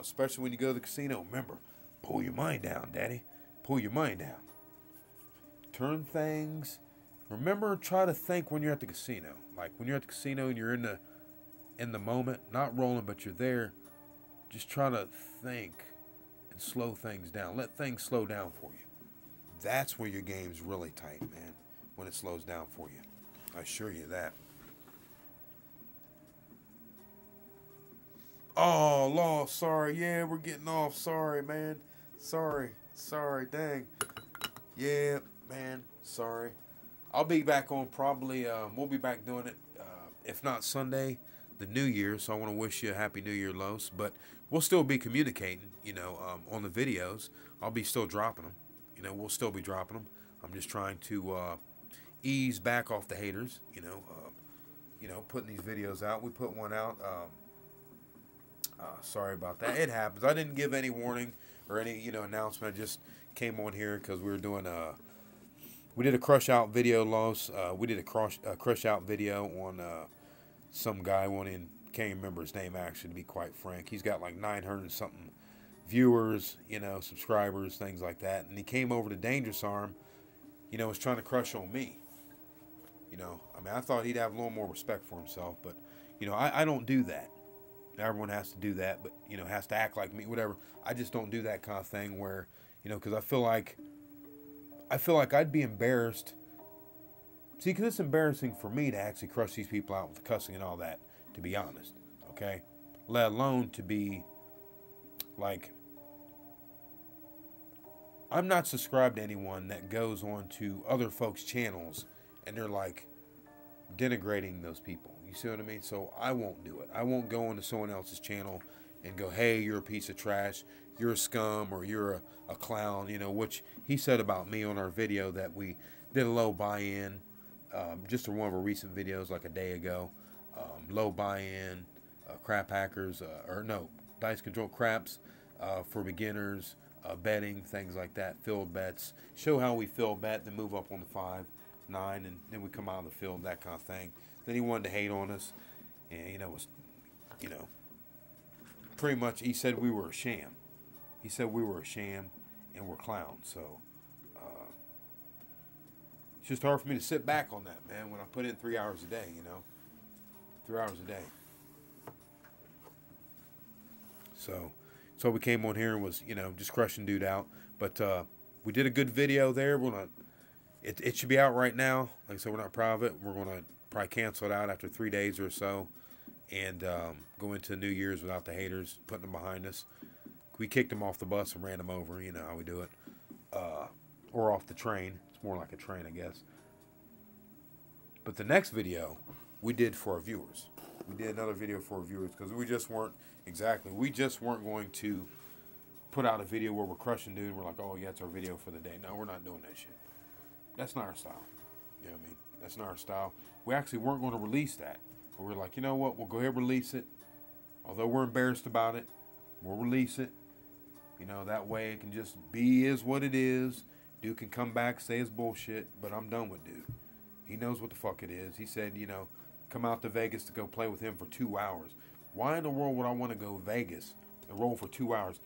especially when you go to the casino. Remember, pull your mind down, Daddy. Pull your mind down. Turn things. Remember, try to think when you're at the casino. Like when you're at the casino and you're in the moment, not rolling, but you're there. Just try to think and slow things down. Let things slow down for you. That's where your game's really tight, man. When it slows down for you. I assure you that. Oh, law, sorry. Yeah, we're getting off. Sorry, man. Sorry, dang. Yeah, man, sorry. I'll be back on probably, we'll be back doing it, if not Sunday, the New Year. So I want to wish you a Happy New Year, Los. But we'll still be communicating, on the videos. I'll be still dropping them. We'll still be dropping them. I'm just trying to ease back off the haters, putting these videos out. We put one out. Sorry about that. It happens. I didn't give any warning or any, announcement. I just came on here because we were doing we did a crush out video, Los. We did a crush out video on some guy. Can't remember his name actually, to be quite frank. He's got like 900 something viewers, subscribers, things like that. And he came over to Dangerous Arm, was trying to crush on me. I thought he'd have a little more respect for himself, but I don't do that. Everyone has to do that, but has to act like me, whatever. I just don't do that kind of thing where, because I feel like I'd be embarrassed. See, because it's embarrassing for me to actually crush these people out with cussing and all that, to be honest, okay? Let alone to be, like, I'm not subscribed to anyone that goes on to other folks' channels and they're, like, denigrating those people. You see what I mean? So I won't do it. I won't go onto someone else's channel and go, hey, you're a piece of trash, you're a scum, or you're a clown, which he said about me on our video that we did a low buy-in, just in one of our recent videos like a day ago. Low buy-in, crap hackers, dice control craps for beginners, betting, things like that, field bets. Show how we field bet, then move up on the 5, 9, and then we come out of the field, that kind of thing. Then he wanted to hate on us, and pretty much he said we were a sham. He said we were a sham and we're clowns. So it's just hard for me to sit back on that, man, when I put in 3 hours a day, 3 hours a day. So we came on here and was, just crushing dude out. But we did a good video there. It should be out right now. Like I said, we're not proud of it. We're going to probably cancel it out after 3 days or so and go into New Year's without the haters, putting them behind us. We kicked them off the bus and ran them over. You know how we do it. or off the train. It's more like a train, I guess. But the next video we did for our viewers. We did another video for our viewers because we just weren't going to put out a video where we're crushing dude and we're like, oh yeah, it's our video for the day. No, we're not doing that shit. That's not our style. You know what I mean? That's not our style. We actually weren't going to release that. But we're like, you know what? We'll go ahead and release it. Although we're embarrassed about it, we'll release it. You know, that way it can just be is what it is. Dude can come back, say his bullshit, but I'm done with dude. He knows what the fuck it is. He said, you know, come out to Vegas to go play with him for 2 hours. Why in the world would I want to go to Vegas and roll for 2 hours?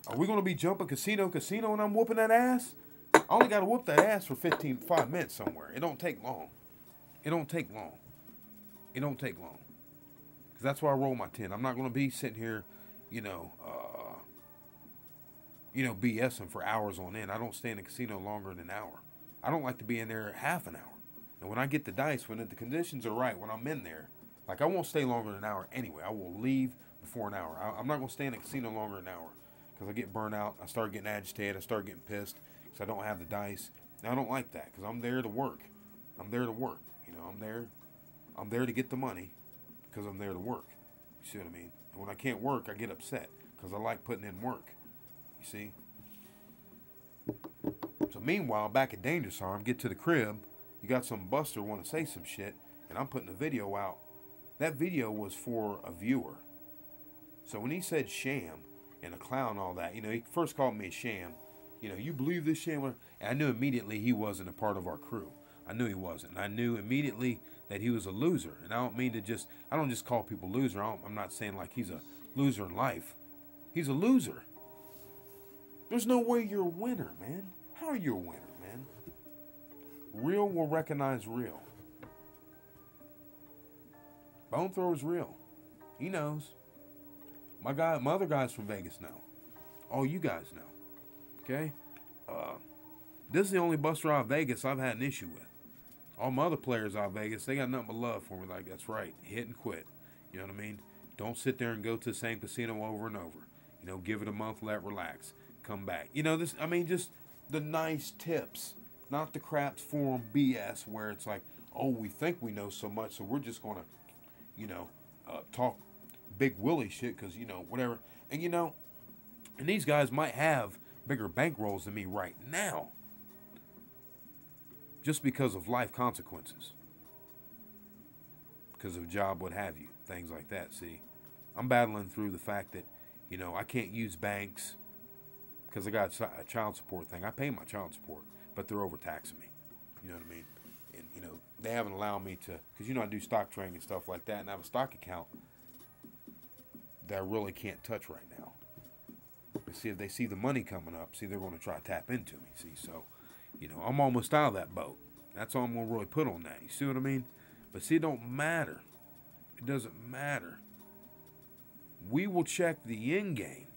Are we going to be jumping casino and I'm whooping that ass? I only got to whoop that ass for 5 minutes somewhere. It don't take long. It don't take long. It don't take long. Because that's why I roll my 10. I'm not going to be sitting here, BSing for hours on end. I don't stay in the casino longer than an hour. I don't like to be in there half an hour. And when I get the dice, when the conditions are right, when I'm in there, like I won't stay longer than an hour anyway. I will leave before an hour. I'm not going to stay in the casino longer than an hour because I get burnt out. I start getting agitated. I start getting pissed because I don't have the dice. And I don't like that because I'm there to work. I'm there to work. You know, I'm there to get the money because I'm there to work. You see what I mean? And when I can't work, I get upset because I like putting in work. You see? So meanwhile, back at Dangerous Arm, get to the crib, you got some buster want to say some shit, and I'm putting a video out. That video was for a viewer. So when he said sham and a clown and all that, you know, he first called me a sham. You know, you believe this sham? And I knew immediately he wasn't a part of our crew. I knew he wasn't. And I knew immediately that he was a loser. And I don't just call people loser. I'm not saying like he's a loser in life. He's a loser. There's no way you're a winner, man. How are you a winner, man? Real will recognize real. Bone Thrower's real. He knows. My other guys from Vegas know. All you guys know. Okay? This is the only buster out of Vegas I've had an issue with. All my other players out of Vegas, they got nothing but love for me. Like, that's right. Hit and quit. You know what I mean? Don't sit there and go to the same casino over and over. You know, give it a month, let it relax. Come back. You know, just the nice tips. Not the craps form BS where it's like, oh, we think we know so much, so we're just going to, talk big Willie shit because, whatever. And, and these guys might have bigger bankrolls than me right now just because of life consequences. Because of job, what have you. Things like that, see. I'm battling through the fact that, I can't use banks because I got a child support thing. I pay my child support, but they're overtaxing me. You know what I mean? And, they haven't allowed me to, because, I do stock trading and stuff like that, and I have a stock account that I really can't touch right now. But see, if they see the money coming up, see, they're going to try to tap into me, see, so, I'm almost out of that boat. That's all I'm going to really put on that. You see what I mean? But see, it don't matter. It doesn't matter. We will check the end game.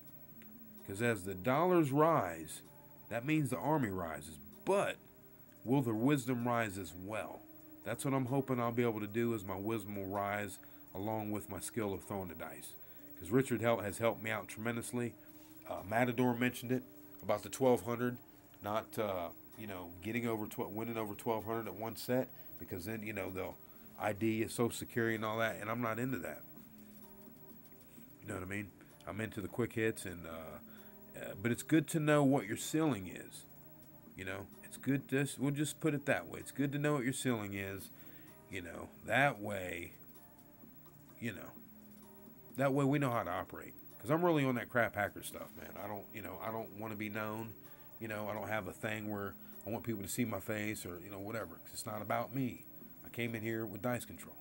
Because as the dollars rise, that means the army rises. But will their wisdom rise as well? That's what I'm hoping I'll be able to do, is my wisdom will rise along with my skill of throwing the dice. Because Richard has helped me out tremendously. Matador mentioned it about the 1200, not winning over 1200 at one set, because then they'll ID Social Security and all that, and I'm not into that. You know what I mean? I'm into the quick hits, and but it's good to know what your ceiling is. It's good to, we'll just put it that way. It's good to know what your ceiling is. That way, that way we know how to operate. Because I'm really on that crap hacker stuff, man. I don't want to be known. I don't have a thing where I want people to see my face or, whatever. Because it's not about me. I came in here with dice control.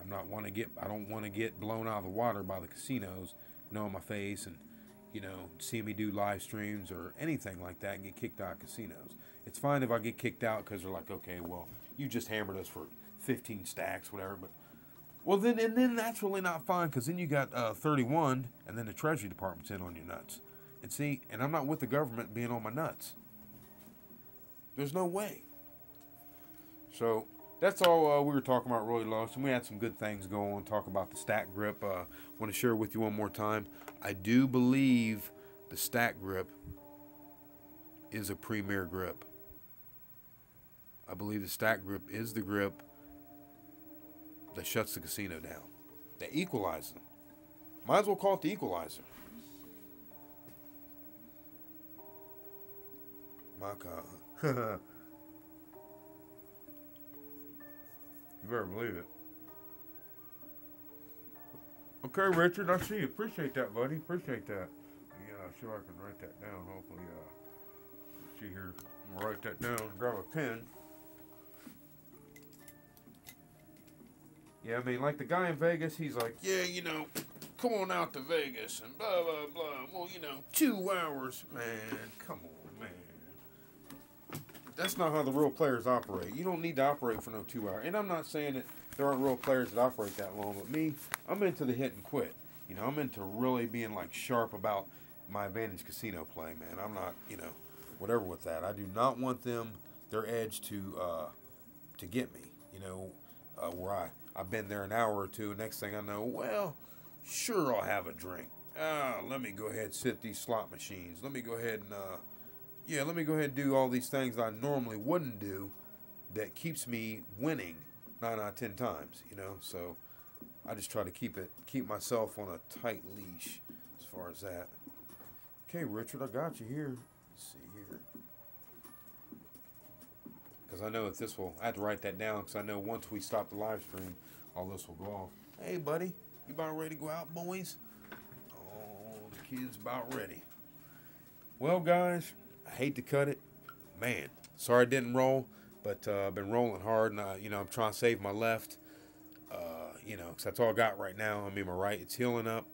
I don't want to get blown out of the water by the casinos, knowing my face and, see me do live streams or anything like that and get kicked out of casinos. It's fine if I get kicked out because they're like, okay, well, you just hammered us for 15 stacks, whatever. But well, then that's really not fine, because then you got 31, and then the Treasury Department's in on your nuts. And see, and I'm not with the government being on my nuts. There's no way. So that's all we were talking about, really, Lost. And we had some good things going on. Talk about the stack grip. Want to share with you one more time. I do believe the stack grip is a premier grip. I believe the stack grip is the grip that shuts the casino down. The equalizer. Might as well call it the equalizer. My God. You better believe it. Okay, Richard, I see you. Appreciate that, buddy. Appreciate that. Yeah, I'll see if I can write that down. Hopefully, see here. I'm gonna write that down. Grab a pen. Yeah, I mean, like the guy in Vegas, he's like, yeah, you know, come on out to Vegas and blah, blah, blah. Well, you know, 2 hours. Man, come on, man. That's not how the real players operate. You don't need to operate for no 2 hours. And I'm not saying that there aren't real players that operate that long, but me, I'm into the hit and quit. You know, I'm into really being, like, sharp about my advantage casino play, man. I'm not, you know, whatever with that. I do not want them, their edge to get me, you know, where I've been there an hour or two. Next thing I know, well, sure, I'll have a drink. Let me go ahead and sit these slot machines. Let me go ahead and, let me go ahead and do all these things I normally wouldn't do that keeps me winning 9 out of 10 times, you know. So I just try to keep myself on a tight leash as far as that. Okay, Richard, I got you here. Let's see here. Because I know that this will, I have to write that down because I know once we stop the live stream, all this will go off. Hey, buddy, you about ready to go out, boys? Oh, the kid's about ready. Well, guys, I hate to cut it. Man, sorry I didn't roll, but I've been rolling hard, and, you know, I'm trying to save my left, you know, because that's all I got right now. I mean, my right, it's healing up,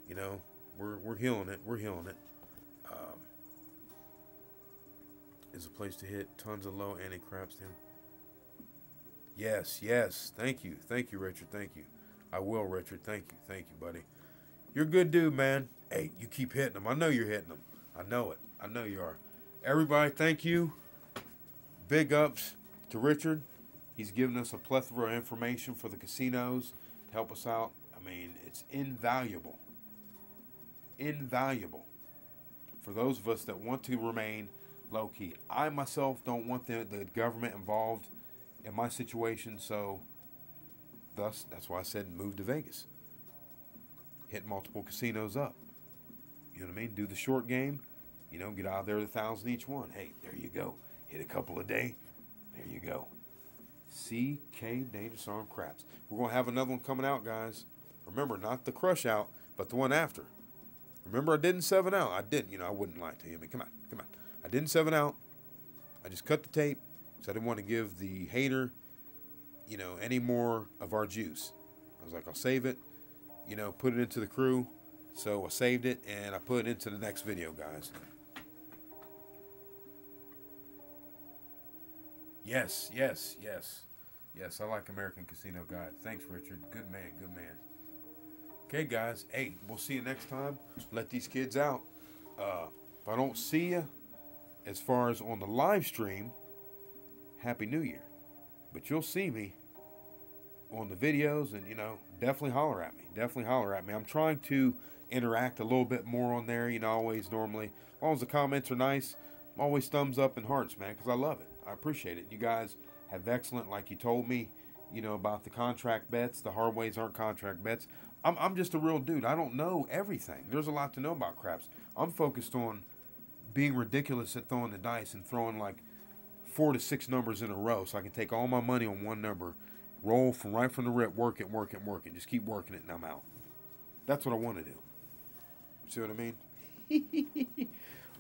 you know. We're healing it. We're healing it. Is a place to hit tons of low anti-craps down. Yes, yes. Thank you, Richard. Thank you. I will, Richard. Thank you, buddy. You're a good dude, man. Hey, you keep hitting them. I know you're hitting them. I know it. I know you are. Everybody, thank you. Big ups to Richard. He's given us a plethora of information for the casinos to help us out. I mean, it's invaluable. Invaluable for those of us that want to remain low-key. I myself don't want the government involved in my situation, so thus that's why I said move to Vegas. Hit multiple casinos up. You know what I mean? Do the short game. You know, get out of there with 1,000 each one. Hey, there you go. Hit a couple a day. There you go. CK Dangerous Arm Craps. We're going to have another one coming out, guys. Remember, not the crush out, but the one after. Remember, I didn't 7 out. I didn't. You know, I wouldn't lie to you. I mean, come on. I didn't 7 out. I just cut the tape, so I didn't want to give the hater, you know, any more of our juice. I was like, I'll save it, you know, put it into the crew. So I saved it, and I put it into the next video, guys. Yes, I like American Casino Guide. Thanks, Richard. Good man, good man. Okay, guys. Hey, we'll see you next time. Let these kids out. If I don't see you, as far as on the live stream, Happy New Year. But you'll see me on the videos, and, you know, definitely holler at me. Definitely holler at me. I'm trying to interact a little bit more on there, you know, always normally. As long as the comments are nice, I'm always thumbs up and hearts, man, because I love it. I appreciate it. You guys have excellent, like you told me, you know, about the contract bets. The hard ways aren't contract bets. I'm just a real dude. I don't know everything. There's a lot to know about craps. I'm focused on being ridiculous at throwing the dice and throwing like 4 to 6 numbers in a row so I can take all my money on one number, roll from right from the rip, work it, just keep working it, and I'm out. That's what I want to do. See what I mean?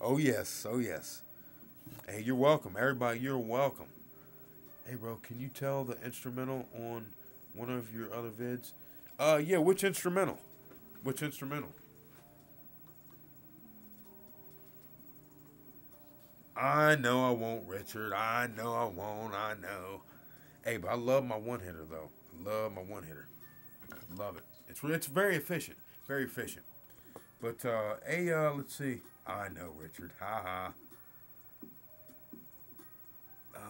Oh yes. Hey, you're welcome. Everybody, you're welcome. Hey, bro, can you tell the instrumental on one of your other vids? Yeah, which instrumental? I know I won't, Richard. I know I won't. I know. Hey, but I love my one-hitter, though. I love my one-hitter. Love it. It's very efficient. Very efficient. But, hey, let's see. I know, Richard. Ha-ha.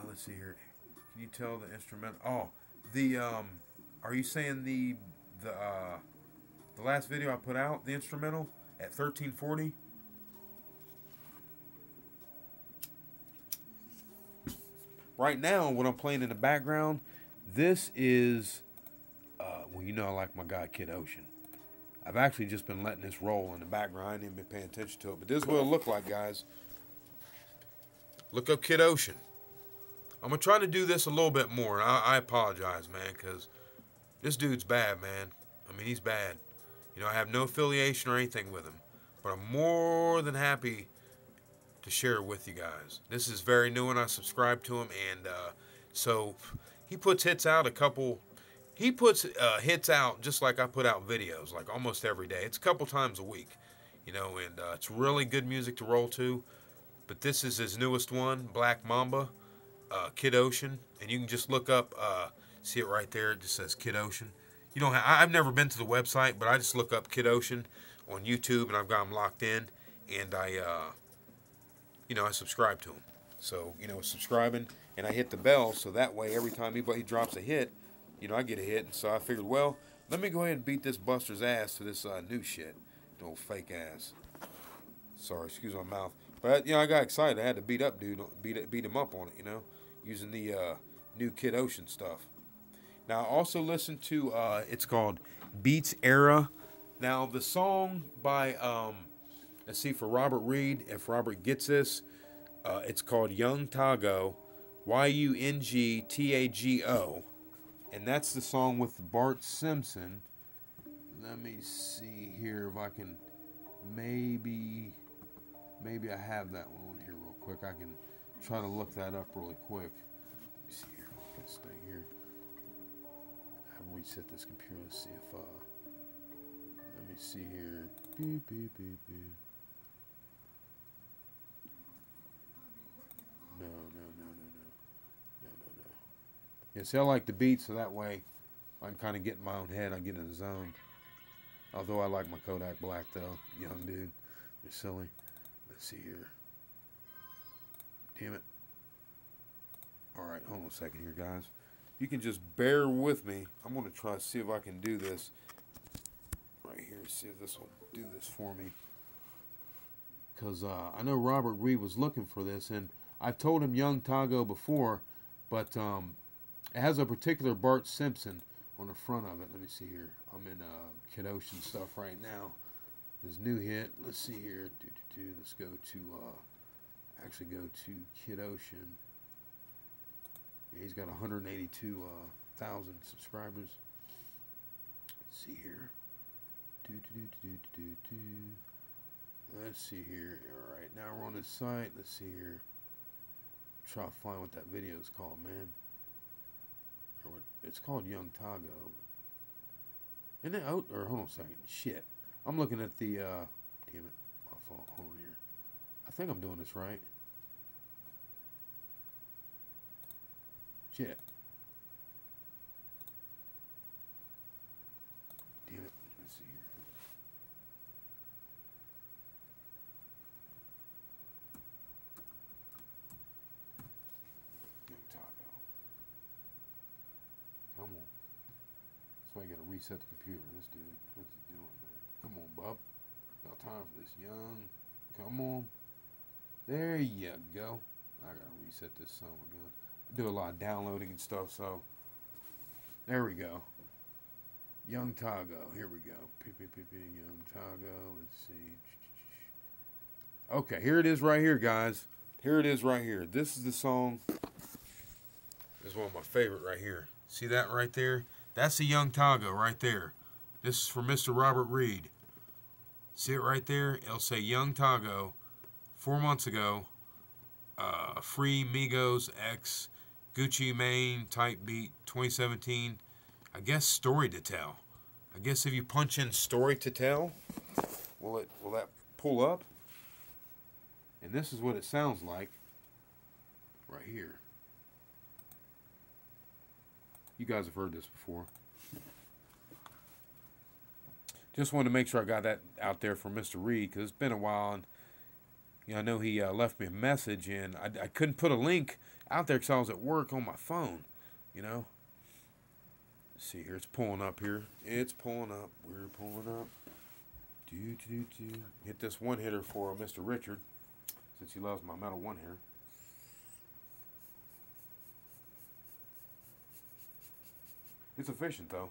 Let's see here. Can you tell the instrumental? Oh, are you saying the last video I put out, the instrumental, at 1340? right now, what I'm playing in the background, this is, well, you know I like my guy Kid Ocean. I've actually just been letting this roll in the background. I ain't even been paying attention to it. But this is what it'll look like, guys. Look up Kid Ocean. I'm going to try to do this a little bit more. I apologize, man, because this dude's bad, man. I mean, he's bad. You know, I have no affiliation or anything with him. But I'm more than happy to share it with you guys. This is very new, and I subscribe to him. And so he puts hits out He puts hits out just like I put out videos, like almost every day. It's a couple times a week, you know, and it's really good music to roll to. But this is his newest one, Black Mamba, Kid Ocean, and you can just look up, see it right there. It just says Kid Ocean. You don't I've never been to the website, but I just look up Kid Ocean on YouTube, and I've got him locked in, and you know, I subscribe to him. So, you know, subscribing, and I hit the bell, so that way every time anybody drops a hit, you know, I get a hit. And so I figured, well, let me go ahead and beat this Buster's ass to this new shit. The old fake ass. Sorry, excuse my mouth. But, you know, I got excited. I had to beat him up on it, you know, using the new Kid Ocean stuff. Now, I also listened to, it's called Beats Era. Now, the song by, let's see, for Robert Reed, if Robert gets this, it's called Young Tago, Yungtago. And that's the song with Bart Simpson. Let me see here if I can, maybe I have that one on here real quick. I can try to look that up really quick. Let me see here. I'm gonna stay here. I'll reset this computer. Let's see if, let me see here. Beep, beep, beep, beep. No. Yeah, see, I like the beat, so that way I can kind of get in my own head. I get in the zone. Although I like my Kodak Black, though. Young dude. They're silly. Let's see here. Damn it. Alright, hold on a second here, guys. You can just bear with me. I'm going to try to see if I can do this right here. See if this will do this for me. Because I know Robert Reed was looking for this, and I've told him Young Tago before, but it has a particular Bart Simpson on the front of it. Let me see here. I'm in Kid Ocean stuff right now. His new hit. Let's see here. Let's go to, actually go to Kid Ocean. Yeah, he's got 182,000 subscribers. Let's see here. Let's see here. All right, now we're on this site. Let's see here. Try to find what that video is called, man. It's called Young Tago. Isn't it out? Or hold on a second. Shit. I'm looking at the, damn it. My fault. Hold on here. I think I'm doing this right. Shit. Damn it. Let's see here. Young Tago. Come on. That's why I gotta reset the computer. This dude, what's he doing, man? Come on, bub. Got time for this, young. Come on. There you go. I gotta reset this son of a gun. I do a lot of downloading and stuff, so there we go. Young Tago. Here we go. Young Tago. Let's see. Okay, here it is right here, guys. Here it is right here. This is the song. This is one of my favorite right here. See that right there? That's the Young Tago right there. This is for Mr. Robert Reed. See it right there? It'll say Young Tago. 4 months ago. Free Migos X Gucci Mane type beat 2017. I guess story to tell. I guess if you punch in story to tell, will that pull up? And this is what it sounds like right here. You guys have heard this before. Just wanted to make sure I got that out there for Mr. Reed, because it's been a while, and you know, I know he left me a message, and I couldn't put a link out there because I was at work on my phone, you know. Let's see here. It's pulling up here. It's pulling up. We're pulling up. Hit this one hitter for Mr. Richard, since he loves my metal one hitter. It's efficient, though.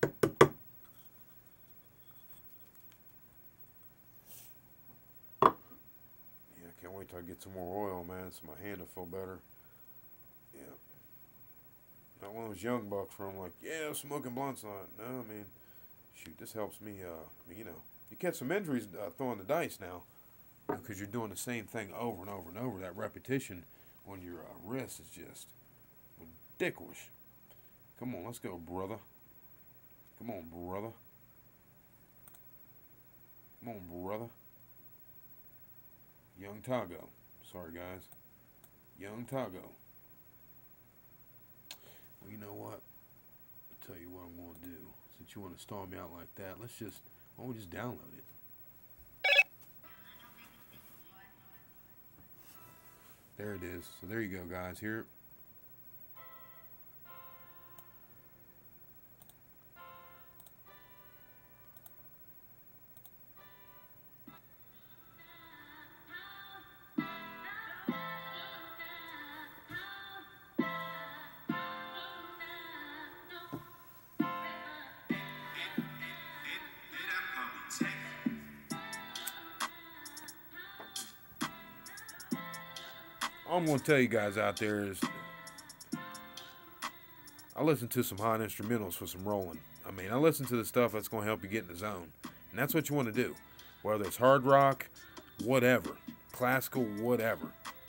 Yeah, I can't wait till I get some more oil, man, so my hand will feel better. Yeah. Not one of those young bucks where I'm like, yeah, smoking blunts on it. No, I mean, shoot, this helps me, I mean, you know, you catch some injuries throwing the dice now because you're doing the same thing over and over and over. That repetition on your wrist is just ridiculous. Come on, let's go, brother. Come on, brother. Come on, brother. Young Tago. Sorry, guys. Young Tago. Well, you know what? I'll tell you what I'm going to do. Since you want to stall me out like that, why don't we just download it? There it is. So there you go, guys. Here. All I'm going to tell you guys out there is I listen to some hot instrumentals for some rolling. I mean, I listen to the stuff that's going to help you get in the zone. And that's what you want to do. Whether it's hard rock, whatever, classical, whatever.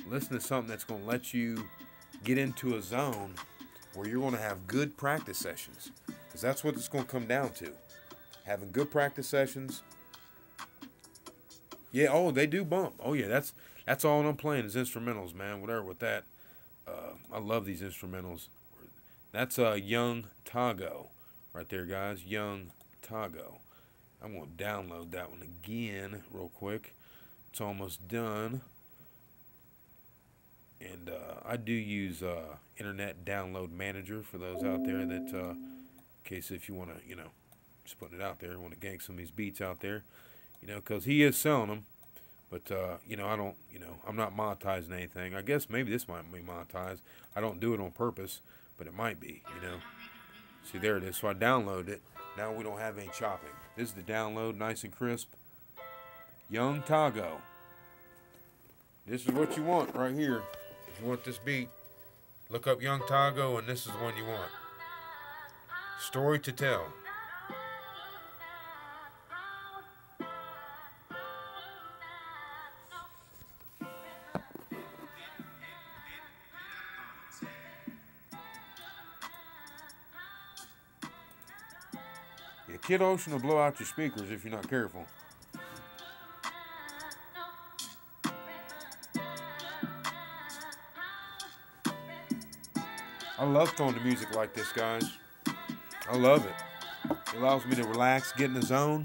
Listen to something that's going to let you get into a zone where you're going to have good practice sessions. Because that's what it's going to come down to. Having good practice sessions. Yeah, oh, they do bump. Oh, yeah, that's all I'm playing is instrumentals, man. Whatever with that. I love these instrumentals. That's Young Tago right there, guys. Young Tago. I'm going to download that one again real quick. It's almost done. And I do use Internet Download Manager for those out there that, in case if you want to, you know, just putting it out there, want to gang some of these beats out there, you know, because he is selling them. But, you know, I don't, you know, I'm not monetizing anything. I guess maybe this might be monetized. I don't do it on purpose, but it might be, you know. See, there it is. So I downloaded it. Now we don't have any chopping. This is the download, nice and crisp. Young Tago. This is what you want right here. If you want this beat, look up Young Tago, and this is the one you want. Story to Tell. Yeah, Kid Ocean will blow out your speakers if you're not careful. I love throwing the music like this, guys. I love it. It allows me to relax, get in the zone.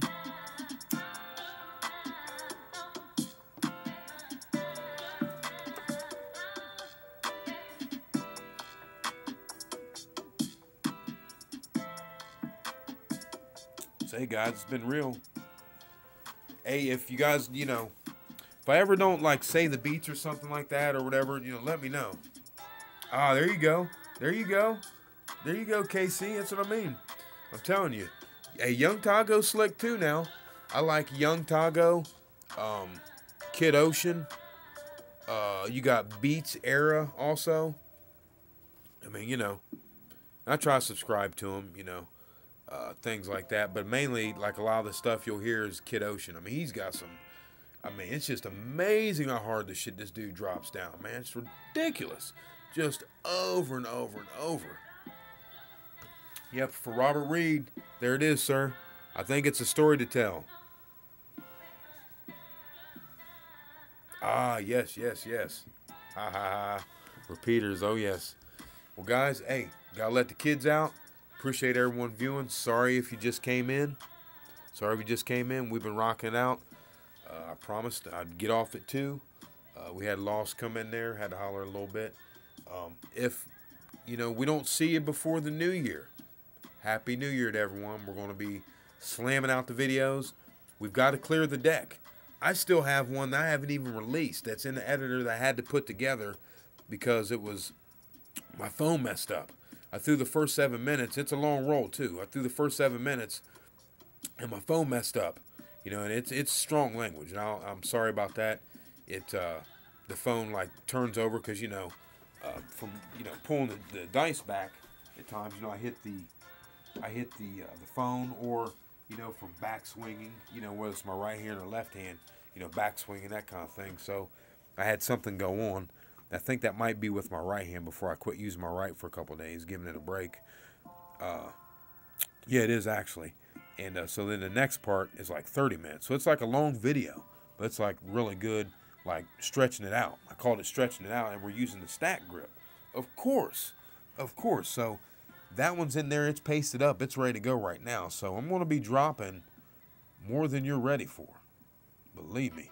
So, hey, guys, it's been real. Hey, if you guys, you know, if I ever don't, like, say the beats or something like that or whatever, you know, let me know. Ah, there you go. There you go. There you go, KC. That's what I mean. I'm telling you. Hey, Young Tago slick too now. I like Young Tago, Kid Ocean. You got Beats Era also. I mean, you know, I try to subscribe to him, you know, things like that. But mainly, like a lot of the stuff you'll hear is Kid Ocean. I mean, he's got some, I mean, it's just amazing how hard the shit this dude drops down, man. It's ridiculous. Just over and over and over. Yep, for Robert Reed, there it is, sir. I think it's a story to tell. Ah, yes, yes, yes. Ha ha ha. Repeaters, oh yes. Well, guys, hey, gotta let the kids out. Appreciate everyone viewing. Sorry if you just came in. Sorry if you just came in. We've been rocking out. I promised I'd get off at 2. We had Lost come in there. Had to holler a little bit. If, you know, we don't see you before the new year, Happy New Year to everyone. We're going to be slamming out the videos. We've got to clear the deck. I still have one that I haven't even released that's in the editor that I had to put together because it was, my phone messed up. I threw the first 7 minutes. It's a long roll too. I threw the first 7 minutes, and my phone messed up. And it's strong language, and I'm sorry about that. The phone like turns over because from pulling the dice back at times. I hit the phone, or from back swinging. Whether it's my right hand or left hand. Back swinging, that kind of thing. So I had something go on. I think that might be with my right hand before I quit using my right for a couple of days, giving it a break. Yeah, it is actually. And so then the next part is like 30 minutes. So it's like a long video, but it's like really good, like stretching it out. I called it stretching it out, and we're using the stack grip. Of course. So that one's in there. It's pasted up. It's ready to go right now. So I'm going to be dropping more than you're ready for. Believe me.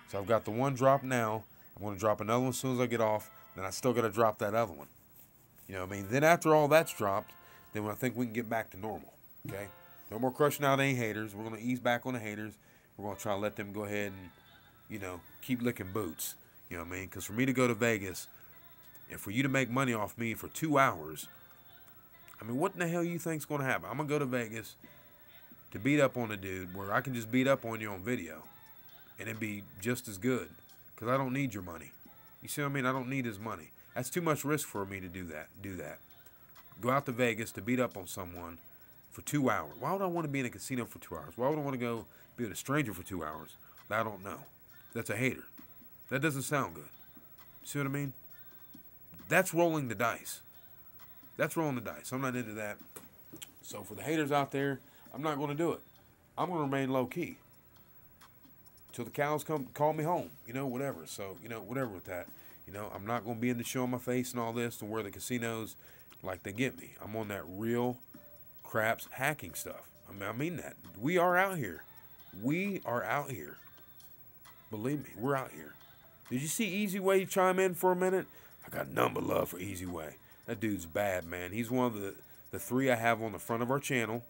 So I've got the one drop now. I'm going to drop another one as soon as I get off. Then I still got to drop that other one. Then after all that's dropped, then I think we can get back to normal. Okay? No more crushing out any haters. We're going to ease back on the haters. We're going to try to let them go ahead and, keep licking boots. Because for me to go to Vegas and for you to make money off me for 2 hours, what in the hell you think's going to happen? I'm going to go to Vegas to beat up on a dude where I can just beat up on you on video and it'd be just as good because I don't need your money. You see what I mean? I don't need his money. That's too much risk for me to do that. Go out to Vegas to beat up on someone for 2 hours. Why would I want to be in a casino for 2 hours? Why would I want to go be with a stranger for 2 hours? I don't know. That's a hater. That doesn't sound good. See what I mean? That's rolling the dice. I'm not into that. So for the haters out there, I'm not going to do it. I'm going to remain low key till the cows come call me home. Whatever. So whatever with that. I'm not going to be in the show in my face and all this to where the casinos like they get me. I'm on that real craps hacking stuff. I mean that. We are out here. Believe me, we're out here. Did you see Easy Way chime in for a minute? I got number love for Easy Way. That dude's bad, man. He's one of the three I have on the front of our channel.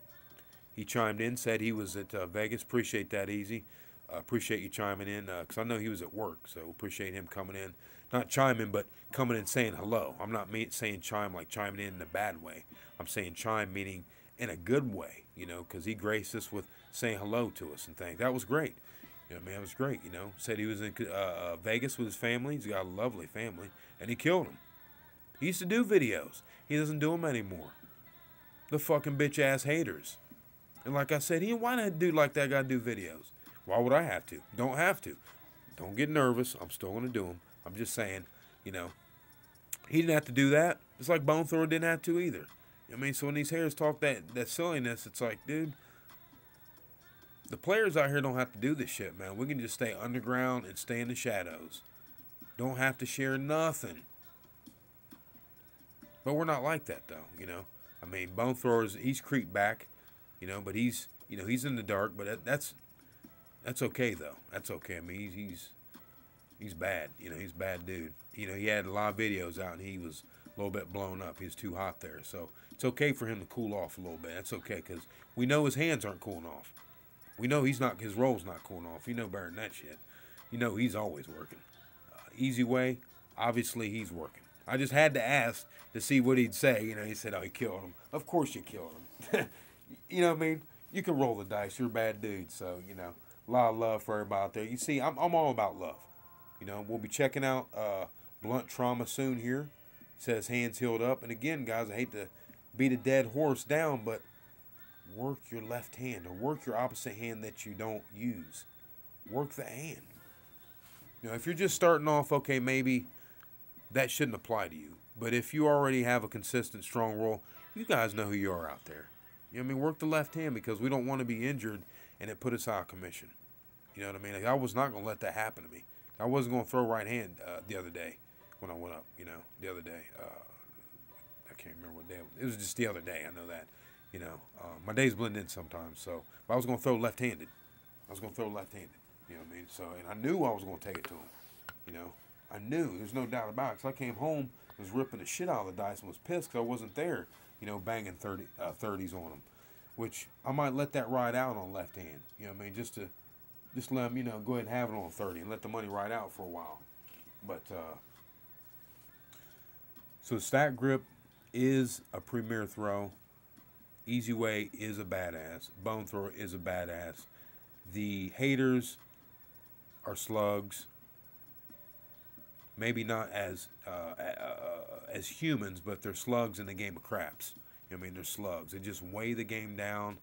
He chimed in, said he was at Vegas. Appreciate that, Easy. Appreciate you chiming in, because I know he was at work, so appreciate him coming in. Not chiming, but coming in saying hello. I'm not saying chime like chiming in a bad way. I'm saying chime meaning in a good way, because he graced us with saying hello to us and things. That was great. Man, it was great, Said he was in Vegas with his family. He's got a lovely family, and he killed him. He used to do videos. He doesn't do them anymore. The fucking bitch-ass haters. And like I said, why did a dude like that got to do videos? Why would I have to? Don't have to. Don't get nervous. I'm still going to do them. I'm just saying, he didn't have to do that. It's like Bone Thrower didn't have to either. So when these haters talk that silliness, it's like, dude, the players out here don't have to do this shit, man. We can just stay underground and stay in the shadows. Don't have to share nothing. But we're not like that, though, Bone Thrower's, he's creeped back, but he's in the dark, but that's okay, though. That's okay. He's bad. He's a bad dude. He had a lot of videos out, and he was a little bit blown up. He was too hot there. So it's okay for him to cool off a little bit. That's okay, because we know his hands aren't cooling off. We know his roll's not cooling off. You know better than that shit. He's always working. Easy Way, obviously he's working. I just had to ask to see what he'd say. He said, oh, he killed him. Of course you killed him. You know what I mean? You can roll the dice. You're a bad dude. So, a lot of love for everybody out there. You see, I'm all about love. We'll be checking out Blunt Trauma soon here. Says hands healed up. And again, guys, I hate to beat a dead horse down, but work your left hand or work your opposite hand that you don't use. Work the hand. If you're just starting off, okay, maybe that shouldn't apply to you. But if you already have a consistent, strong roll, you guys know who you are out there. Work the left hand because we don't want to be injured and it put us out of commission. You know what I mean? I was not going to let that happen to me. I wasn't going to throw right hand the other day when I went up, the other day. I can't remember what day it was. It was just the other day. I know that. My days blend in sometimes. So, but I was going to throw left-handed. You know what I mean? So, and I knew I was going to take it to him. I knew. There's no doubt about it. So I came home, was ripping the shit out of the dice and was pissed because I wasn't there, banging 30s on him. Which I might let that ride out on left hand. You know what I mean? Just let him, go ahead and have it on 30 and let the money ride out for a while. But, so the stack grip is a premier throw. Easy Way is a badass. Bone Thrower is a badass. The haters are slugs. Maybe not as humans, but they're slugs in the game of craps. I mean, they're slugs. They just weigh the game down,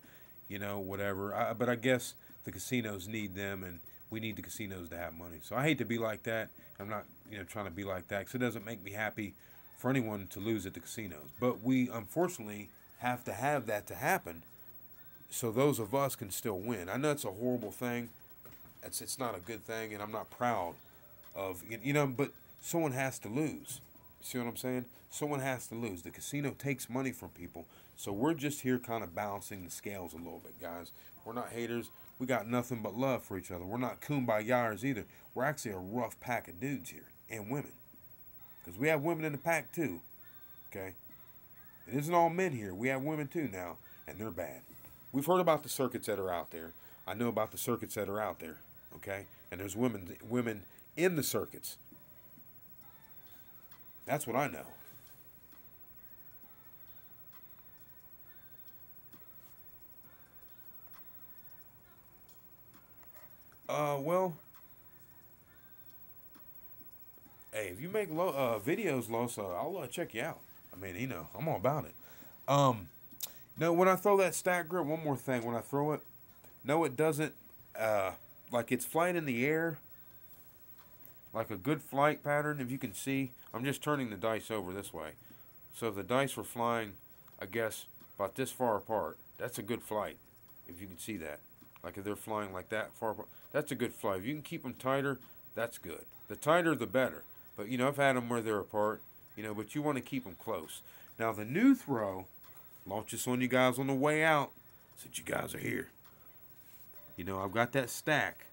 whatever. But I guess the casinos need them, and we need the casinos to have money. So I hate to be like that. I'm not, trying to be like that because it doesn't make me happy for anyone to lose at the casinos. But we, unfortunately, have to have that to happen so those of us can still win. I know it's a horrible thing. It's not a good thing, and I'm not proud of, but someone has to lose. See what I'm saying? Someone has to lose. The casino takes money from people. So we're just here kind of balancing the scales a little bit, guys. We're not haters. We got nothing but love for each other. We're not kumbayas either. We're actually a rough pack of dudes here, and women. Because we have women in the pack too. Okay? It isn't all men here. We have women too now, and they're bad. We've heard about the circuits that are out there. I know about the circuits that are out there. Okay? And there's women in the circuits. That's what I know. Well, hey, if you make videos, Los, I'll check you out. I mean, I'm all about it. No, when I throw that stack grip, one more thing. When I throw it, no, it doesn't, like it's flying in the air, like a good flight pattern. If you can see, I'm just turning the dice over this way. So if the dice were flying, I guess, about this far apart, that's a good flight, if you can see that. Like if they're flying like that far apart, that's a good flight. If you can keep them tighter, that's good. The tighter, the better. But, I've had them where they're apart, but you want to keep them close. Now, the new throw, launch this on you guys on the way out, since you guys are here. I've got that stack.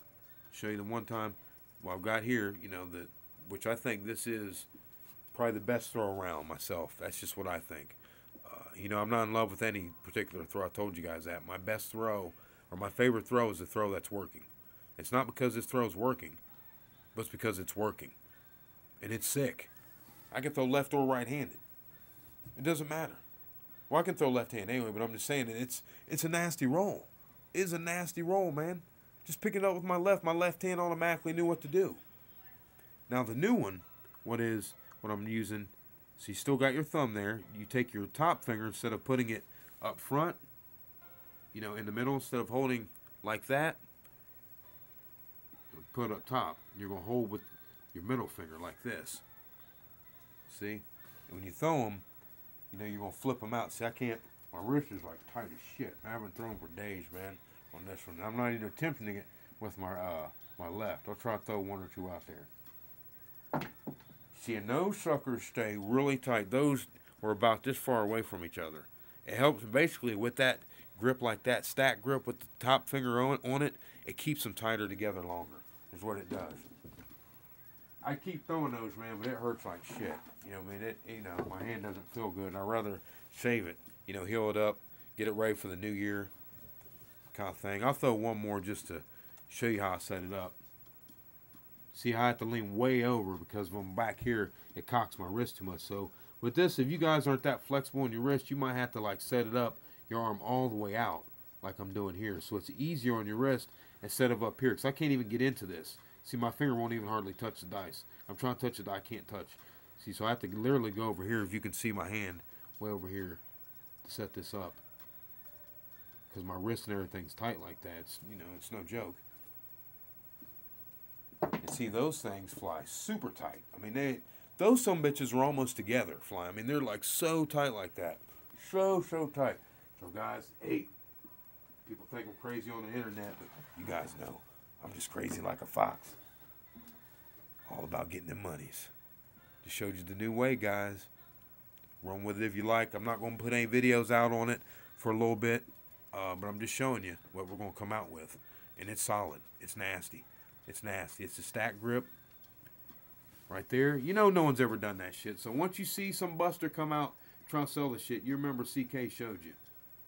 Show you the one time, I've got here, which I think this is probably the best throw around myself. That's just what I think. I'm not in love with any particular throw. I told you guys that. My best throw, or my favorite throw, is the throw that's working. It's not because this throw's working, but it's because it's working. And it's sick. I can throw left or right-handed. It doesn't matter. Well, I can throw left-handed anyway, but I'm just saying that it's a nasty roll. It is a nasty roll, man. Just pick it up with my left hand automatically knew what to do. Now the new one, what I'm using, so you still got your thumb there. You take your top finger, instead of putting it up front, in the middle, instead of holding like that, put it up top. You're going to hold with your middle finger like this. See? And when you throw them, you're going to flip them out. See, I can't, my wrist is like tight as shit. I haven't thrown for days, man, on this one. I'm not even attempting it with my my left. I'll try to throw one or two out there. See, and those suckers stay really tight. Those were about this far away from each other. It helps basically with that grip like that, stack grip with the top finger on it, it keeps them tighter together longer, is what it does. I keep throwing those, man, but it hurts like shit. My hand doesn't feel good. I'd rather save it, heal it up, get it ready for the new year kind of thing. I'll throw one more just to show you how I set it up. See how I have to lean way over because when I'm back here, it cocks my wrist too much. So with this, if you guys aren't that flexible in your wrist, you might have to like set it up, your arm all the way out like I'm doing here. So it's easier on your wrist instead of up here because I can't even get into this. See, my finger won't even hardly touch the dice. I'm trying to touch it, I can't touch. See, so I have to literally go over here, if you can see my hand, way over here to set this up. Because my wrist and everything's tight like that. It's, it's no joke. And see, those things fly super tight. I mean, those some bitches are almost together flying. I mean, they're like so tight like that. So tight. So guys, hey, people think I'm crazy on the internet, but you guys know I'm just crazy like a fox. All about getting them monies. Just showed you the new way, guys. Run with it if you like. I'm not going to put any videos out on it for a little bit, but I'm just showing you what we're going to come out with. And it's solid. It's nasty. It's nasty. It's a stack grip right there. No one's ever done that shit. So once you see some buster come out trying to sell the shit, you remember CK showed you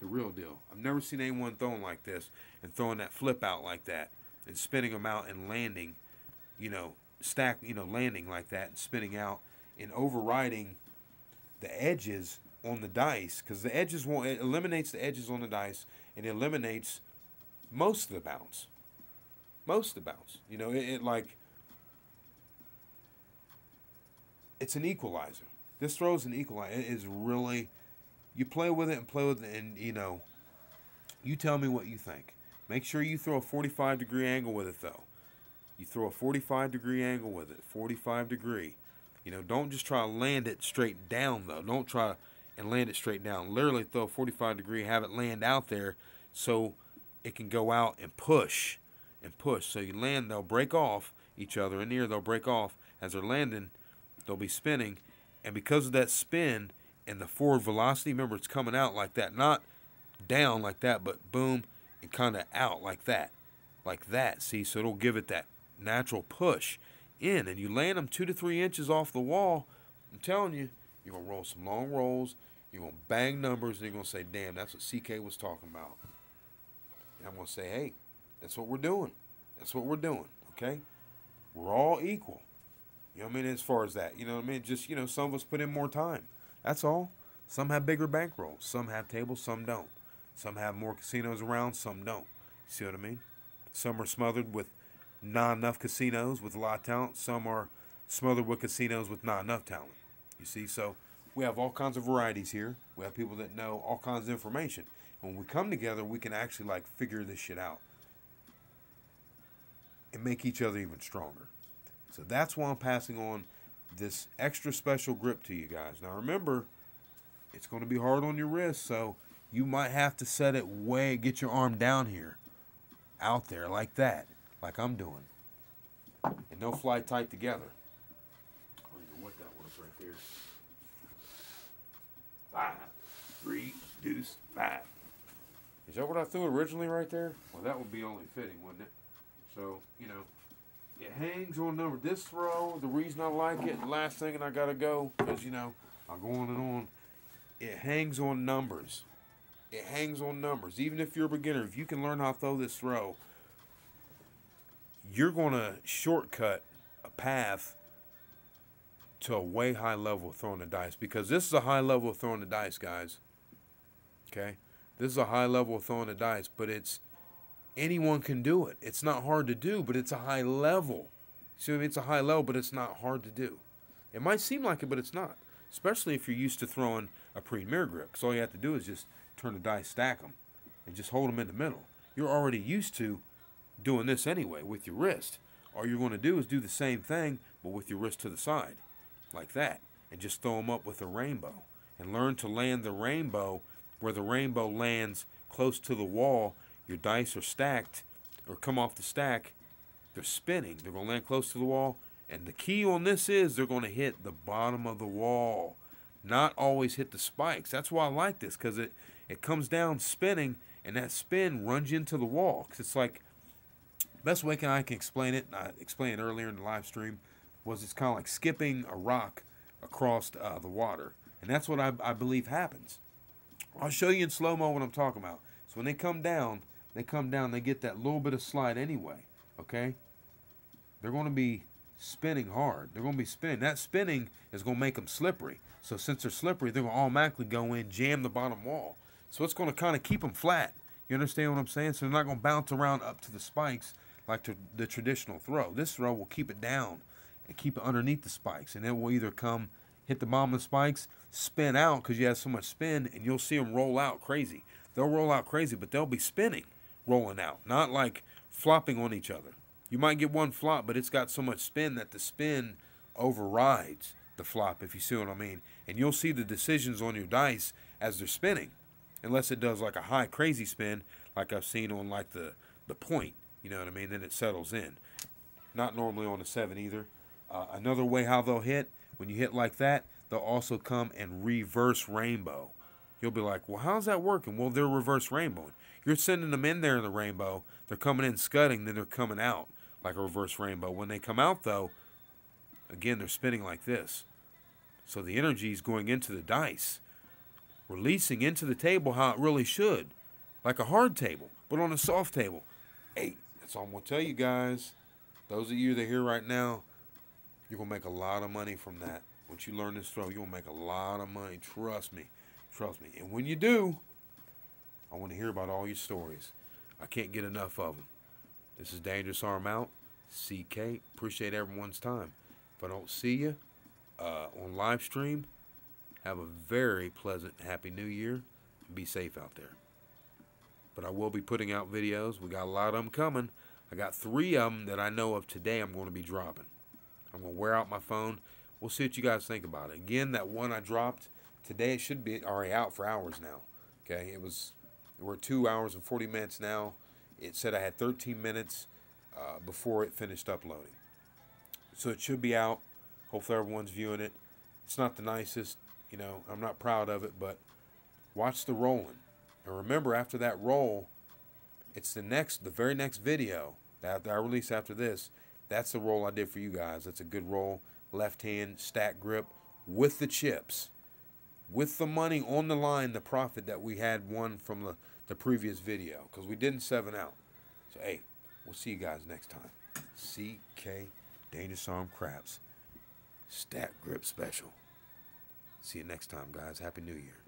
the real deal. I've never seen anyone throwing like this and throwing that flip out like that and spinning them out and landing, landing like that and spinning out and overriding the edges on the dice, because the edges won't, it eliminates the edges on the dice, and it eliminates most of the bounce. Most of the bounce. You know, it like, it's an equalizer. This throw is an equalizer. It is really, you play with it and play with it, and, you know, you tell me what you think. Make sure you throw a 45-degree angle with it, though. You throw a 45-degree angle with it, 45 degree. You know, don't just try to land it straight down, though. Don't try and land it straight down. Literally throw a 45 degree, have it land out there so it can go out and push and push. So you land, they'll break off each other in the air. They'll break off. As they're landing, they'll be spinning. And because of that spin and the forward velocity, remember, it's coming out like that. Not down like that, but boom, and kind of out like that. Like that, see? So it'll give it that natural push in, and you land them 2 to 3 inches off the wall. I'm telling you, you're going to roll some long rolls, you're going to bang numbers, and you're going to say, damn, that's what CK was talking about. And I'm going to say, hey, that's what we're doing. That's what we're doing, okay? We're all equal. You know what I mean, as far as that. You know what I mean? Just, you know, some of us put in more time. That's all. Some have bigger bankrolls. Some have tables, some don't. Some have more casinos around, some don't. See what I mean? Some are smothered with not enough casinos with a lot of talent. Some are smothered with casinos with not enough talent. You see, so we have all kinds of varieties here. We have people that know all kinds of information. When we come together, we can actually like figure this shit out and make each other even stronger. So that's why I'm passing on this extra special grip to you guys. Now remember, it's going to be hard on your wrist, so you might have to set it way, get your arm down here, out there like that. Like I'm doing. And they'll fly tight together. I don't even know what that was right there. 5, 3, deuce, 5. Is that what I threw originally right there? Well, that would be only fitting, wouldn't it? So, you know, it hangs on number. This throw, the reason I like it, the last thing, and I got to go, because, you know, I'll go on and on. It hangs on numbers. It hangs on numbers. Even if you're a beginner, if you can learn how to throw this throw, you're going to shortcut a path to a way high level of throwing the dice, because this is a high level of throwing the dice, guys. Okay? This is a high level of throwing the dice, but it's anyone can do it. It's not hard to do, but it's a high level. See what I mean? It's a high level, but it's not hard to do. It might seem like it, but it's not. Especially if you're used to throwing a premier grip, because all you have to do is just turn the dice, stack them, and just hold them in the middle. You're already used to doing this anyway with your wrist. All you're going to do is do the same thing, but with your wrist to the side, like that, and just throw them up with a rainbow, and learn to land the rainbow where the rainbow lands close to the wall. Your dice are stacked, or come off the stack, they're spinning, they're going to land close to the wall, and the key on this is they're going to hit the bottom of the wall, not always hit the spikes. That's why I like this, because it comes down spinning, and that spin runs you into the wall. Because it's like, best way I can explain it, and I explained it earlier in the live stream, was it's kind of like skipping a rock across the water. And that's what I believe happens. I'll show you in slow-mo what I'm talking about. So when they come down, they get that little bit of slide anyway, okay? They're going to be spinning hard. They're going to be spinning. That spinning is going to make them slippery. So since they're slippery, they're going to automatically go in, jam the bottom wall. So it's going to kind of keep them flat. You understand what I'm saying? So they're not going to bounce around up to the spikes like the traditional throw. This throw will keep it down and keep it underneath the spikes. And it will either come, hit the bottom of the spikes, spin out because you have so much spin, and you'll see them roll out crazy. They'll roll out crazy, but they'll be spinning, rolling out, not like flopping on each other. You might get one flop, but it's got so much spin that the spin overrides the flop, if you see what I mean. And you'll see the decisions on your dice as they're spinning, unless it does like a high crazy spin like I've seen on like the point, you know what I mean? Then it settles in. Not normally on the 7 either. Another way how they'll hit, when you hit like that, they'll also come and reverse rainbow. You'll be like, well, how's that working? Well, they're reverse rainbowing. You're sending them in there in the rainbow. They're coming in scudding, then they're coming out like a reverse rainbow. When they come out, though, again, they're spinning like this. So the energy is going into the dice, releasing into the table how it really should, like a hard table, but on a soft table. Hey, that's all I'm going to tell you guys. Those of you that are here right now, you're going to make a lot of money from that. Once you learn this throw, you're going to make a lot of money. Trust me. Trust me. And when you do, I want to hear about all your stories. I can't get enough of them. This is Dangerous Arm out. CK. Appreciate everyone's time. If I don't see you on live stream, have a very pleasant Happy New Year. And be safe out there. But I will be putting out videos. We got a lot of them coming. I got 3 of them that I know of today I'm going to be dropping. I'm going to wear out my phone. We'll see what you guys think about it. Again, that one I dropped today, it should be already out for hours now. Okay, we're 2 hours and 40 minutes now. It said I had 13 minutes before it finished uploading. So it should be out. Hopefully everyone's viewing it. It's not the nicest, you know, I'm not proud of it, but watch the rolling. And remember, after that roll, it's the very next video that I release after this. That's the roll I did for you guys. That's a good roll. Left hand, stack grip, with the chips. With the money on the line, the profit that we had won from the previous video. Because we didn't 7 out. So, hey, we'll see you guys next time. CK Dangerous Arm Craps. Stack grip special. See you next time, guys. Happy New Year.